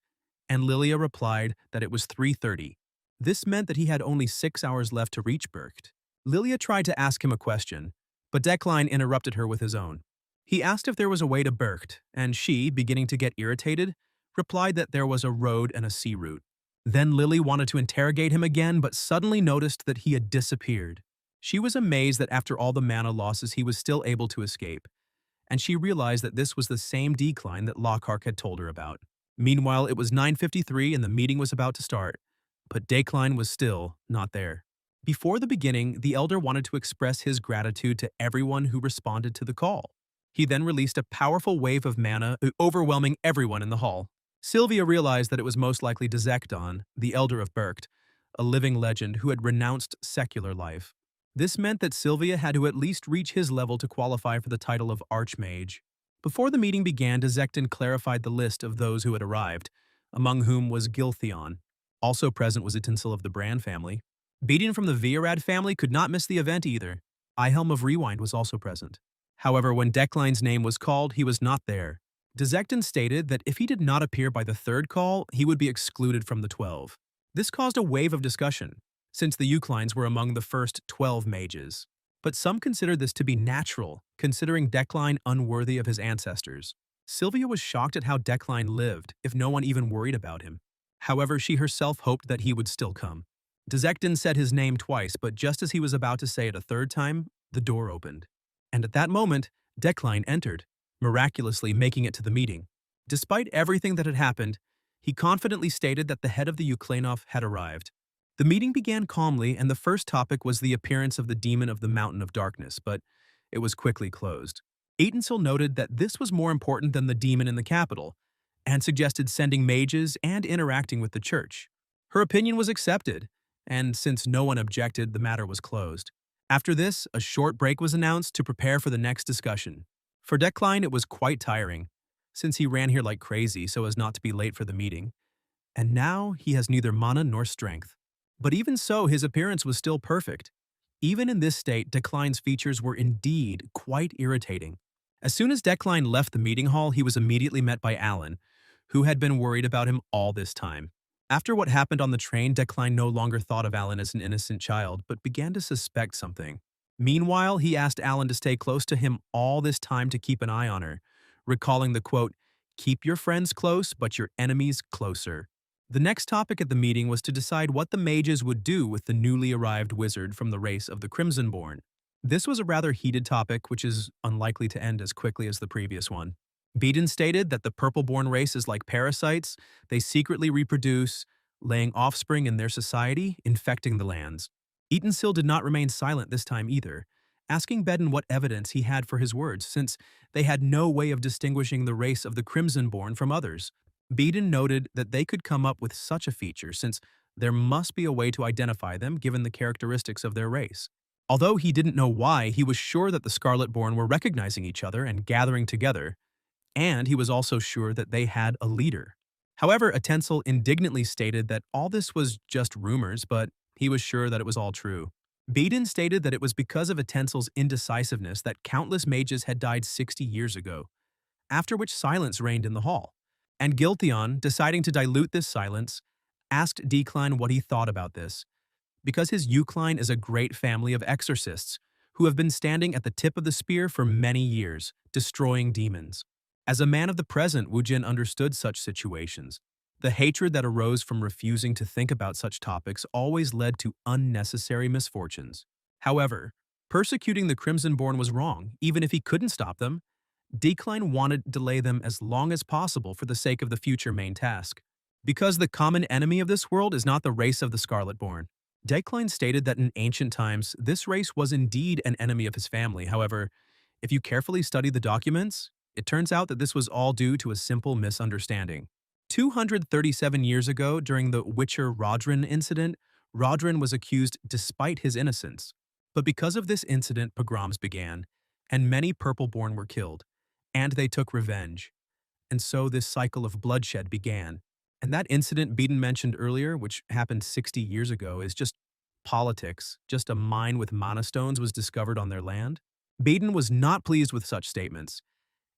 S1: and Lilia replied that it was 3:30. This meant that he had only 6 hours left to reach Bercht. Lilia tried to ask him a question, but Decline interrupted her with his own. He asked if there was a way to Bercht, and she, beginning to get irritated, replied that there was a road and a sea route. Then Lily wanted to interrogate him again, but suddenly noticed that he had disappeared. She was amazed that after all the mana losses he was still able to escape, and she realized that this was the same decline that Lockhart had told her about. Meanwhile, it was 9:53 and the meeting was about to start, but Decline was still not there. Before the beginning, the Elder wanted to express his gratitude to everyone who responded to the call. He then released a powerful wave of mana, overwhelming everyone in the hall. Sylvia realized that it was most likely Dezekton, the Elder of Bercht, a living legend who had renounced secular life. This meant that Sylvia had to at least reach his level to qualify for the title of Archmage. Before the meeting began, Dezekton clarified the list of those who had arrived, among whom was Giltheon. Also present was Itinsil of the Brand family. Beatin from the Viarad family could not miss the event either. Ihelm of Rewind was also present. However, when Decline's name was called, he was not there. Dezekton stated that if he did not appear by the third call, he would be excluded from the 12. This caused a wave of discussion, since the Euclines were among the first 12 mages. But some considered this to be natural, considering Decline unworthy of his ancestors. Sylvia was shocked at how Decline lived, if no one even worried about him. However, she herself hoped that he would still come. Dezekton said his name twice, but just as he was about to say it a third time, the door opened. And at that moment, Decline entered, miraculously making it to the meeting. Despite everything that had happened, he confidently stated that the head of the Uklanov had arrived. The meeting began calmly, and the first topic was the appearance of the demon of the Mountain of Darkness, but it was quickly closed. Atensil noted that this was more important than the demon in the capital, and suggested sending mages and interacting with the church. Her opinion was accepted, and since no one objected, the matter was closed. After this, a short break was announced to prepare for the next discussion. For Decline, it was quite tiring, since he ran here like crazy so as not to be late for the meeting. And now he has neither mana nor strength. But even so, his appearance was still perfect. Even in this state, Decline's features were indeed quite irritating. As soon as Decline left the meeting hall, he was immediately met by Alan, who had been worried about him all this time. After what happened on the train, Decline no longer thought of Alan as an innocent child, but began to suspect something. Meanwhile, he asked Alan to stay close to him all this time to keep an eye on her, recalling the quote, "Keep your friends close, but your enemies closer." The next topic at the meeting was to decide what the mages would do with the newly arrived wizard from the race of the Crimsonborn. This was a rather heated topic, which is unlikely to end as quickly as the previous one. Beaton stated that the Purpleborn race is like parasites. They secretly reproduce, laying offspring in their society, infecting the lands. Eatonsil did not remain silent this time either, asking Bedon what evidence he had for his words, since they had no way of distinguishing the race of the Crimsonborn from others. Beaton noted that they could come up with such a feature since there must be a way to identify them given the characteristics of their race. Although he didn't know why, he was sure that the Scarlet-Born were recognizing each other and gathering together, and he was also sure that they had a leader. However, Atensel indignantly stated that all this was just rumors, but he was sure that it was all true. Beedon stated that it was because of Atensel's indecisiveness that countless mages had died 60 years ago, after which silence reigned in the hall. And Giltheon, deciding to dilute this silence, asked Decline what he thought about this, because his Eucline is a great family of exorcists who have been standing at the tip of the spear for many years, destroying demons. As a man of the present, Wujin understood such situations. The hatred that arose from refusing to think about such topics always led to unnecessary misfortunes. However, persecuting the Crimsonborn was wrong, even if he couldn't stop them. Decline wanted to delay them as long as possible for the sake of the future main task. Because the common enemy of this world is not the race of the Scarlet-Born. Decline stated that in ancient times, this race was indeed an enemy of his family. However, if you carefully study the documents, it turns out that this was all due to a simple misunderstanding. 237 years ago, during the Witcher Rodrin incident, Rodrin was accused despite his innocence. But because of this incident, pogroms began, and many Purple-Born were killed, and they took revenge. And so this cycle of bloodshed began. And that incident Beedon mentioned earlier, which happened 60 years ago, is just politics. Just a mine with mana stones was discovered on their land. Beedon was not pleased with such statements,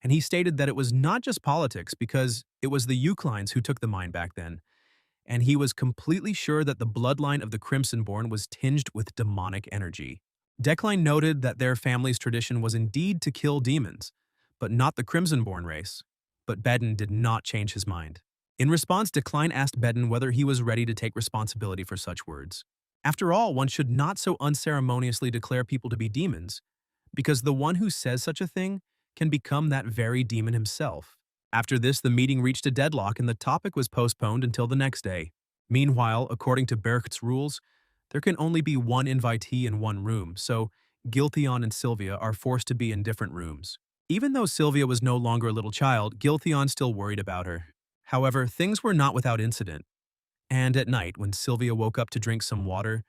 S1: and he stated that it was not just politics because it was the Euclines who took the mine back then, and he was completely sure that the bloodline of the Crimsonborn was tinged with demonic energy. Decline noted that their family's tradition was indeed to kill demons, but not the Crimsonborn race. But Beedon did not change his mind. In response, Decline asked Beedon whether he was ready to take responsibility for such words. After all, one should not so unceremoniously declare people to be demons, because the one who says such a thing can become that very demon himself. After this, the meeting reached a deadlock and the topic was postponed until the next day. Meanwhile, according to Bercht's rules, there can only be one invitee in one room, so Giltheon and Sylvia are forced to be in different rooms. Even though Sylvia was no longer a little child, Giltheon still worried about her. However, things were not without incident. And at night, when Sylvia woke up to drink some water,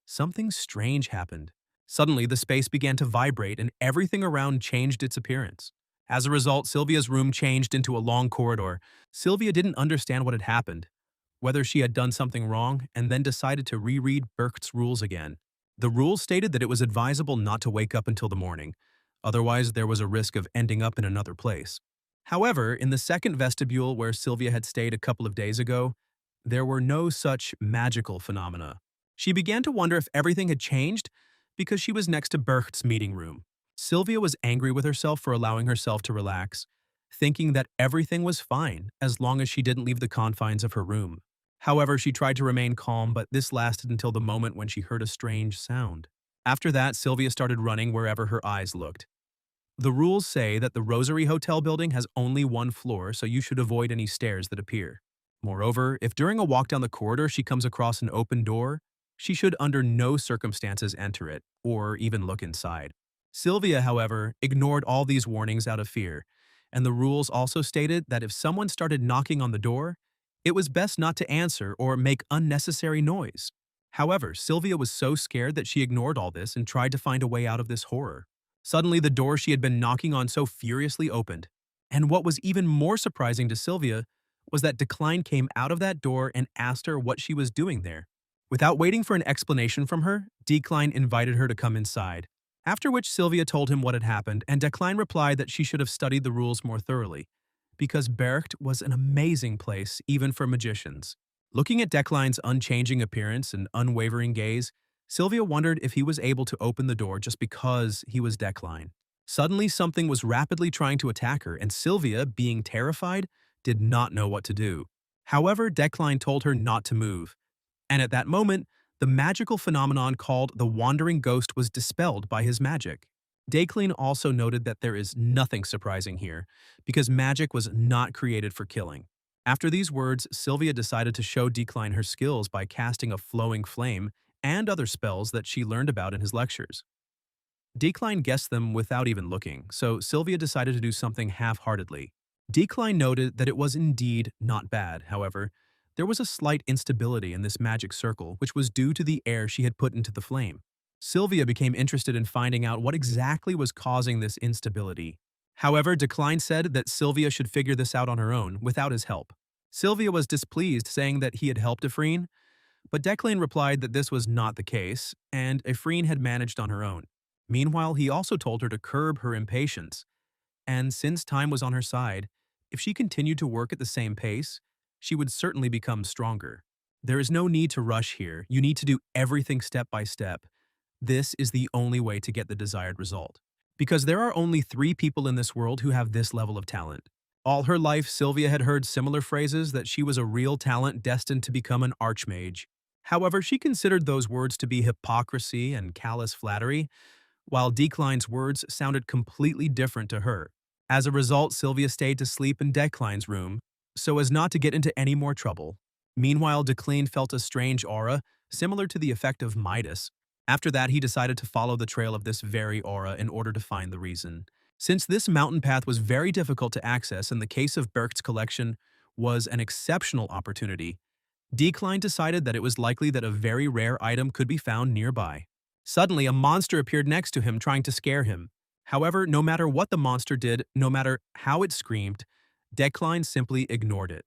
S1: something strange happened. Suddenly, the space began to vibrate and everything around changed its appearance. As a result, Sylvia's room changed into a long corridor. Sylvia didn't understand what had happened, whether she had done something wrong, and then decided to reread Bercht's rules again. The rules stated that it was advisable not to wake up until the morning, otherwise there was a risk of ending up in another place. However, in the second vestibule where Sylvia had stayed a couple of days ago, there were no such magical phenomena. She began to wonder if everything had changed because she was next to Bercht's meeting room. Sylvia was angry with herself for allowing herself to relax, thinking that everything was fine as long as she didn't leave the confines of her room. However, she tried to remain calm, but this lasted until the moment when she heard a strange sound. After that, Sylvia started running wherever her eyes looked. The rules say that the Rosary Hotel building has only one floor, so you should avoid any stairs that appear. Moreover, if during a walk down the corridor she comes across an open door, she should under no circumstances enter it, or even look inside. Sylvia, however, ignored all these warnings out of fear, and the rules also stated that if someone started knocking on the door, it was best not to answer or make unnecessary noise. However, Sylvia was so scared that she ignored all this and tried to find a way out of this horror. Suddenly, the door she had been knocking on so furiously opened. And what was even more surprising to Sylvia was that Decline came out of that door and asked her what she was doing there. Without waiting for an explanation from her, Decline invited her to come inside. After which Sylvia told him what had happened, and Decline replied that she should have studied the rules more thoroughly, because Bercht was an amazing place even for magicians. Looking at Decline's unchanging appearance and unwavering gaze, Sylvia wondered if he was able to open the door just because he was Decline. Suddenly, something was rapidly trying to attack her, and Sylvia, being terrified, did not know what to do. However, Decline told her not to move, and at that moment, the magical phenomenon called the Wandering Ghost was dispelled by his magic. Decline also noted that there is nothing surprising here, because magic was not created for killing. After these words, Sylvia decided to show Decline her skills by casting a flowing flame and other spells that she learned about in his lectures. Decline guessed them without even looking, so Sylvia decided to do something half-heartedly. Decline noted that it was indeed not bad. However, there was a slight instability in this magic circle, which was due to the air she had put into the flame. Sylvia became interested in finding out what exactly was causing this instability. However, Decline said that Sylvia should figure this out on her own, without his help. Sylvia was displeased, saying that he had helped Efreen, but Declan replied that this was not the case, and Efreen had managed on her own. Meanwhile, he also told her to curb her impatience, and since time was on her side, if she continued to work at the same pace, she would certainly become stronger. There is no need to rush here. You need to do everything step by step. This is the only way to get the desired result. Because there are only 3 people in this world who have this level of talent. All her life, Sylvia had heard similar phrases that she was a real talent destined to become an archmage. However, she considered those words to be hypocrisy and callous flattery, while Decline's words sounded completely different to her. As a result, Sylvia stayed to sleep in Decline's room, so as not to get into any more trouble. Meanwhile, Decline felt a strange aura, similar to the effect of Midas. After that, he decided to follow the trail of this very aura in order to find the reason. Since this mountain path was very difficult to access and the case of Bercht's collection was an exceptional opportunity, Decline decided that it was likely that a very rare item could be found nearby. Suddenly, a monster appeared next to him, trying to scare him. However, no matter what the monster did, no matter how it screamed, Decline simply ignored it,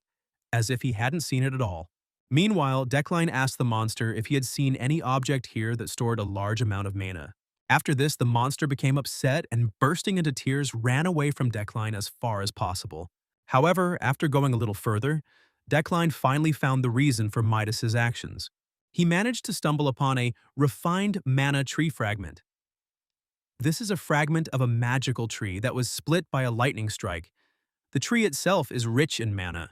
S1: as if he hadn't seen it at all. Meanwhile, Decline asked the monster if he had seen any object here that stored a large amount of mana. After this, the monster became upset and, bursting into tears, ran away from Decline as far as possible. However, after going a little further, Decline finally found the reason for Midas's actions. He managed to stumble upon a refined mana tree fragment. This is a fragment of a magical tree that was split by a lightning strike. The tree itself is rich in mana,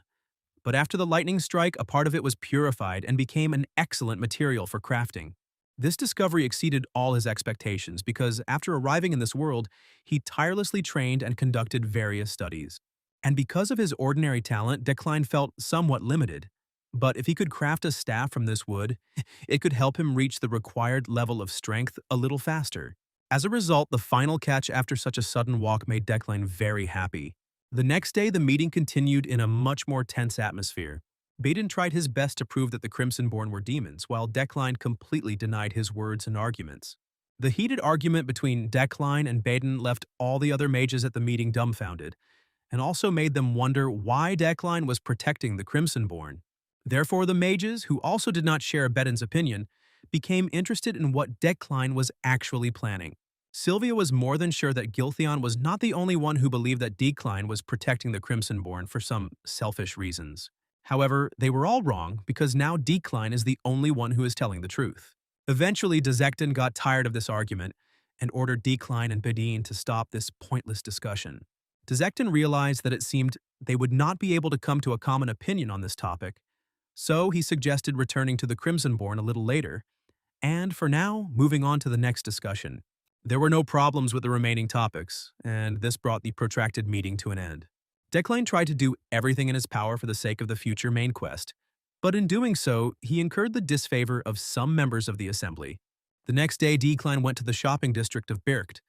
S1: but after the lightning strike, a part of it was purified and became an excellent material for crafting. This discovery exceeded all his expectations because after arriving in this world, he tirelessly trained and conducted various studies. And because of his ordinary talent, Decline felt somewhat limited. But if he could craft a staff from this wood, it could help him reach the required level of strength a little faster. As a result, the final catch after such a sudden walk made Decline very happy. The next day, the meeting continued in a much more tense atmosphere. Baden tried his best to prove that the Crimsonborn were demons, while Decline completely denied his words and arguments. The heated argument between Decline and Baden left all the other mages at the meeting dumbfounded, and also made them wonder why Decline was protecting the Crimsonborn. Therefore, the mages, who also did not share Baden's opinion, became interested in what Decline was actually planning. Sylvia was more than sure that Giltheon was not the only one who believed that Decline was protecting the Crimsonborn for some selfish reasons. However, they were all wrong because now Decline is the only one who is telling the truth. Eventually, Dezekton got tired of this argument and ordered Decline and Badine to stop this pointless discussion. Dezekton realized that it seemed they would not be able to come to a common opinion on this topic, so he suggested returning to the Crimsonborn a little later, and for now, moving on to the next discussion. There were no problems with the remaining topics, and this brought the protracted meeting to an end. Decline tried to do everything in his power for the sake of the future main quest, but in doing so, he incurred the disfavor of some members of the assembly. The next day, Decline went to the shopping district of Bercht,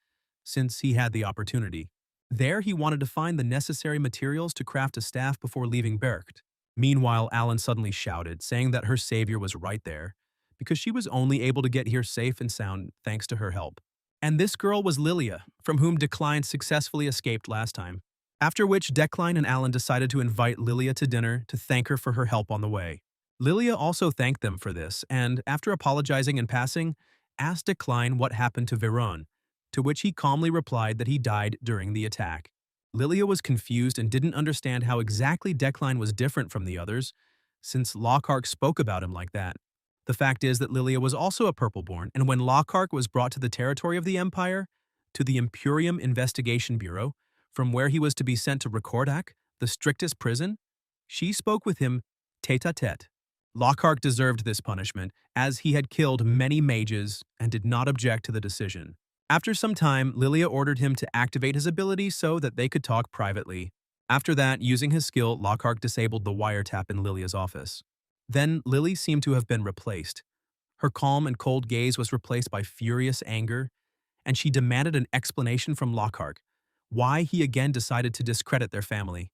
S1: since he had the opportunity. There, he wanted to find the necessary materials to craft a staff before leaving Bercht. Meanwhile, Alan suddenly shouted, saying that her savior was right there, because she was only able to get here safe and sound thanks to her help. And this girl was Lilia, from whom Decline successfully escaped last time. After which, Decline and Alan decided to invite Lilia to dinner to thank her for her help on the way. Lilia also thanked them for this, and after apologizing in passing, asked Decline what happened to Veron, to which he calmly replied that he died during the attack. Lilia was confused and didn't understand how exactly Decline was different from the others, since Lockhart spoke about him like that. The fact is that Lilia was also a Purpleborn, and when Lockhart was brought to the territory of the Empire, to the Imperium Investigation Bureau, from where he was to be sent to Rekordak, the strictest prison, she spoke with him tête-à-tête. Lockhart deserved this punishment, as he had killed many mages and did not object to the decision. After some time, Lilia ordered him to activate his ability so that they could talk privately. After that, using his skill, Lockhart disabled the wiretap in Lilia's office. Then, Lily seemed to have been replaced. Her calm and cold gaze was replaced by furious anger, and she demanded an explanation from Lockhart, why he again decided to discredit their family.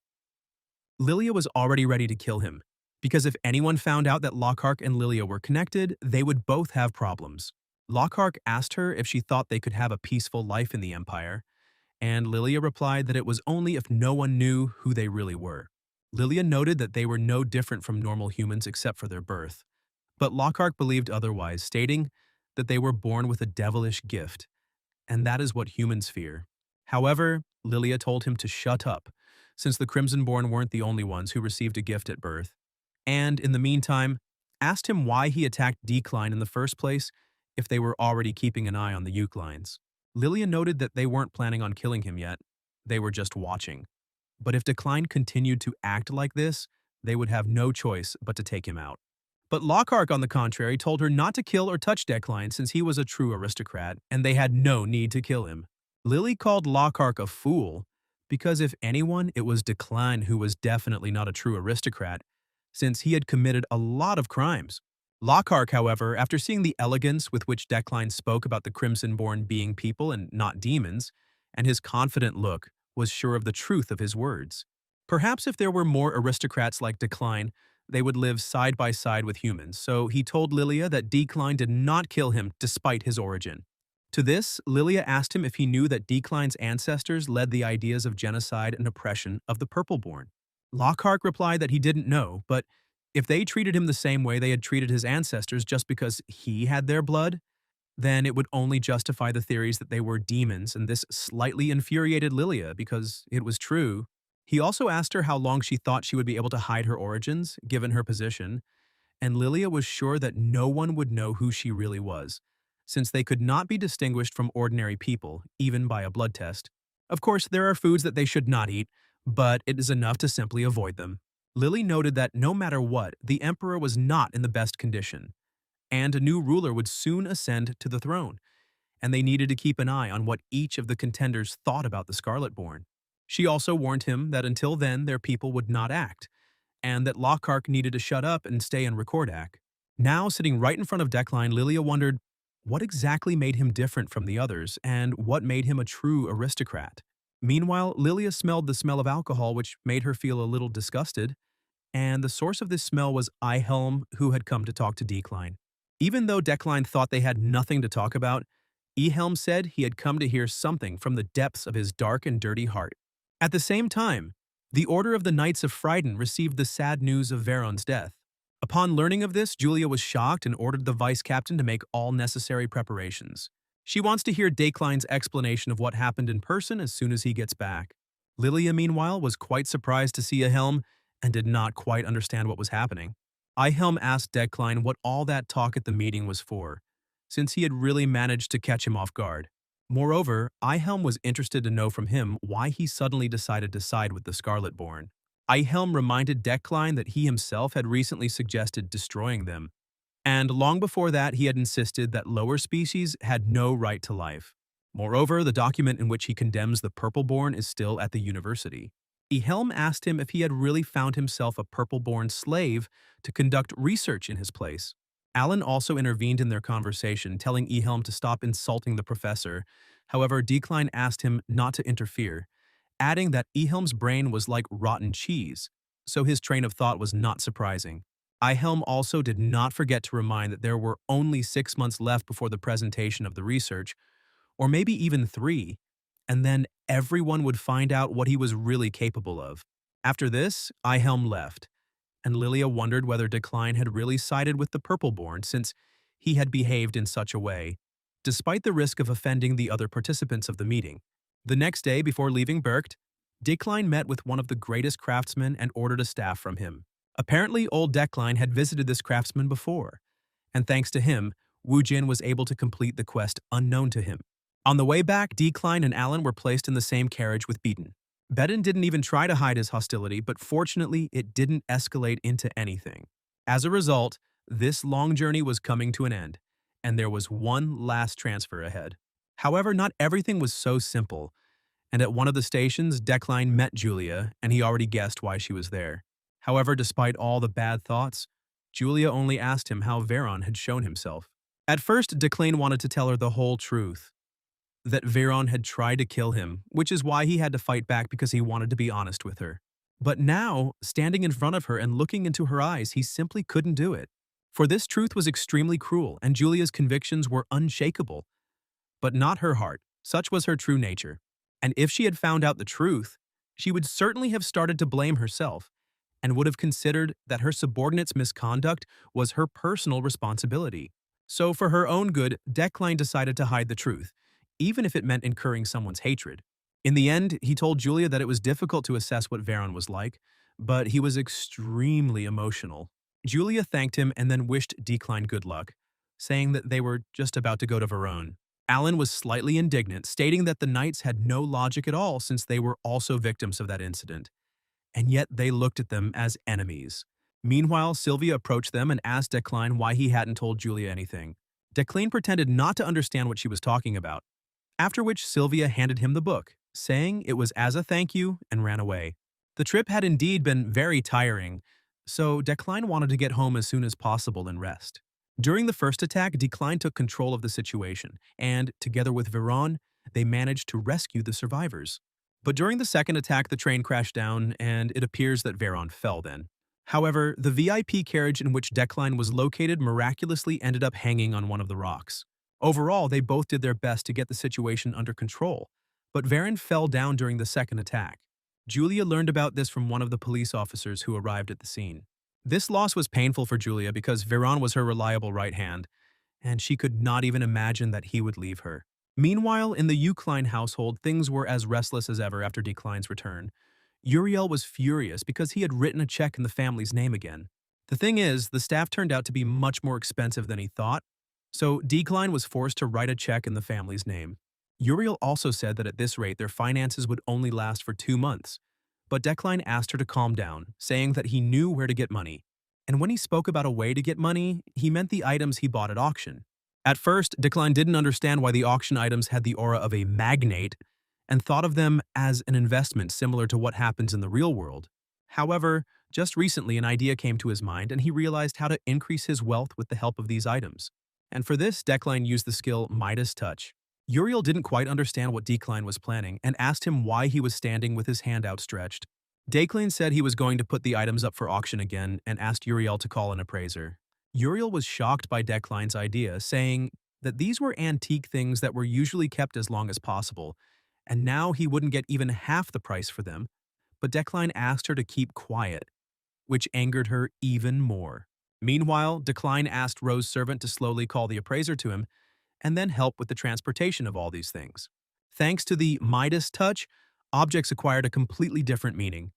S1: Lilia was already ready to kill him, because if anyone found out that Lockhart and Lilia were connected, they would both have problems. Lockhart asked her if she thought they could have a peaceful life in the Empire, and Lilia replied that it was only if no one knew who they really were. Lilia noted that they were no different from normal humans except for their birth, but Lockhart believed otherwise, stating that they were born with a devilish gift, and that is what humans fear. However, Lilia told him to shut up, since the Crimsonborn weren't the only ones who received a gift at birth, and, in the meantime, asked him why he attacked Decline in the first place if they were already keeping an eye on the Ukelines. Lilia noted that they weren't planning on killing him yet, they were just watching. But if Decline continued to act like this, they would have no choice but to take him out. But Lockhart, on the contrary, told her not to kill or touch Decline since he was a true aristocrat, and they had no need to kill him. Lily called Lockhart a fool, because if anyone, it was Decline who was definitely not a true aristocrat, since he had committed a lot of crimes. Lockhart, however, after seeing the elegance with which Decline spoke about the Crimsonborn being people and not demons, and his confident look, was sure of the truth of his words. Perhaps if there were more aristocrats like Decline, they would live side by side with humans, so he told Lilia that Decline did not kill him despite his origin. To this, Lilia asked him if he knew that Decline's ancestors led the ideas of genocide and oppression of the Purpleborn. Lockhart replied that he didn't know, but if they treated him the same way they had treated his ancestors just because he had their blood, then it would only justify the theories that they were demons, and this slightly infuriated Lilia because it was true. He also asked her how long she thought she would be able to hide her origins, given her position, and Lilia was sure that no one would know who she really was, since they could not be distinguished from ordinary people, even by a blood test. Of course, there are foods that they should not eat, but it is enough to simply avoid them. Lily noted that no matter what, the emperor was not in the best condition, and a new ruler would soon ascend to the throne, and they needed to keep an eye on what each of the contenders thought about the Scarletborn. She also warned him that until then their people would not act, and that Lockhart needed to shut up and stay in Recordac. Now, sitting right in front of Decline, Lilia wondered what exactly made him different from the others, and what made him a true aristocrat. Meanwhile, Lilia smelled the smell of alcohol, which made her feel a little disgusted, and the source of this smell was Ihelm, who had come to talk to Decline. Even though Decline thought they had nothing to talk about, Ihelm said he had come to hear something from the depths of his dark and dirty heart. At the same time, the Order of the Knights of Frieden received the sad news of Veron's death. Upon learning of this, Julia was shocked and ordered the vice-captain to make all necessary preparations. She wants to hear Decline's explanation of what happened in person as soon as he gets back. Lilia, meanwhile, was quite surprised to see Ihelm and did not quite understand what was happening. Ihelm asked Decline what all that talk at the meeting was for, since he had really managed to catch him off guard. Moreover, Ihelm was interested to know from him why he suddenly decided to side with the Scarletborn. Ihelm reminded Decline that he himself had recently suggested destroying them, and long before that he had insisted that lower species had no right to life. Moreover, the document in which he condemns the Purpleborn is still at the university. Ihelm asked him if he had really found himself a Purpleborn slave to conduct research in his place. Alan also intervened in their conversation, telling Ihelm to stop insulting the professor. However, Decline asked him not to interfere, adding that Ihelm's brain was like rotten cheese, so his train of thought was not surprising. Ihelm also did not forget to remind that there were only 6 months left before the presentation of the research, or maybe even 3, and then everyone would find out what he was really capable of. After this, Ihelm left, and Lilia wondered whether Decline had really sided with the Purpleborn since he had behaved in such a way, despite the risk of offending the other participants of the meeting. The next day, before leaving Berkt, Decline met with one of the greatest craftsmen and ordered a staff from him. Apparently, old Decline had visited this craftsman before, and thanks to him, Wu Jin was able to complete the quest unknown to him. On the way back, Decline and Alan were placed in the same carriage with Beaton. Bedin didn't even try to hide his hostility, but fortunately, it didn't escalate into anything. As a result, this long journey was coming to an end, and there was one last transfer ahead. However, not everything was so simple, and at one of the stations, Decline met Julia, and he already guessed why she was there. However, despite all the bad thoughts, Julia only asked him how Veron had shown himself. At first, Decline wanted to tell her the whole truth, that Veron had tried to kill him, which is why he had to fight back because he wanted to be honest with her. But now, standing in front of her and looking into her eyes, he simply couldn't do it. For this truth was extremely cruel, and Julia's convictions were unshakable. But not her heart. Such was her true nature. And if she had found out the truth, she would certainly have started to blame herself and would have considered that her subordinate's misconduct was her personal responsibility. So for her own good, Decline decided to hide the truth, even if it meant incurring someone's hatred. In the end, he told Julia that it was difficult to assess what Veron was like, but he was extremely emotional. Julia thanked him and then wished Decline good luck, saying that they were just about to go to Verone. Alan was slightly indignant, stating that the knights had no logic at all since they were also victims of that incident, and yet they looked at them as enemies. Meanwhile, Sylvia approached them and asked Decline why he hadn't told Julia anything. Decline pretended not to understand what she was talking about, after which Sylvia handed him the book, saying it was as a thank you, and ran away. The trip had indeed been very tiring, so Decline wanted to get home as soon as possible and rest. During the first attack, Decline took control of the situation, and, together with Veron, they managed to rescue the survivors. But during the second attack, the train crashed down, and it appears that Veron fell then. However, the VIP carriage in which Decline was located miraculously ended up hanging on one of the rocks. Overall, they both did their best to get the situation under control, but Veron fell down during the second attack. Julia learned about this from one of the police officers who arrived at the scene. This loss was painful for Julia because Veron was her reliable right hand, and she could not even imagine that he would leave her. Meanwhile, in the Ukline household, things were as restless as ever after Decline's return. Uriel was furious because he had written a check in the family's name again. The thing is, the staff turned out to be much more expensive than he thought, so Decline was forced to write a check in the family's name. Uriel also said that at this rate their finances would only last for 2 months, but Decline asked her to calm down, saying that he knew where to get money. And when he spoke about a way to get money, he meant the items he bought at auction. At first, Decline didn't understand why the auction items had the aura of a magnate and thought of them as an investment similar to what happens in the real world. However, just recently an idea came to his mind and he realized how to increase his wealth with the help of these items. And for this, Decline used the skill Midas Touch. Uriel didn't quite understand what Decline was planning and asked him why he was standing with his hand outstretched. Decline said he was going to put the items up for auction again and asked Uriel to call an appraiser. Uriel was shocked by Decline's idea, saying that these were antique things that were usually kept as long as possible, and now he wouldn't get even half the price for them. But Decline asked her to keep quiet, which angered her even more. Meanwhile, Decline asked Rose's servant to slowly call the appraiser to him and then help with the transportation of all these things. Thanks to the Midas touch, objects acquired a completely different meaning,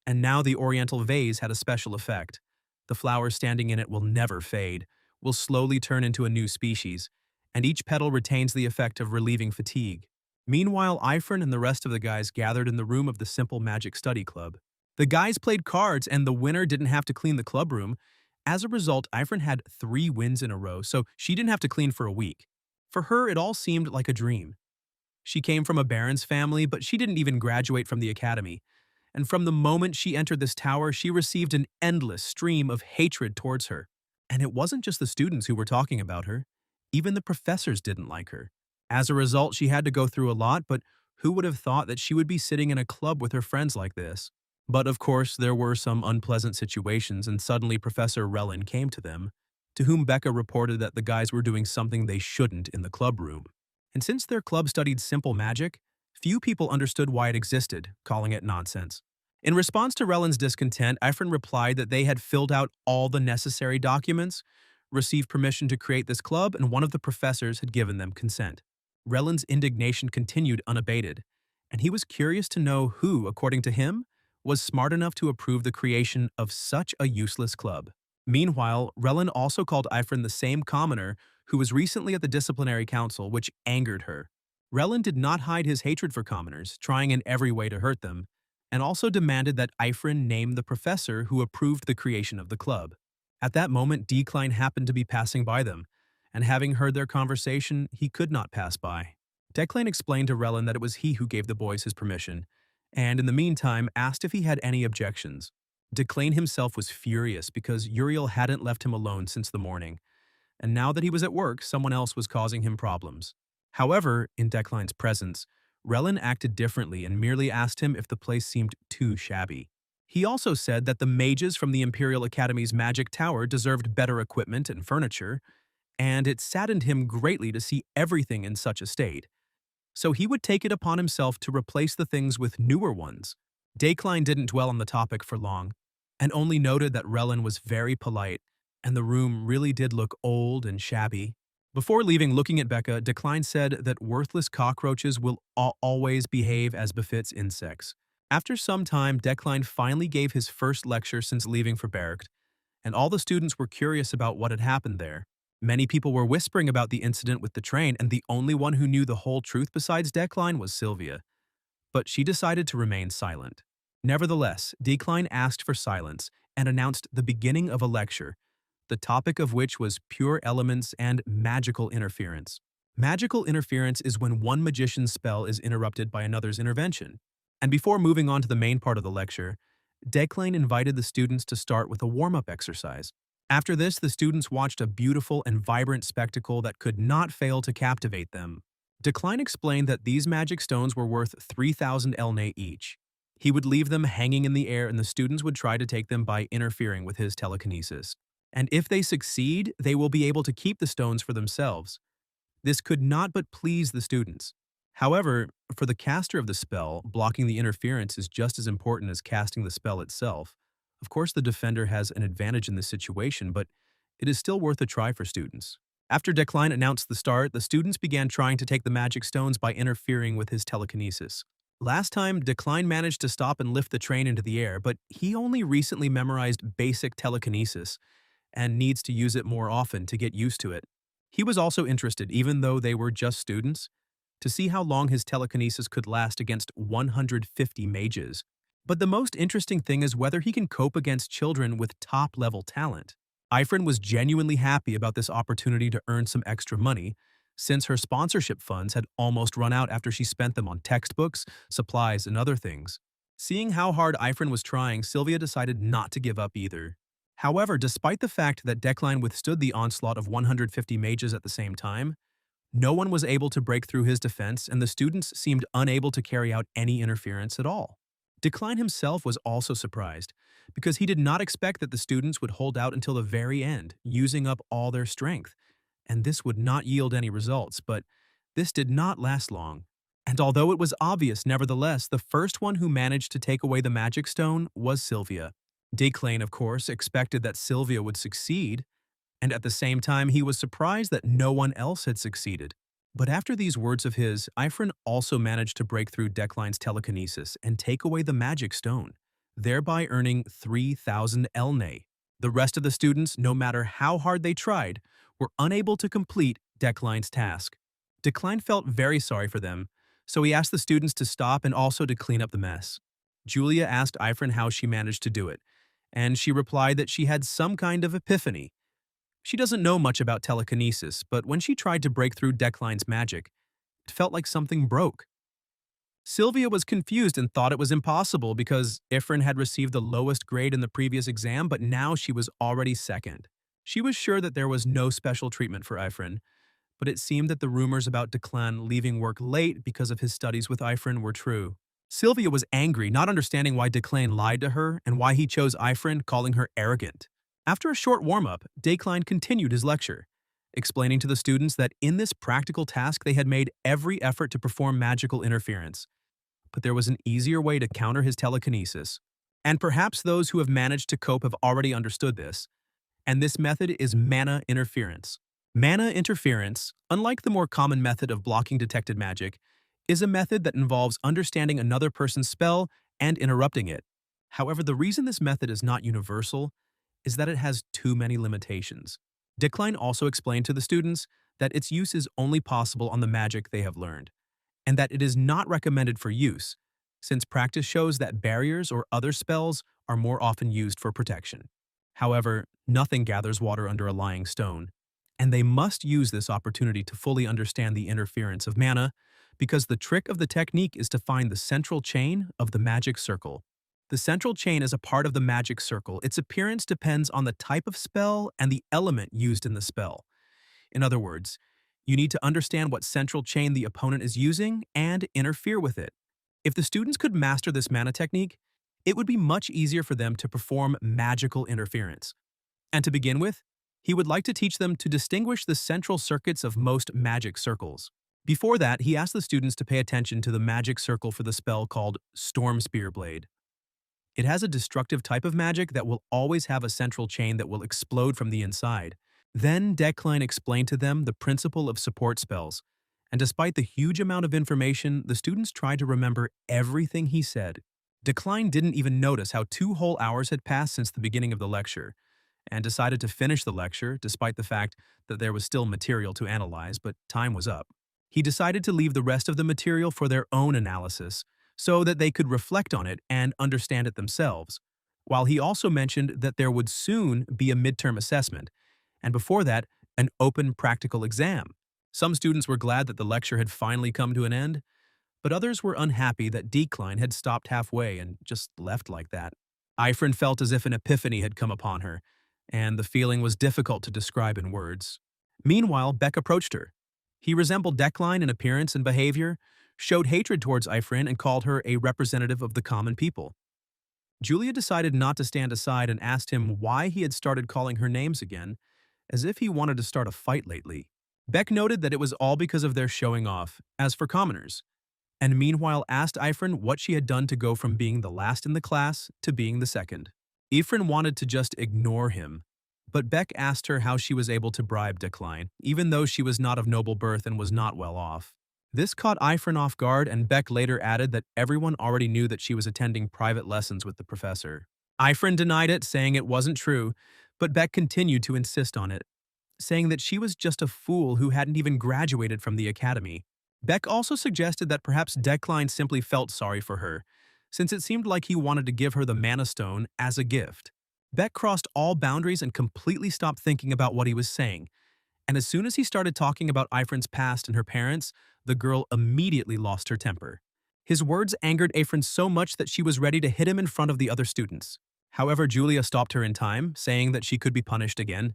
S1: and now the oriental vase had a special effect. The flowers standing in it will never fade, will slowly turn into a new species, and each petal retains the effect of relieving fatigue. Meanwhile, Ifrin and the rest of the guys gathered in the room of the Simple Magic Study Club. The guys played cards and the winner didn't have to clean the club room. As a result, Ifrin had 3 wins in a row, so she didn't have to clean for a week. For her, it all seemed like a dream. She came from a baron's family, but she didn't even graduate from the academy. And from the moment she entered this tower, she received an endless stream of hatred towards her. And it wasn't just the students who were talking about her. Even the professors didn't like her. As a result, she had to go through a lot, but who would have thought that she would be sitting in a club with her friends like this? But of course, there were some unpleasant situations, and suddenly Professor Relin came to them, to whom Becca reported that the guys were doing something they shouldn't in the club room. And since their club studied simple magic, few people understood why it existed, calling it nonsense. In response to Relin's discontent, Ifrin replied that they had filled out all the necessary documents, received permission to create this club, and one of the professors had given them consent. Relin's indignation continued unabated, and he was curious to know who, according to him, was smart enough to approve the creation of such a useless club. Meanwhile, Relin also called Ifrin the same commoner who was recently at the disciplinary council, which angered her. Relin did not hide his hatred for commoners, trying in every way to hurt them, and also demanded that Ifrin name the professor who approved the creation of the club. At that moment, Decline happened to be passing by them, and having heard their conversation, he could not pass by. Decline explained to Relin that it was he who gave the boys his permission, and in the meantime asked if he had any objections. Decline himself was furious because Uriel hadn't left him alone since the morning, and now that he was at work, someone else was causing him problems. However, in Decline's presence, Relin acted differently and merely asked him if the place seemed too shabby. He also said that the mages from the Imperial Academy's magic tower deserved better equipment and furniture, and it saddened him greatly to see everything in such a state. So he would take it upon himself to replace the things with newer ones. Dakline didn't dwell on the topic for long, and only noted that Relin was very polite, and the room really did look old and shabby. Before leaving, looking at Becca, Decline said that worthless cockroaches will always behave as befits insects. After some time, Decline finally gave his first lecture since leaving for Bercht, and all the students were curious about what had happened there. Many people were whispering about the incident with the train, and the only one who knew the whole truth besides Decline was Sylvia. But she decided to remain silent. Nevertheless, Decline asked for silence and announced the beginning of a lecture, the topic of which was pure elements and magical interference. Magical interference is when one magician's spell is interrupted by another's intervention. And before moving on to the main part of the lecture, Decline invited the students to start with a warm-up exercise. After this, the students watched a beautiful and vibrant spectacle that could not fail to captivate them. Decline explained that these magic stones were worth 3,000 elne each. He would leave them hanging in the air and the students would try to take them by interfering with his telekinesis. And if they succeed, they will be able to keep the stones for themselves. This could not but please the students. However, for the caster of the spell, blocking the interference is just as important as casting the spell itself. Of course, the defender has an advantage in this situation, but it is still worth a try for students. After Decline announced the start, the students began trying to take the magic stones by interfering with his telekinesis. Last time, Decline managed to stop and lift the train into the air, but he only recently memorized basic telekinesis and needs to use it more often to get used to it. He was also interested, even though they were just students, to see how long his telekinesis could last against 150 mages. But the most interesting thing is whether he can cope against children with top-level talent. Ifrin was genuinely happy about this opportunity to earn some extra money, since her sponsorship funds had almost run out after she spent them on textbooks, supplies, and other things. Seeing how hard Ifrin was trying, Sylvia decided not to give up either. However, despite the fact that Decline withstood the onslaught of 150 mages at the same time, no one was able to break through his defense and the students seemed unable to carry out any interference at all. Decline himself was also surprised, because he did not expect that the students would hold out until the very end, using up all their strength, and this would not yield any results, but this did not last long. And although it was obvious, nevertheless, the first one who managed to take away the magic stone was Sylvia. Decline, of course, expected that Sylvia would succeed, and at the same time he was surprised that no one else had succeeded. But after these words of his, Ifrin also managed to break through Decline's telekinesis and take away the magic stone, thereby earning 3,000 elne. The rest of the students, no matter how hard they tried, were unable to complete Decline's task. Decline felt very sorry for them, so he asked the students to stop and also to clean up the mess. Julia asked Ifrin how she managed to do it, and she replied that she had some kind of epiphany. She doesn't know much about telekinesis, but when she tried to break through Decline's magic, it felt like something broke. Sylvia was confused and thought it was impossible because Ifrin had received the lowest grade in the previous exam, but now she was already second. She was sure that there was no special treatment for Ifrin, but it seemed that the rumors about Declan leaving work late because of his studies with Ifrin were true. Sylvia was angry, not understanding why Declan lied to her and why he chose Ifrin, calling her arrogant. After a short warm-up, Decline continued his lecture, explaining to the students that in this practical task they had made every effort to perform magical interference. But there was an easier way to counter his telekinesis. And perhaps those who have managed to cope have already understood this. And this method is mana interference. Mana interference, unlike the more common method of blocking detected magic, is a method that involves understanding another person's spell and interrupting it. However, the reason this method is not universal is that it has too many limitations. Decline also explained to the students that its use is only possible on the magic they have learned, and that it is not recommended for use, since practice shows that barriers or other spells are more often used for protection. However, nothing gathers water under a lying stone, and they must use this opportunity to fully understand the interference of mana, because the trick of the technique is to find the central chain of the magic circle. The central chain is a part of the magic circle. Its appearance depends on the type of spell and the element used in the spell. In other words, you need to understand what central chain the opponent is using and interfere with it. If the students could master this mana technique, It would be much easier for them to perform magical interference. And to begin with, he would like to teach them to distinguish the central circuits of most magic circles. Before that, he asked the students to pay attention to the magic circle for the spell called Storm Spear Blade. It has a destructive type of magic that will always have a central chain that will explode from the inside. Then Decline explained to them the principle of support spells, and despite the huge amount of information, the students tried to remember everything he said. Decline didn't even notice how 2 whole hours had passed since the beginning of the lecture, and decided to finish the lecture despite the fact that there was still material to analyze, but time was up. He decided to leave the rest of the material for their own analysis, so that they could reflect on it and understand it themselves, while he also mentioned that there would soon be a midterm assessment, and before that, an open practical exam. Some students were glad that the lecture had finally come to an end, but others were unhappy that Decline had stopped halfway and just left like that. Ifrin felt as if an epiphany had come upon her, and the feeling was difficult to describe in words. Meanwhile, Beck approached her. He resembled Decline in appearance and behavior, showed hatred towards Ifrin, and called her a representative of the common people. Julia decided not to stand aside and asked him why he had started calling her names again, as if he wanted to start a fight lately. Beck noted that it was all because of their showing off, as for commoners, and meanwhile asked Ifrin what she had done to go from being the last in the class to being the second. Ifrin wanted to just ignore him, but Beck asked her how she was able to bribe Decline, even though she was not of noble birth and was not well off. This caught Ifrin off guard, and Beck later added that everyone already knew that she was attending private lessons with the professor. Ifrin denied it, saying it wasn't true, but Beck continued to insist on it, saying that she was just a fool who hadn't even graduated from the academy. Beck also suggested that perhaps Decline simply felt sorry for her, since it seemed like he wanted to give her the Mana Stone as a gift. Beck crossed all boundaries and completely stopped thinking about what he was saying, and as soon as he started talking about Ifrin's past and her parents, the girl immediately lost her temper. His words angered Ifrin so much that she was ready to hit him in front of the other students. However, Julia stopped her in time, saying that she could be punished again.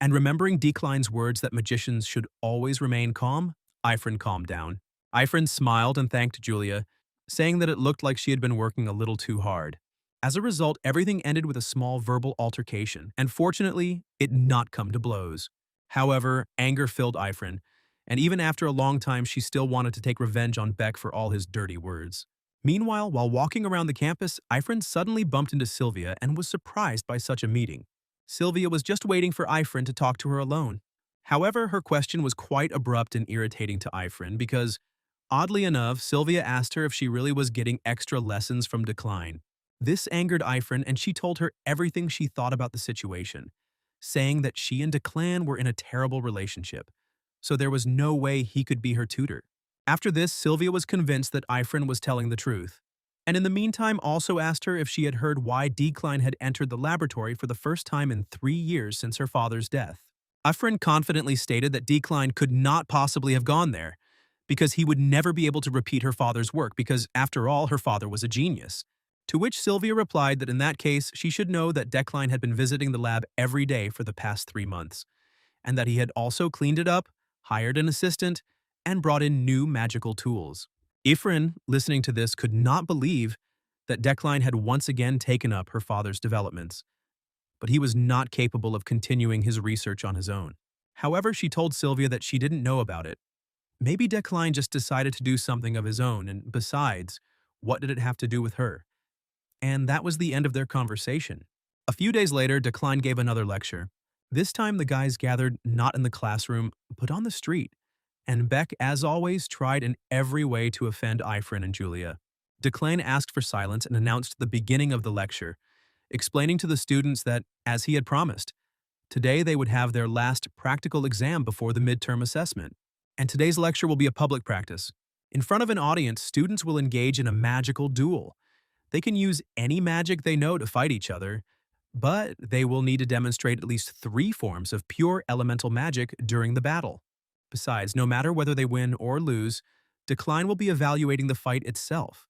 S1: And remembering Decline's words that magicians should always remain calm, Ifrin calmed down. Ifrin smiled and thanked Julia, saying that it looked like she had been working a little too hard. As a result, everything ended with a small verbal altercation, and fortunately, it did not come to blows. However, anger filled Ifrin, and even after a long time she still wanted to take revenge on Beck for all his dirty words. Meanwhile, while walking around the campus, Ifrin suddenly bumped into Sylvia and was surprised by such a meeting. Sylvia was just waiting for Ifrin to talk to her alone. However, her question was quite abrupt and irritating to Ifrin because, oddly enough, Sylvia asked her if she really was getting extra lessons from Decline. This angered Ifrin, and she told her everything she thought about the situation, saying that she and Declan were in a terrible relationship, so there was no way he could be her tutor. After this, Sylvia was convinced that Ifrin was telling the truth, and in the meantime also asked her if she had heard why Decline had entered the laboratory for the first time in 3 years since her father's death. Ifrin confidently stated that Decline could not possibly have gone there, because he would never be able to repeat her father's work because, after all, her father was a genius. To which Sylvia replied that in that case, she should know that Decline had been visiting the lab every day for the past 3 months, and that he had also cleaned it up, hired an assistant, and brought in new magical tools. Ifrin, listening to this, could not believe that Decline had once again taken up her father's developments, but he was not capable of continuing his research on his own. However, she told Sylvia that she didn't know about it. Maybe Decline just decided to do something of his own, and besides, what did it have to do with her? And that was the end of their conversation. A few days later, Decline gave another lecture. This time the guys gathered not in the classroom, but on the street, and Beck, as always, tried in every way to offend Ifrin and Julia. Decline asked for silence and announced the beginning of the lecture, explaining to the students that, as he had promised, today they would have their last practical exam before the midterm assessment. And today's lecture will be a public practice. In front of an audience, students will engage in a magical duel. They can use any magic they know to fight each other, but they will need to demonstrate at least 3 forms of pure elemental magic during the battle. Besides, no matter whether they win or lose, Decline will be evaluating the fight itself.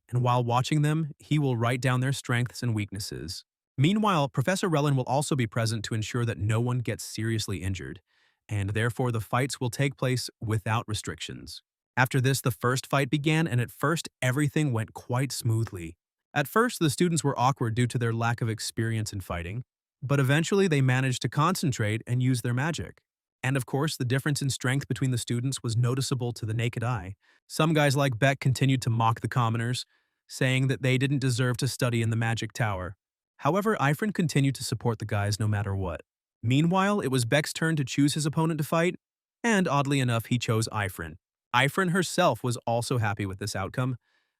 S1: And while watching them, he will write down their strengths and weaknesses. Meanwhile, Professor Rellin will also be present to ensure that no one gets seriously injured, and therefore the fights will take place without restrictions. After this, the first fight began, and at first everything went quite smoothly. At first, the students were awkward due to their lack of experience in fighting, but eventually they managed to concentrate and use their magic. And of course, the difference in strength between the students was noticeable to the naked eye. Some guys like Beck continued to mock the commoners, saying that they didn't deserve to study in the magic tower. However, Ifrin continued to support the guys no matter what. Meanwhile, it was Beck's turn to choose his opponent to fight, and oddly enough, he chose Ifrin. Ifrin herself was also happy with this outcome,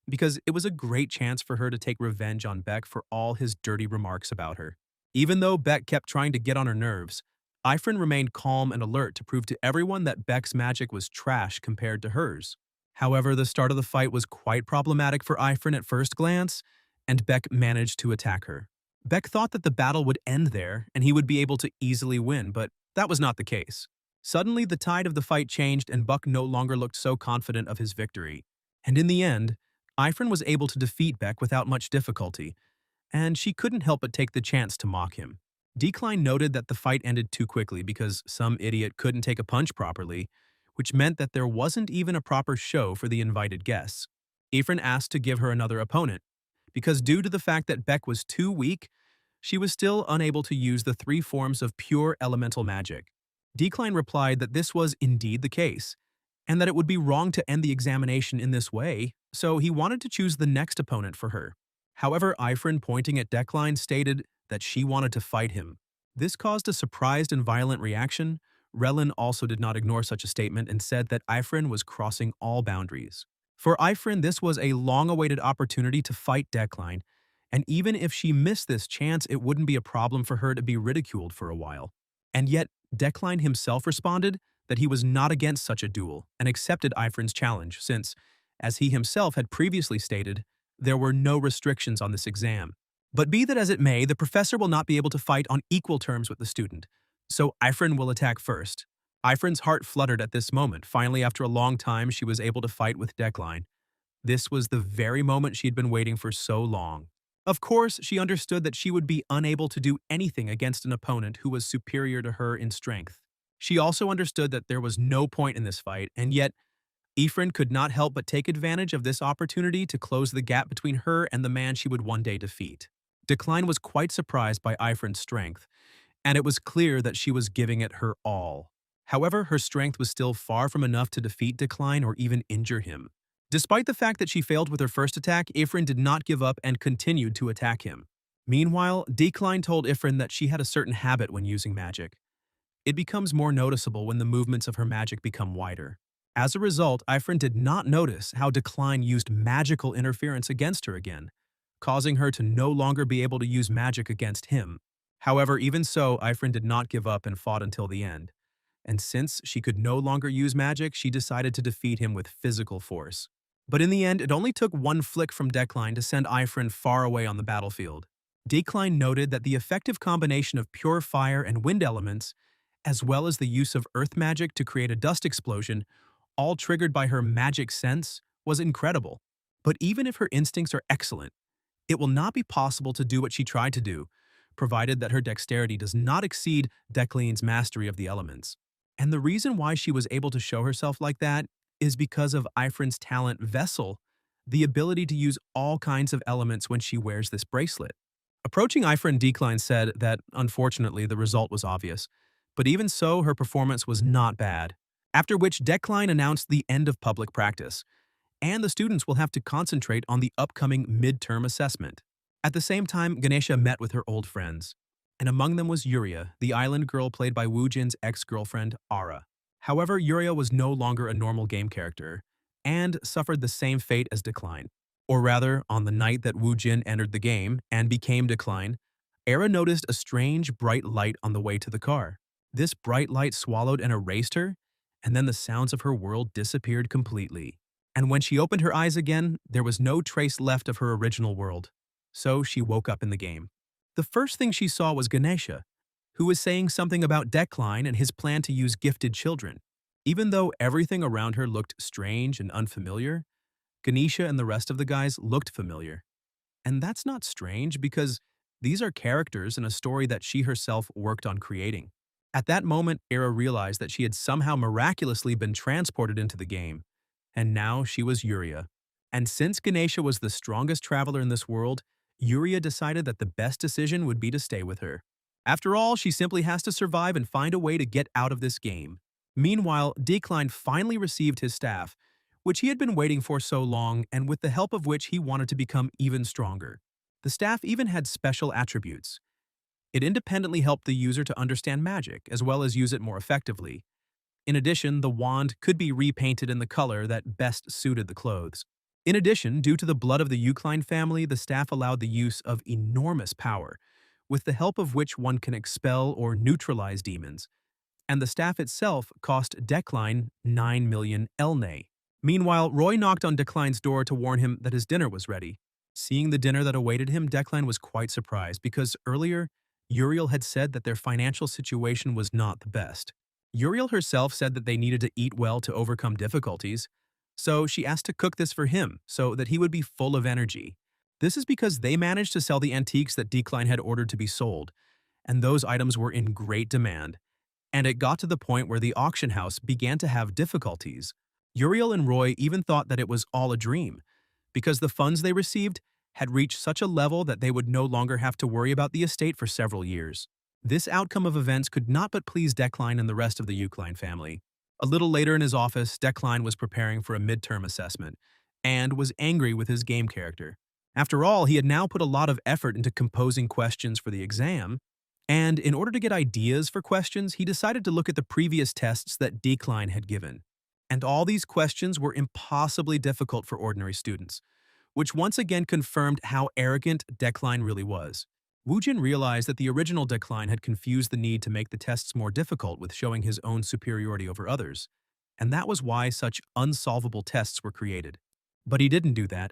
S1: because it was a great chance for her to take revenge on Beck for all his dirty remarks about her. Even though Beck kept trying to get on her nerves, Ifrin remained calm and alert to prove to everyone that Beck's magic was trash compared to hers. However, the start of the fight was quite problematic for Ifrin at first glance, and Beck managed to attack her. Beck thought that the battle would end there and he would be able to easily win, but that was not the case. Suddenly, the tide of the fight changed and Buck no longer looked so confident of his victory. And in the end, Ifrin was able to defeat Beck without much difficulty, and she couldn't help but take the chance to mock him. Decline noted that the fight ended too quickly because some idiot couldn't take a punch properly, which meant that there wasn't even a proper show for the invited guests. Ifrin asked to give her another opponent, because due to the fact that Beck was too weak, she was still unable to use the 3 forms of pure elemental magic. Decline replied that this was indeed the case, and that it would be wrong to end the examination in this way, so he wanted to choose the next opponent for her. However, Ifrin, pointing at Decline, stated that she wanted to fight him. This caused a surprised and violent reaction. Relin also did not ignore such a statement and said that Ifrin was crossing all boundaries. For Ifrin, this was a long-awaited opportunity to fight Decline, and even if she missed this chance, it wouldn't be a problem for her to be ridiculed for a while. And yet, Decline himself responded that he was not against such a duel and accepted Ifrin's challenge since, as he himself had previously stated, there were no restrictions on this exam. But be that as it may, the professor will not be able to fight on equal terms with the student, so Ifrin will attack first. Ifrin's heart fluttered at this moment. Finally, after a long time, she was able to fight with Decline. This was the very moment she had been waiting for so long. Of course, she understood that she would be unable to do anything against an opponent who was superior to her in strength. She also understood that there was no point in this fight, and yet, Ifrin could not help but take advantage of this opportunity to close the gap between her and the man she would one day defeat. Decline was quite surprised by Ifrin's strength, and it was clear that she was giving it her all. However, her strength was still far from enough to defeat Decline or even injure him. Despite the fact that she failed with her first attack, Ifrin did not give up and continued to attack him. Meanwhile, Decline told Ifrin that she had a certain habit when using magic. It becomes more noticeable when the movements of her magic become wider. As a result, Ifrin did not notice how Decline used magical interference against her again, causing her to no longer be able to use magic against him. However, even so, Ifrin did not give up and fought until the end. And since she could no longer use magic, she decided to defeat him with physical force. But in the end, it only took one flick from Decline to send Ifrin far away on the battlefield. Decline noted that the effective combination of pure fire and wind elements, as well as the use of earth magic to create a dust explosion, all triggered by her magic sense, was incredible. But even if her instincts are excellent, it will not be possible to do what she tried to do, provided that her dexterity does not exceed Decline's mastery of the elements. And the reason why she was able to show herself like that is because of Ifrin's talent Vessel, the ability to use all kinds of elements when she wears this bracelet. Approaching Ifrin, Decline said that, unfortunately, the result was obvious, but even so, her performance was not bad. After which, Decline announced the end of public practice, and the students will have to concentrate on the upcoming midterm assessment. At the same time, Ganesha met with her old friends, and among them was Yuria, the island girl played by Woojin's ex-girlfriend, Ara. However, Yuria was no longer a normal game character, and suffered the same fate as Decline. Or rather, on the night that Woojin entered the game and became Decline, Ara noticed a strange bright light on the way to the car. This bright light swallowed and erased her, and then the sounds of her world disappeared completely. And when she opened her eyes again, there was no trace left of her original world. So she woke up in the game. The first thing she saw was Ganesha, who was saying something about Decline and his plan to use gifted children. Even though everything around her looked strange and unfamiliar, Ganesha and the rest of the guys looked familiar. And that's not strange because these are characters in a story that she herself worked on creating. At that moment, Era realized that she had somehow miraculously been transported into the game, and now she was Yuria. And since Ganesha was the strongest traveler in this world, Yuria decided that the best decision would be to stay with her. After all, she simply has to survive and find a way to get out of this game. Meanwhile, Decline finally received his staff, which he had been waiting for so long and with the help of which he wanted to become even stronger. The staff even had special attributes. It independently helped the user to understand magic, as well as use it more effectively. In addition, the wand could be repainted in the color that best suited the clothes. In addition, due to the blood of the Eucline family, the staff allowed the use of enormous power, with the help of which one can expel or neutralize demons, and the staff itself cost Decline 9 million elne. Meanwhile, Roy knocked on Decline's door to warn him that his dinner was ready. Seeing the dinner that awaited him, Decline was quite surprised because earlier, Uriel had said that their financial situation was not the best. Uriel herself said that they needed to eat well to overcome difficulties, so she asked to cook this for him so that he would be full of energy. This is because they managed to sell the antiques that Decline had ordered to be sold, and those items were in great demand. And it got to the point where the auction house began to have difficulties. Uriel and Roy even thought that it was all a dream, because the funds they received had reached such a level that they would no longer have to worry about the estate for several years. This outcome of events could not but please Decline and the rest of the Eucline family. A little later in his office, Decline was preparing for a midterm assessment, and was angry with his game character. After all, he had now put a lot of effort into composing questions for the exam, and in order to get ideas for questions, he decided to look at the previous tests that Decline had given. And all these questions were impossibly difficult for ordinary students, which once again confirmed how arrogant Decline really was. Woojin realized that the original Decline had confused the need to make the tests more difficult with showing his own superiority over others, and that was why such unsolvable tests were created. But he didn't do that,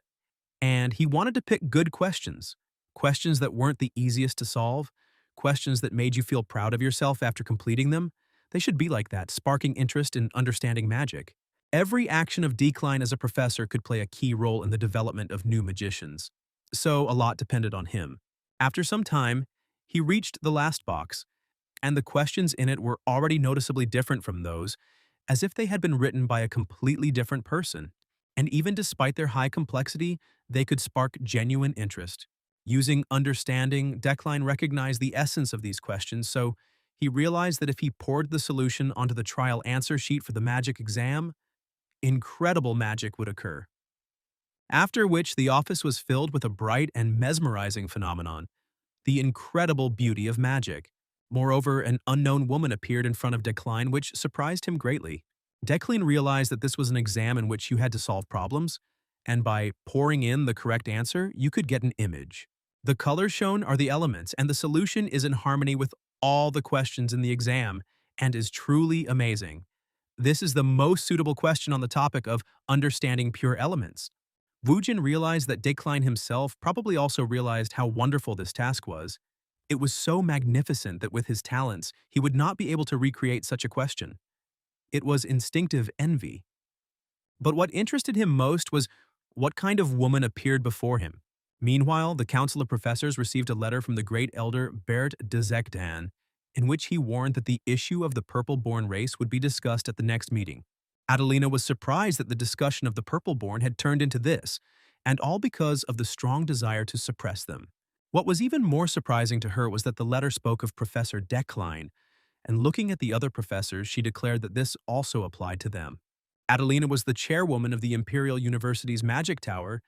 S1: and he wanted to pick good questions, questions that weren't the easiest to solve, questions that made you feel proud of yourself after completing them. They should be like that, sparking interest in understanding magic. Every action of Decline as a professor could play a key role in the development of new magicians, so a lot depended on him. After some time, he reached the last box, and the questions in it were already noticeably different from those, as if they had been written by a completely different person. And even despite their high complexity, they could spark genuine interest. Using understanding, Decline recognized the essence of these questions, so he realized that if he poured the solution onto the trial answer sheet for the magic exam, incredible magic would occur. After which the office was filled with a bright and mesmerizing phenomenon, the incredible beauty of magic. Moreover, an unknown woman appeared in front of Decline, which surprised him greatly. Decline realized that this was an exam in which you had to solve problems, and by pouring in the correct answer, you could get an image. The colors shown are the elements, and the solution is in harmony with all the questions in the exam, and is truly amazing. This is the most suitable question on the topic of understanding pure elements. Woojin realized that Decline himself probably also realized how wonderful this task was. It was so magnificent that with his talents, he would not be able to recreate such a question. It was instinctive envy. But what interested him most was what kind of woman appeared before him. Meanwhile, the Council of Professors received a letter from the great elder Bert de Zekdan, in which he warned that the issue of the purple-born race would be discussed at the next meeting. Adelina was surprised that the discussion of the purple-born had turned into this, and all because of the strong desire to suppress them. What was even more surprising to her was that the letter spoke of Professor Decline, and looking at the other professors, she declared that this also applied to them. Adelina was the chairwoman of the Imperial University's Magic Tower,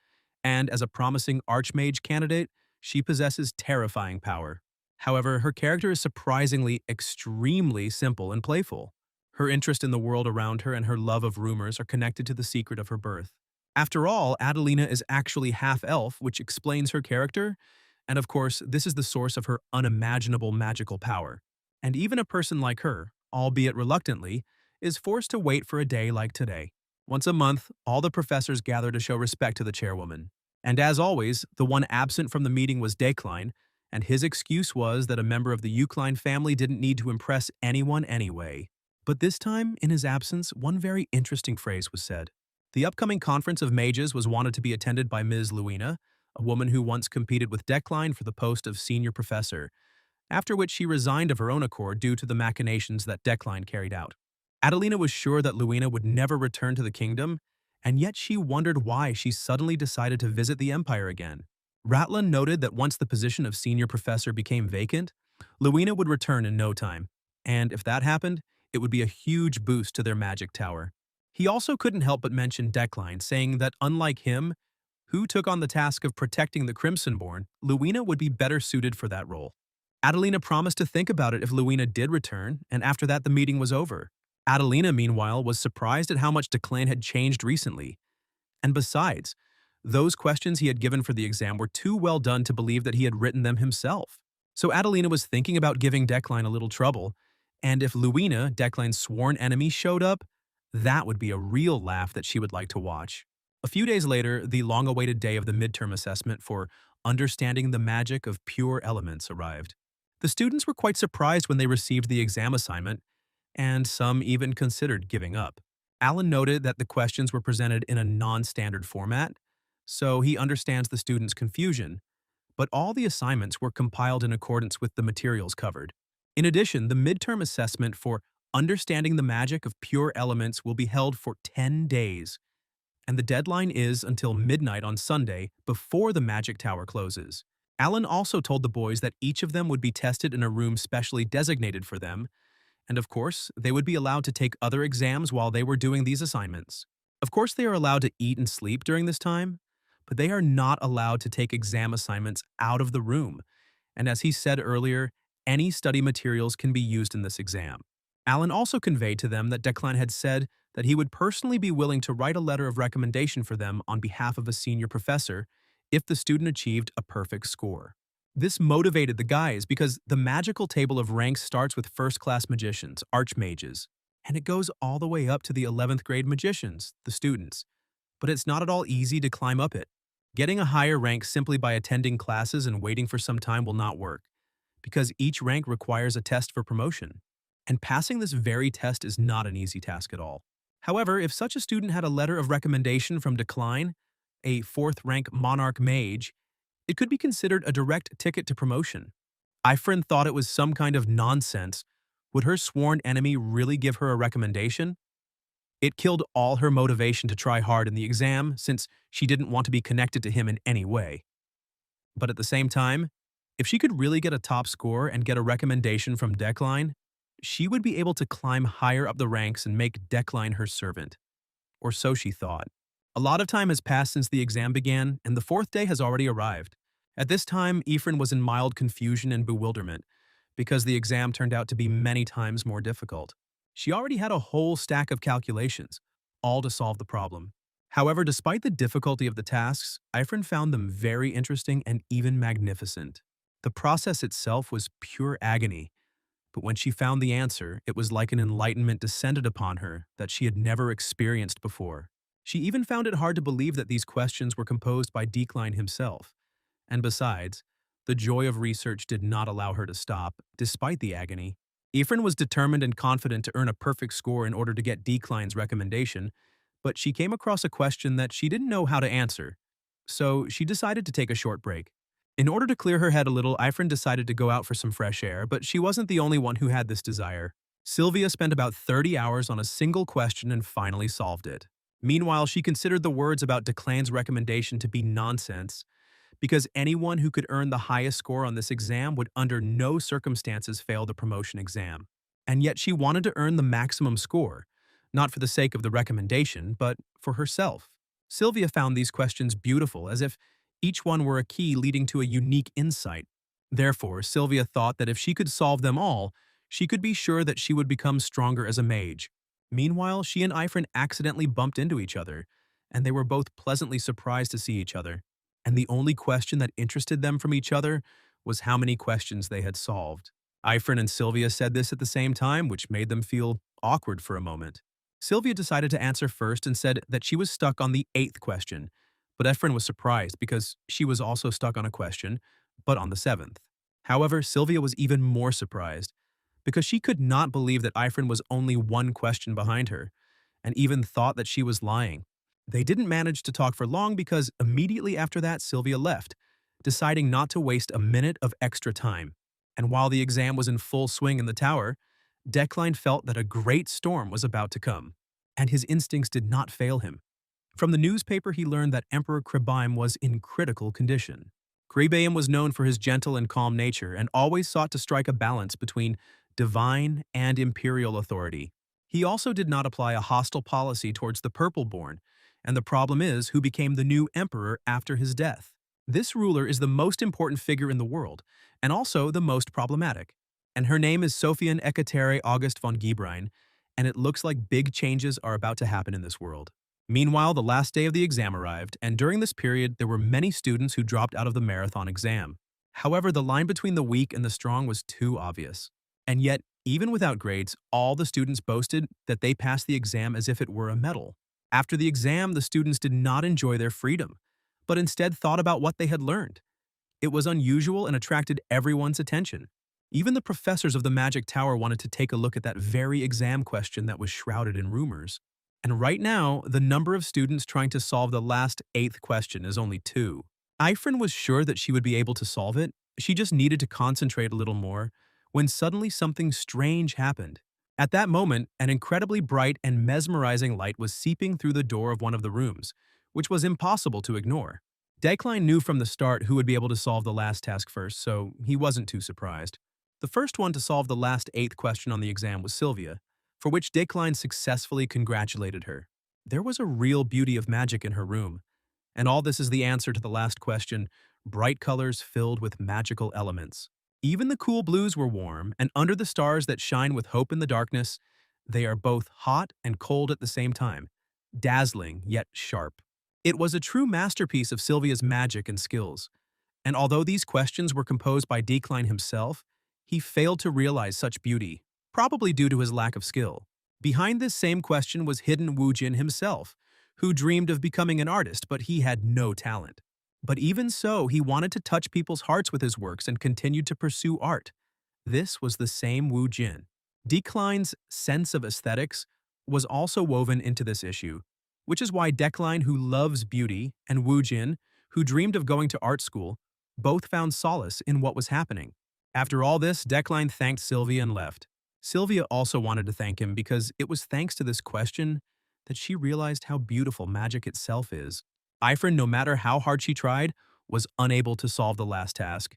S1: and as a promising Archmage candidate, she possesses terrifying power. However, her character is surprisingly extremely simple and playful. Her interest in the world around her and her love of rumors are connected to the secret of her birth. After all, Adelina is actually half-elf, which explains her character, and of course, this is the source of her unimaginable magical power. And even a person like her, albeit reluctantly, is forced to wait for a day like today. Once a month, all the professors gather to show respect to the chairwoman. And as always, the one absent from the meeting was Decline, and his excuse was that a member of the Eucline family didn't need to impress anyone anyway. But this time, in his absence, one very interesting phrase was said. The upcoming conference of mages was wanted to be attended by Ms. Luina, a woman who once competed with Decline for the post of senior professor, after which she resigned of her own accord due to the machinations that Decline carried out. Adelina was sure that Luina would never return to the kingdom, and yet she wondered why she suddenly decided to visit the Empire again. Ratlan noted that once the position of senior professor became vacant, Luina would return in no time, and if that happened, it would be a huge boost to their magic tower. He also couldn't help but mention Decline, saying that unlike him, who took on the task of protecting the Crimsonborn, Luina would be better suited for that role. Adelina promised to think about it if Luina did return, and after that the meeting was over. Adelina, meanwhile, was surprised at how much Declan had changed recently. And besides, those questions he had given for the exam were too well done to believe that he had written them himself. So Adelina was thinking about giving Decline a little trouble, and if Luina, Decline's sworn enemy, showed up, that would be a real laugh that she would like to watch. A few days later, the long-awaited day of the midterm assessment for understanding the magic of pure elements arrived. The students were quite surprised when they received the exam assignment, and some even considered giving up. Alan noted that the questions were presented in a non-standard format, so he understands the students' confusion, but all the assignments were compiled in accordance with the materials covered. In addition, the midterm assessment for understanding the magic of pure elements will be held for 10 days, and the deadline is until midnight on Sunday before the magic tower closes. Alan also told the boys that each of them would be tested in a room specially designated for them, and of course, they would be allowed to take other exams while they were doing these assignments. Of course, they are allowed to eat and sleep during this time, but they are not allowed to take exam assignments out of the room. And as he said earlier, any study materials can be used in this exam. Alan also conveyed to them that Declan had said that he would personally be willing to write a letter of recommendation for them on behalf of a senior professor if the student achieved a perfect score. This motivated the guys because the magical table of ranks starts with first-class magicians, archmages, and it goes all the way up to the 11th grade magicians, the students. But it's not at all easy to climb up it. Getting a higher rank simply by attending classes and waiting for some time will not work, because each rank requires a test for promotion. And passing this very test is not an easy task at all. However, if such a student had a letter of recommendation from Decline, a 4th-rank monarch mage, it could be considered a direct ticket to promotion. Ifrin thought it was some kind of nonsense. Would her sworn enemy really give her a recommendation? It killed all her motivation to try hard in the exam since she didn't want to be connected to him in any way. But at the same time, if she could really get a top score and get a recommendation from Decline, she would be able to climb higher up the ranks and make Decline her servant. Or so she thought. A lot of time has passed since the exam began, and the 4th day has already arrived. At this time, Ephraim was in mild confusion and bewilderment, because the exam turned out to be many times more difficult. She already had a whole stack of calculations, all to solve the problem. However, despite the difficulty of the tasks, Ephraim found them very interesting and even magnificent. The process itself was pure agony, but when she found the answer, it was like an enlightenment descended upon her that she had never experienced before. She even found it hard to believe that these questions were composed by Decline himself. And besides, the joy of research did not allow her to stop, despite the agony. Ephraim was determined and confident to earn a perfect score in order to get Decline's recommendation, but she came across a question that she didn't know how to answer. So she decided to take a short break. In order to clear her head a little, Ephraim decided to go out for some fresh air, but she wasn't the only one who had this desire. Sylvia spent about 30 hours on a single question and finally solved it. Meanwhile, she considered the words about Declan's recommendation to be nonsense, because anyone who could earn the highest score on this exam would under no circumstances fail the promotion exam. And yet she wanted to earn the maximum score, not for the sake of the recommendation, but for herself. Sylvia found these questions beautiful, as if each one were a key leading to a unique insight. Therefore, Sylvia thought that if she could solve them all, she could be sure that she would become stronger as a mage. Meanwhile, she and Eifrin accidentally bumped into each other, and they were both pleasantly surprised to see each other. And the only question that interested them from each other was how many questions they had solved. Eifrin and Sylvia said this at the same time, which made them feel awkward for a moment. Sylvia decided to answer first and said that she was stuck on the 8th question, but Eifrin was surprised because she was also stuck on a question, but on the 7th. However, Sylvia was even more surprised, because she could not believe that Eifrin was only one question behind her, and even thought that she was lying. They didn't manage to talk for long because immediately after that Sylvia left, deciding not to waste a minute of extra time. And while the exam was in full swing in the tower, Decline felt that a great storm was about to come, and his instincts did not fail him. From the newspaper, he learned that Emperor Kribaim was in critical condition. Kribaim was known for his gentle and calm nature and always sought to strike a balance between divine and imperial authority. He also did not apply a hostile policy towards the Purple-born, and the problem is who became the new emperor after his death. This ruler is the most important figure in the world, and also the most problematic. And her name is Sophian Ekatere August von Gebrein, and it looks like big changes are about to happen in this world. Meanwhile, the last day of the exam arrived, and during this period, there were many students who dropped out of the marathon exam. However, the line between the weak and the strong was too obvious. And yet, even without grades, all the students boasted that they passed the exam as if it were a medal. After the exam, the students did not enjoy their freedom, but instead thought about what they had learned. It was unusual and attracted everyone's attention. Even the professors of the Magic Tower wanted to take a look at that very exam question that was shrouded in rumors. And right now, the number of students trying to solve the last 8th question is only 2. Ifrin was sure that she would be able to solve it. She just needed to concentrate a little more, when suddenly something strange happened. At that moment, an incredibly bright and mesmerizing light was seeping through the door of one of the rooms, which was impossible to ignore. Decline knew from the start who would be able to solve the last task first, so he wasn't too surprised. The first one to solve the last 8th question on the exam was Sylvia, for which Decline successfully congratulated her. There was a real beauty of magic in her room, and all this is the answer to the last question, bright colors filled with magical elements. Even the cool blues were warm, and under the stars that shine with hope in the darkness, they are both hot and cold at the same time, dazzling yet sharp. It was a true masterpiece of Sylvia's magic and skills, and although these questions were composed by Decline himself, he failed to realize such beauty, probably due to his lack of skill. Behind this same question was hidden Wu Jin himself, who dreamed of becoming an artist, but he had no talent. But even so, he wanted to touch people's hearts with his works and continued to pursue art. This was the same Wu Jin. Decline's sense of aesthetics was also woven into this issue, which is why Decline, who loves beauty, and Wu Jin, who dreamed of going to art school, both found solace in what was happening. After all this, Decline thanked Sylvia and left. Sylvia also wanted to thank him because it was thanks to this question that she realized how beautiful magic itself is. Ifrin, no matter how hard she tried, was unable to solve the last task.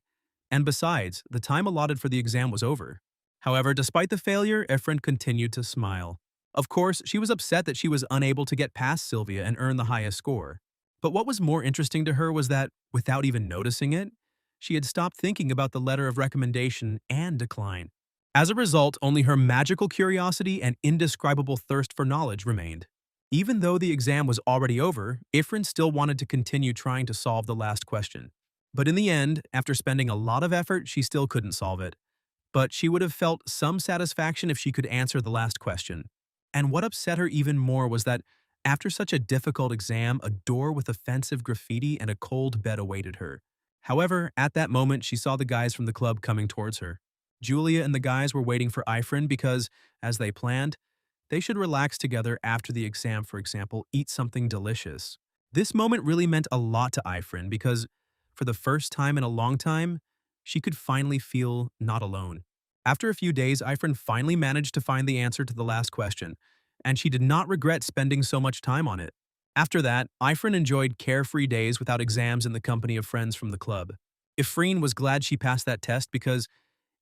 S1: And besides, the time allotted for the exam was over. However, despite the failure, Ifrin continued to smile. Of course, she was upset that she was unable to get past Sylvia and earn the highest score. But what was more interesting to her was that, without even noticing it, she had stopped thinking about the letter of recommendation and decline. As a result, only her magical curiosity and indescribable thirst for knowledge remained. Even though the exam was already over, Ifrin still wanted to continue trying to solve the last question. But in the end, after spending a lot of effort, she still couldn't solve it. But she would have felt some satisfaction if she could answer the last question. And what upset her even more was that, after such a difficult exam, a door with offensive graffiti and a cold bed awaited her. However, at that moment, she saw the guys from the club coming towards her. Julia and the guys were waiting for Ifrin because, as they planned, they should relax together after the exam, for example, eat something delicious. This moment really meant a lot to Ifrin because, for the first time in a long time, she could finally feel not alone. After a few days, Ifrin finally managed to find the answer to the last question, and she did not regret spending so much time on it. After that, Ifrin enjoyed carefree days without exams in the company of friends from the club. Ifrin was glad she passed that test because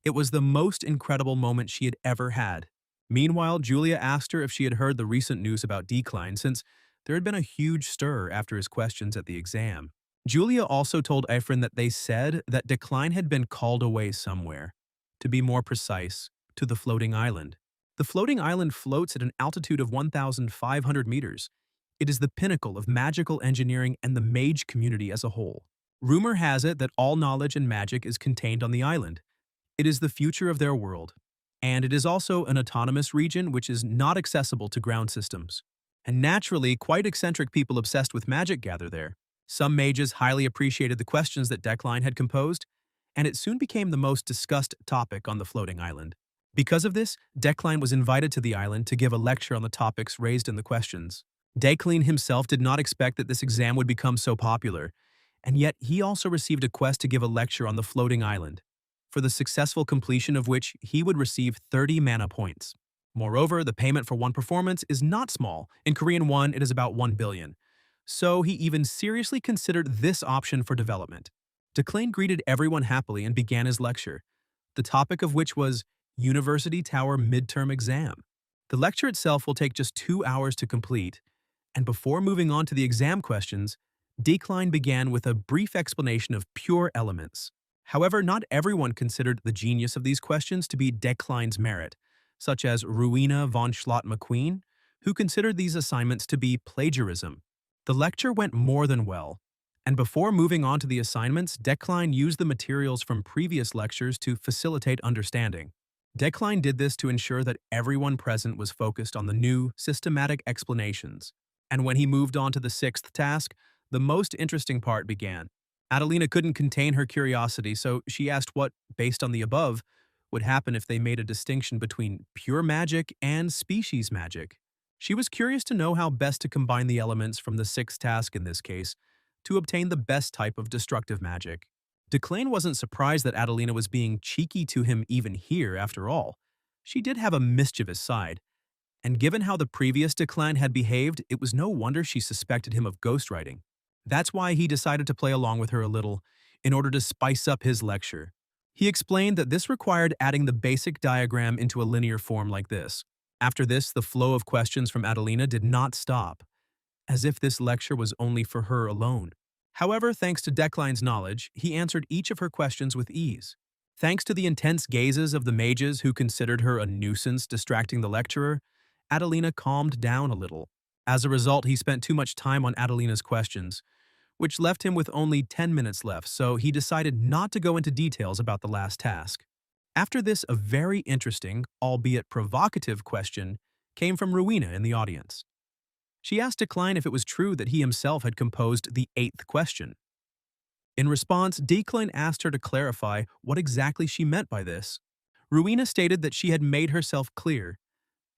S1: it was the most incredible moment she had ever had. Meanwhile, Julia asked her if she had heard the recent news about Decline since there had been a huge stir after his questions at the exam. Julia also told Ifrin that they said that Decline had been called away somewhere. To be more precise, to the floating island. The floating island floats at an altitude of 1,500 meters. It is the pinnacle of magical engineering and the mage community as a whole. Rumor has it that all knowledge and magic is contained on the island. It is the future of their world. And it is also an autonomous region which is not accessible to ground systems. And naturally, quite eccentric people obsessed with magic gather there. Some mages highly appreciated the questions that Decline had composed, and it soon became the most discussed topic on the floating island. Because of this, Decline was invited to the island to give a lecture on the topics raised in the questions. Decline himself did not expect that this exam would become so popular, and yet he also received a quest to give a lecture on the floating island, for the successful completion of which he would receive 30 mana points. Moreover, the payment for one performance is not small. In Korean won, it is about 1 billion. So he even seriously considered this option for development. Declan greeted everyone happily and began his lecture, the topic of which was University Tower Midterm Exam. The lecture itself will take just 2 hours to complete, and before moving on to the exam questions, Decline began with a brief explanation of pure elements. However, not everyone considered the genius of these questions to be Decline's merit, such as Rowena von Schlott-McQueen, who considered these assignments to be plagiarism. The lecture went more than well, and before moving on to the assignments, Decline used the materials from previous lectures to facilitate understanding. Decline did this to ensure that everyone present was focused on the new, systematic explanations. And when he moved on to the sixth task, the most interesting part began. Adelina couldn't contain her curiosity, so she asked what, based on the above, would happen if they made a distinction between pure magic and species magic. She was curious to know how best to combine the elements from the sixth task in this case to obtain the best type of destructive magic. Declan wasn't surprised that Adelina was being cheeky to him even here, after all. She did have a mischievous side, and given how the previous Declan had behaved, it was no wonder she suspected him of ghostwriting. That's why he decided to play along with her a little, in order to spice up his lecture. He explained that this required adding the basic diagram into a linear form like this. After this, the flow of questions from Adelina did not stop, as if this lecture was only for her alone. However, thanks to Decline's knowledge, he answered each of her questions with ease. Thanks to the intense gazes of the mages who considered her a nuisance distracting the lecturer, Adelina calmed down a little. As a result, he spent too much time on Adelina's questions, which left him with only 10 minutes left, so he decided not to go into details about the last task. After this, a very interesting, albeit provocative question came from Rowena in the audience. She asked Decline if it was true that he himself had composed the eighth question. In response, Decline asked her to clarify what exactly she meant by this. Rowena stated that she had made herself clear.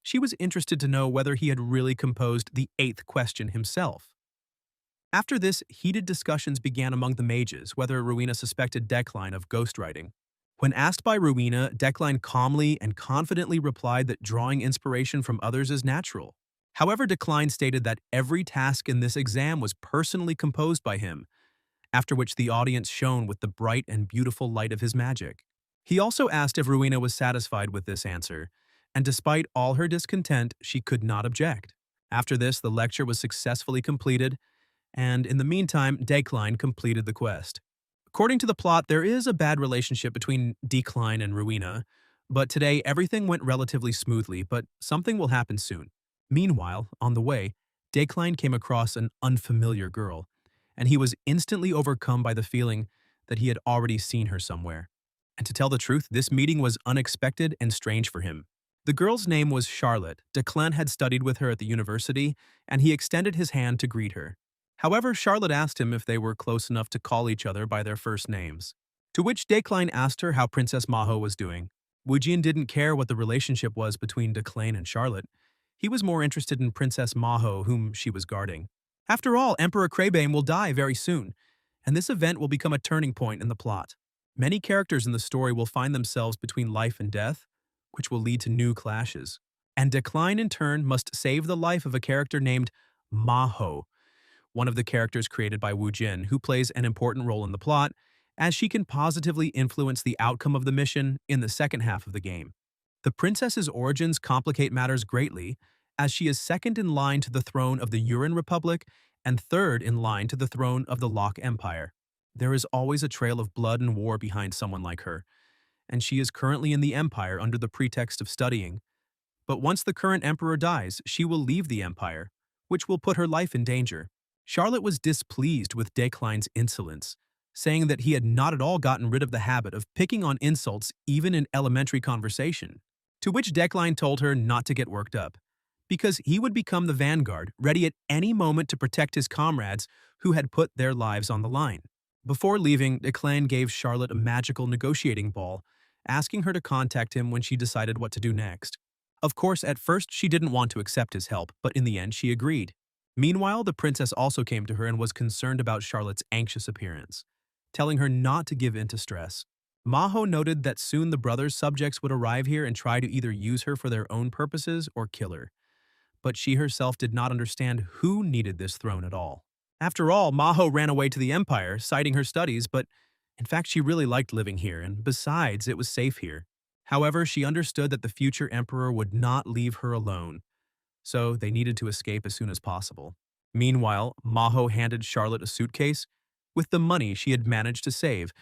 S1: She was interested to know whether he had really composed the eighth question himself. After this, heated discussions began among the mages whether Rowena suspected Decline of ghostwriting. When asked by Rowena, Decline calmly and confidently replied that drawing inspiration from others is natural. However, Decline stated that every task in this exam was personally composed by him, after which the audience shone with the bright and beautiful light of his magic. He also asked if Rowena was satisfied with this answer, and despite all her discontent, she could not object. After this, the lecture was successfully completed, and in the meantime, Decline completed the quest. According to the plot, there is a bad relationship between Decline and Rowena, but today everything went relatively smoothly, but something will happen soon. Meanwhile, on the way, Decline came across an unfamiliar girl, and he was instantly overcome by the feeling that he had already seen her somewhere. And to tell the truth, this meeting was unexpected and strange for him. The girl's name was Charlotte. Declan had studied with her at the university, and he extended his hand to greet her. However, Charlotte asked him if they were close enough to call each other by their first names. To which Decline asked her how Princess MANHUA was doing. Wujin didn't care what the relationship was between Decline and Charlotte. He was more interested in Princess MANHUA, whom she was guarding. After all, Emperor Kraebane will die very soon, and this event will become a turning point in the plot. Many characters in the story will find themselves between life and death, which will lead to new clashes. And Decline, in turn, must save the life of a character named Maho, one of the characters created by Wu Jin, who plays an important role in the plot, as she can positively influence the outcome of the mission in the second half of the game. The princess's origins complicate matters greatly, as she is second in line to the throne of the Yuan Republic and third in line to the throne of the Lok Empire. There is always a trail of blood and war behind someone like her, and she is currently in the Empire under the pretext of studying. But once the current emperor dies, she will leave the Empire, which will put her life in danger. Charlotte was displeased with Decline's insolence, saying that he had not at all gotten rid of the habit of picking on insults even in elementary conversation. To which Decline told her not to get worked up, because he would become the vanguard, ready at any moment to protect his comrades who had put their lives on the line. Before leaving, Decline gave Charlotte a magical negotiating ball, asking her to contact him when she decided what to do next. Of course, at first she didn't want to accept his help, but in the end she agreed. Meanwhile, the princess also came to her and was concerned about Charlotte's anxious appearance, telling her not to give in to stress. Maho noted that soon the brothers' subjects would arrive here and try to either use her for their own purposes or kill her. But she herself did not understand who needed this throne at all. After all, Maho ran away to the Empire, citing her studies, but in fact, she really liked living here, and besides, it was safe here. However, she understood that the future emperor would not leave her alone, so they needed to escape as soon as possible. Meanwhile, Maho handed Charlotte a suitcase with the money she had managed to save,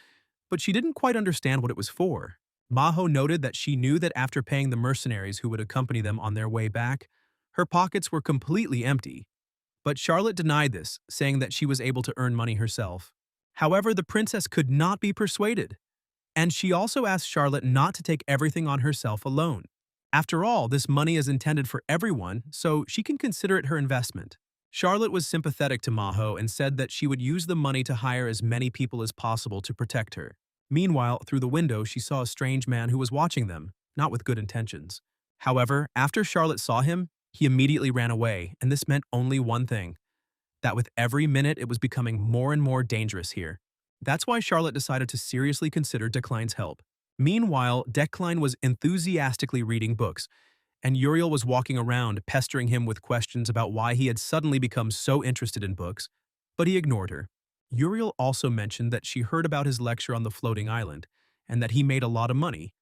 S1: but she didn't quite understand what it was for. Maho noted that she knew that after paying the mercenaries who would accompany them on their way back, her pockets were completely empty. But Charlotte denied this, saying that she was able to earn money herself. However, the princess could not be persuaded, and she also asked Charlotte not to take everything on herself alone. After all, this money is intended for everyone, so she can consider it her investment. Charlotte was sympathetic to Maho and said that she would use the money to hire as many people as possible to protect her. Meanwhile, through the window, she saw a strange man who was watching them, not with good intentions. However, after Charlotte saw him, he immediately ran away, and this meant only one thing: that with every minute it was becoming more and more dangerous here. That's why Charlotte decided to seriously consider Decline's help. Meanwhile, Decline was enthusiastically reading books, and Uriel was walking around pestering him with questions about why he had suddenly become so interested in books, but he ignored her. Uriel also mentioned that she heard about his lecture on the floating island, and that he made a lot of money.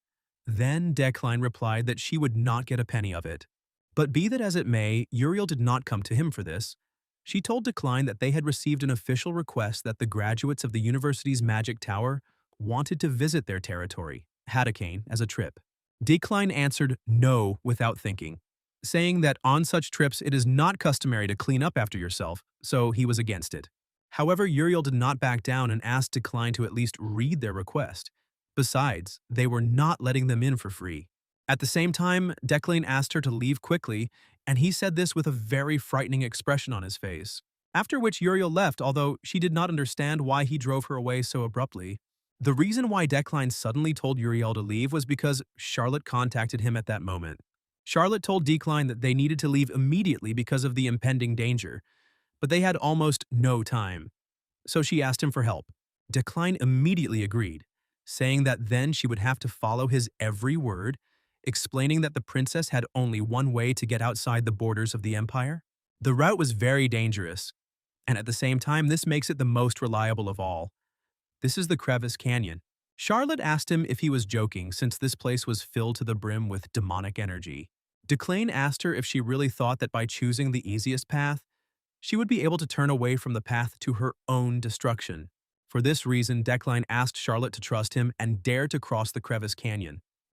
S1: Then Decline replied that she would not get a penny of it. But be that as it may, Uriel did not come to him for this. She told Decline that they had received an official request that the graduates of the university's magic tower wanted to visit their territory, Hadakane, as a trip. Decline answered no without thinking, saying that on such trips it is not customary to clean up after yourself, so he was against it. However, Uriel did not back down and asked Decline to at least read their request. Besides, they were not letting them in for free. At the same time, Declan asked her to leave quickly, and he said this with a very frightening expression on his face. After which Uriel left, although she did not understand why he drove her away so abruptly. The reason why Decline suddenly told Uriel to leave was because Charlotte contacted him at that moment. Charlotte told Decline that they needed to leave immediately because of the impending danger, but they had almost no time. So she asked him for help. Decline immediately agreed, saying that then she would have to follow his every word, explaining that the princess had only one way to get outside the borders of the empire. The route was very dangerous, and at the same time this makes it the most reliable of all. This is the Crevice Canyon. Charlotte asked him if he was joking since this place was filled to the brim with demonic energy. Declan asked her if she really thought that by choosing the easiest path, she would be able to turn away from the path to her own destruction. For this reason, Declan asked Charlotte to trust him and dare to cross the Crevice Canyon.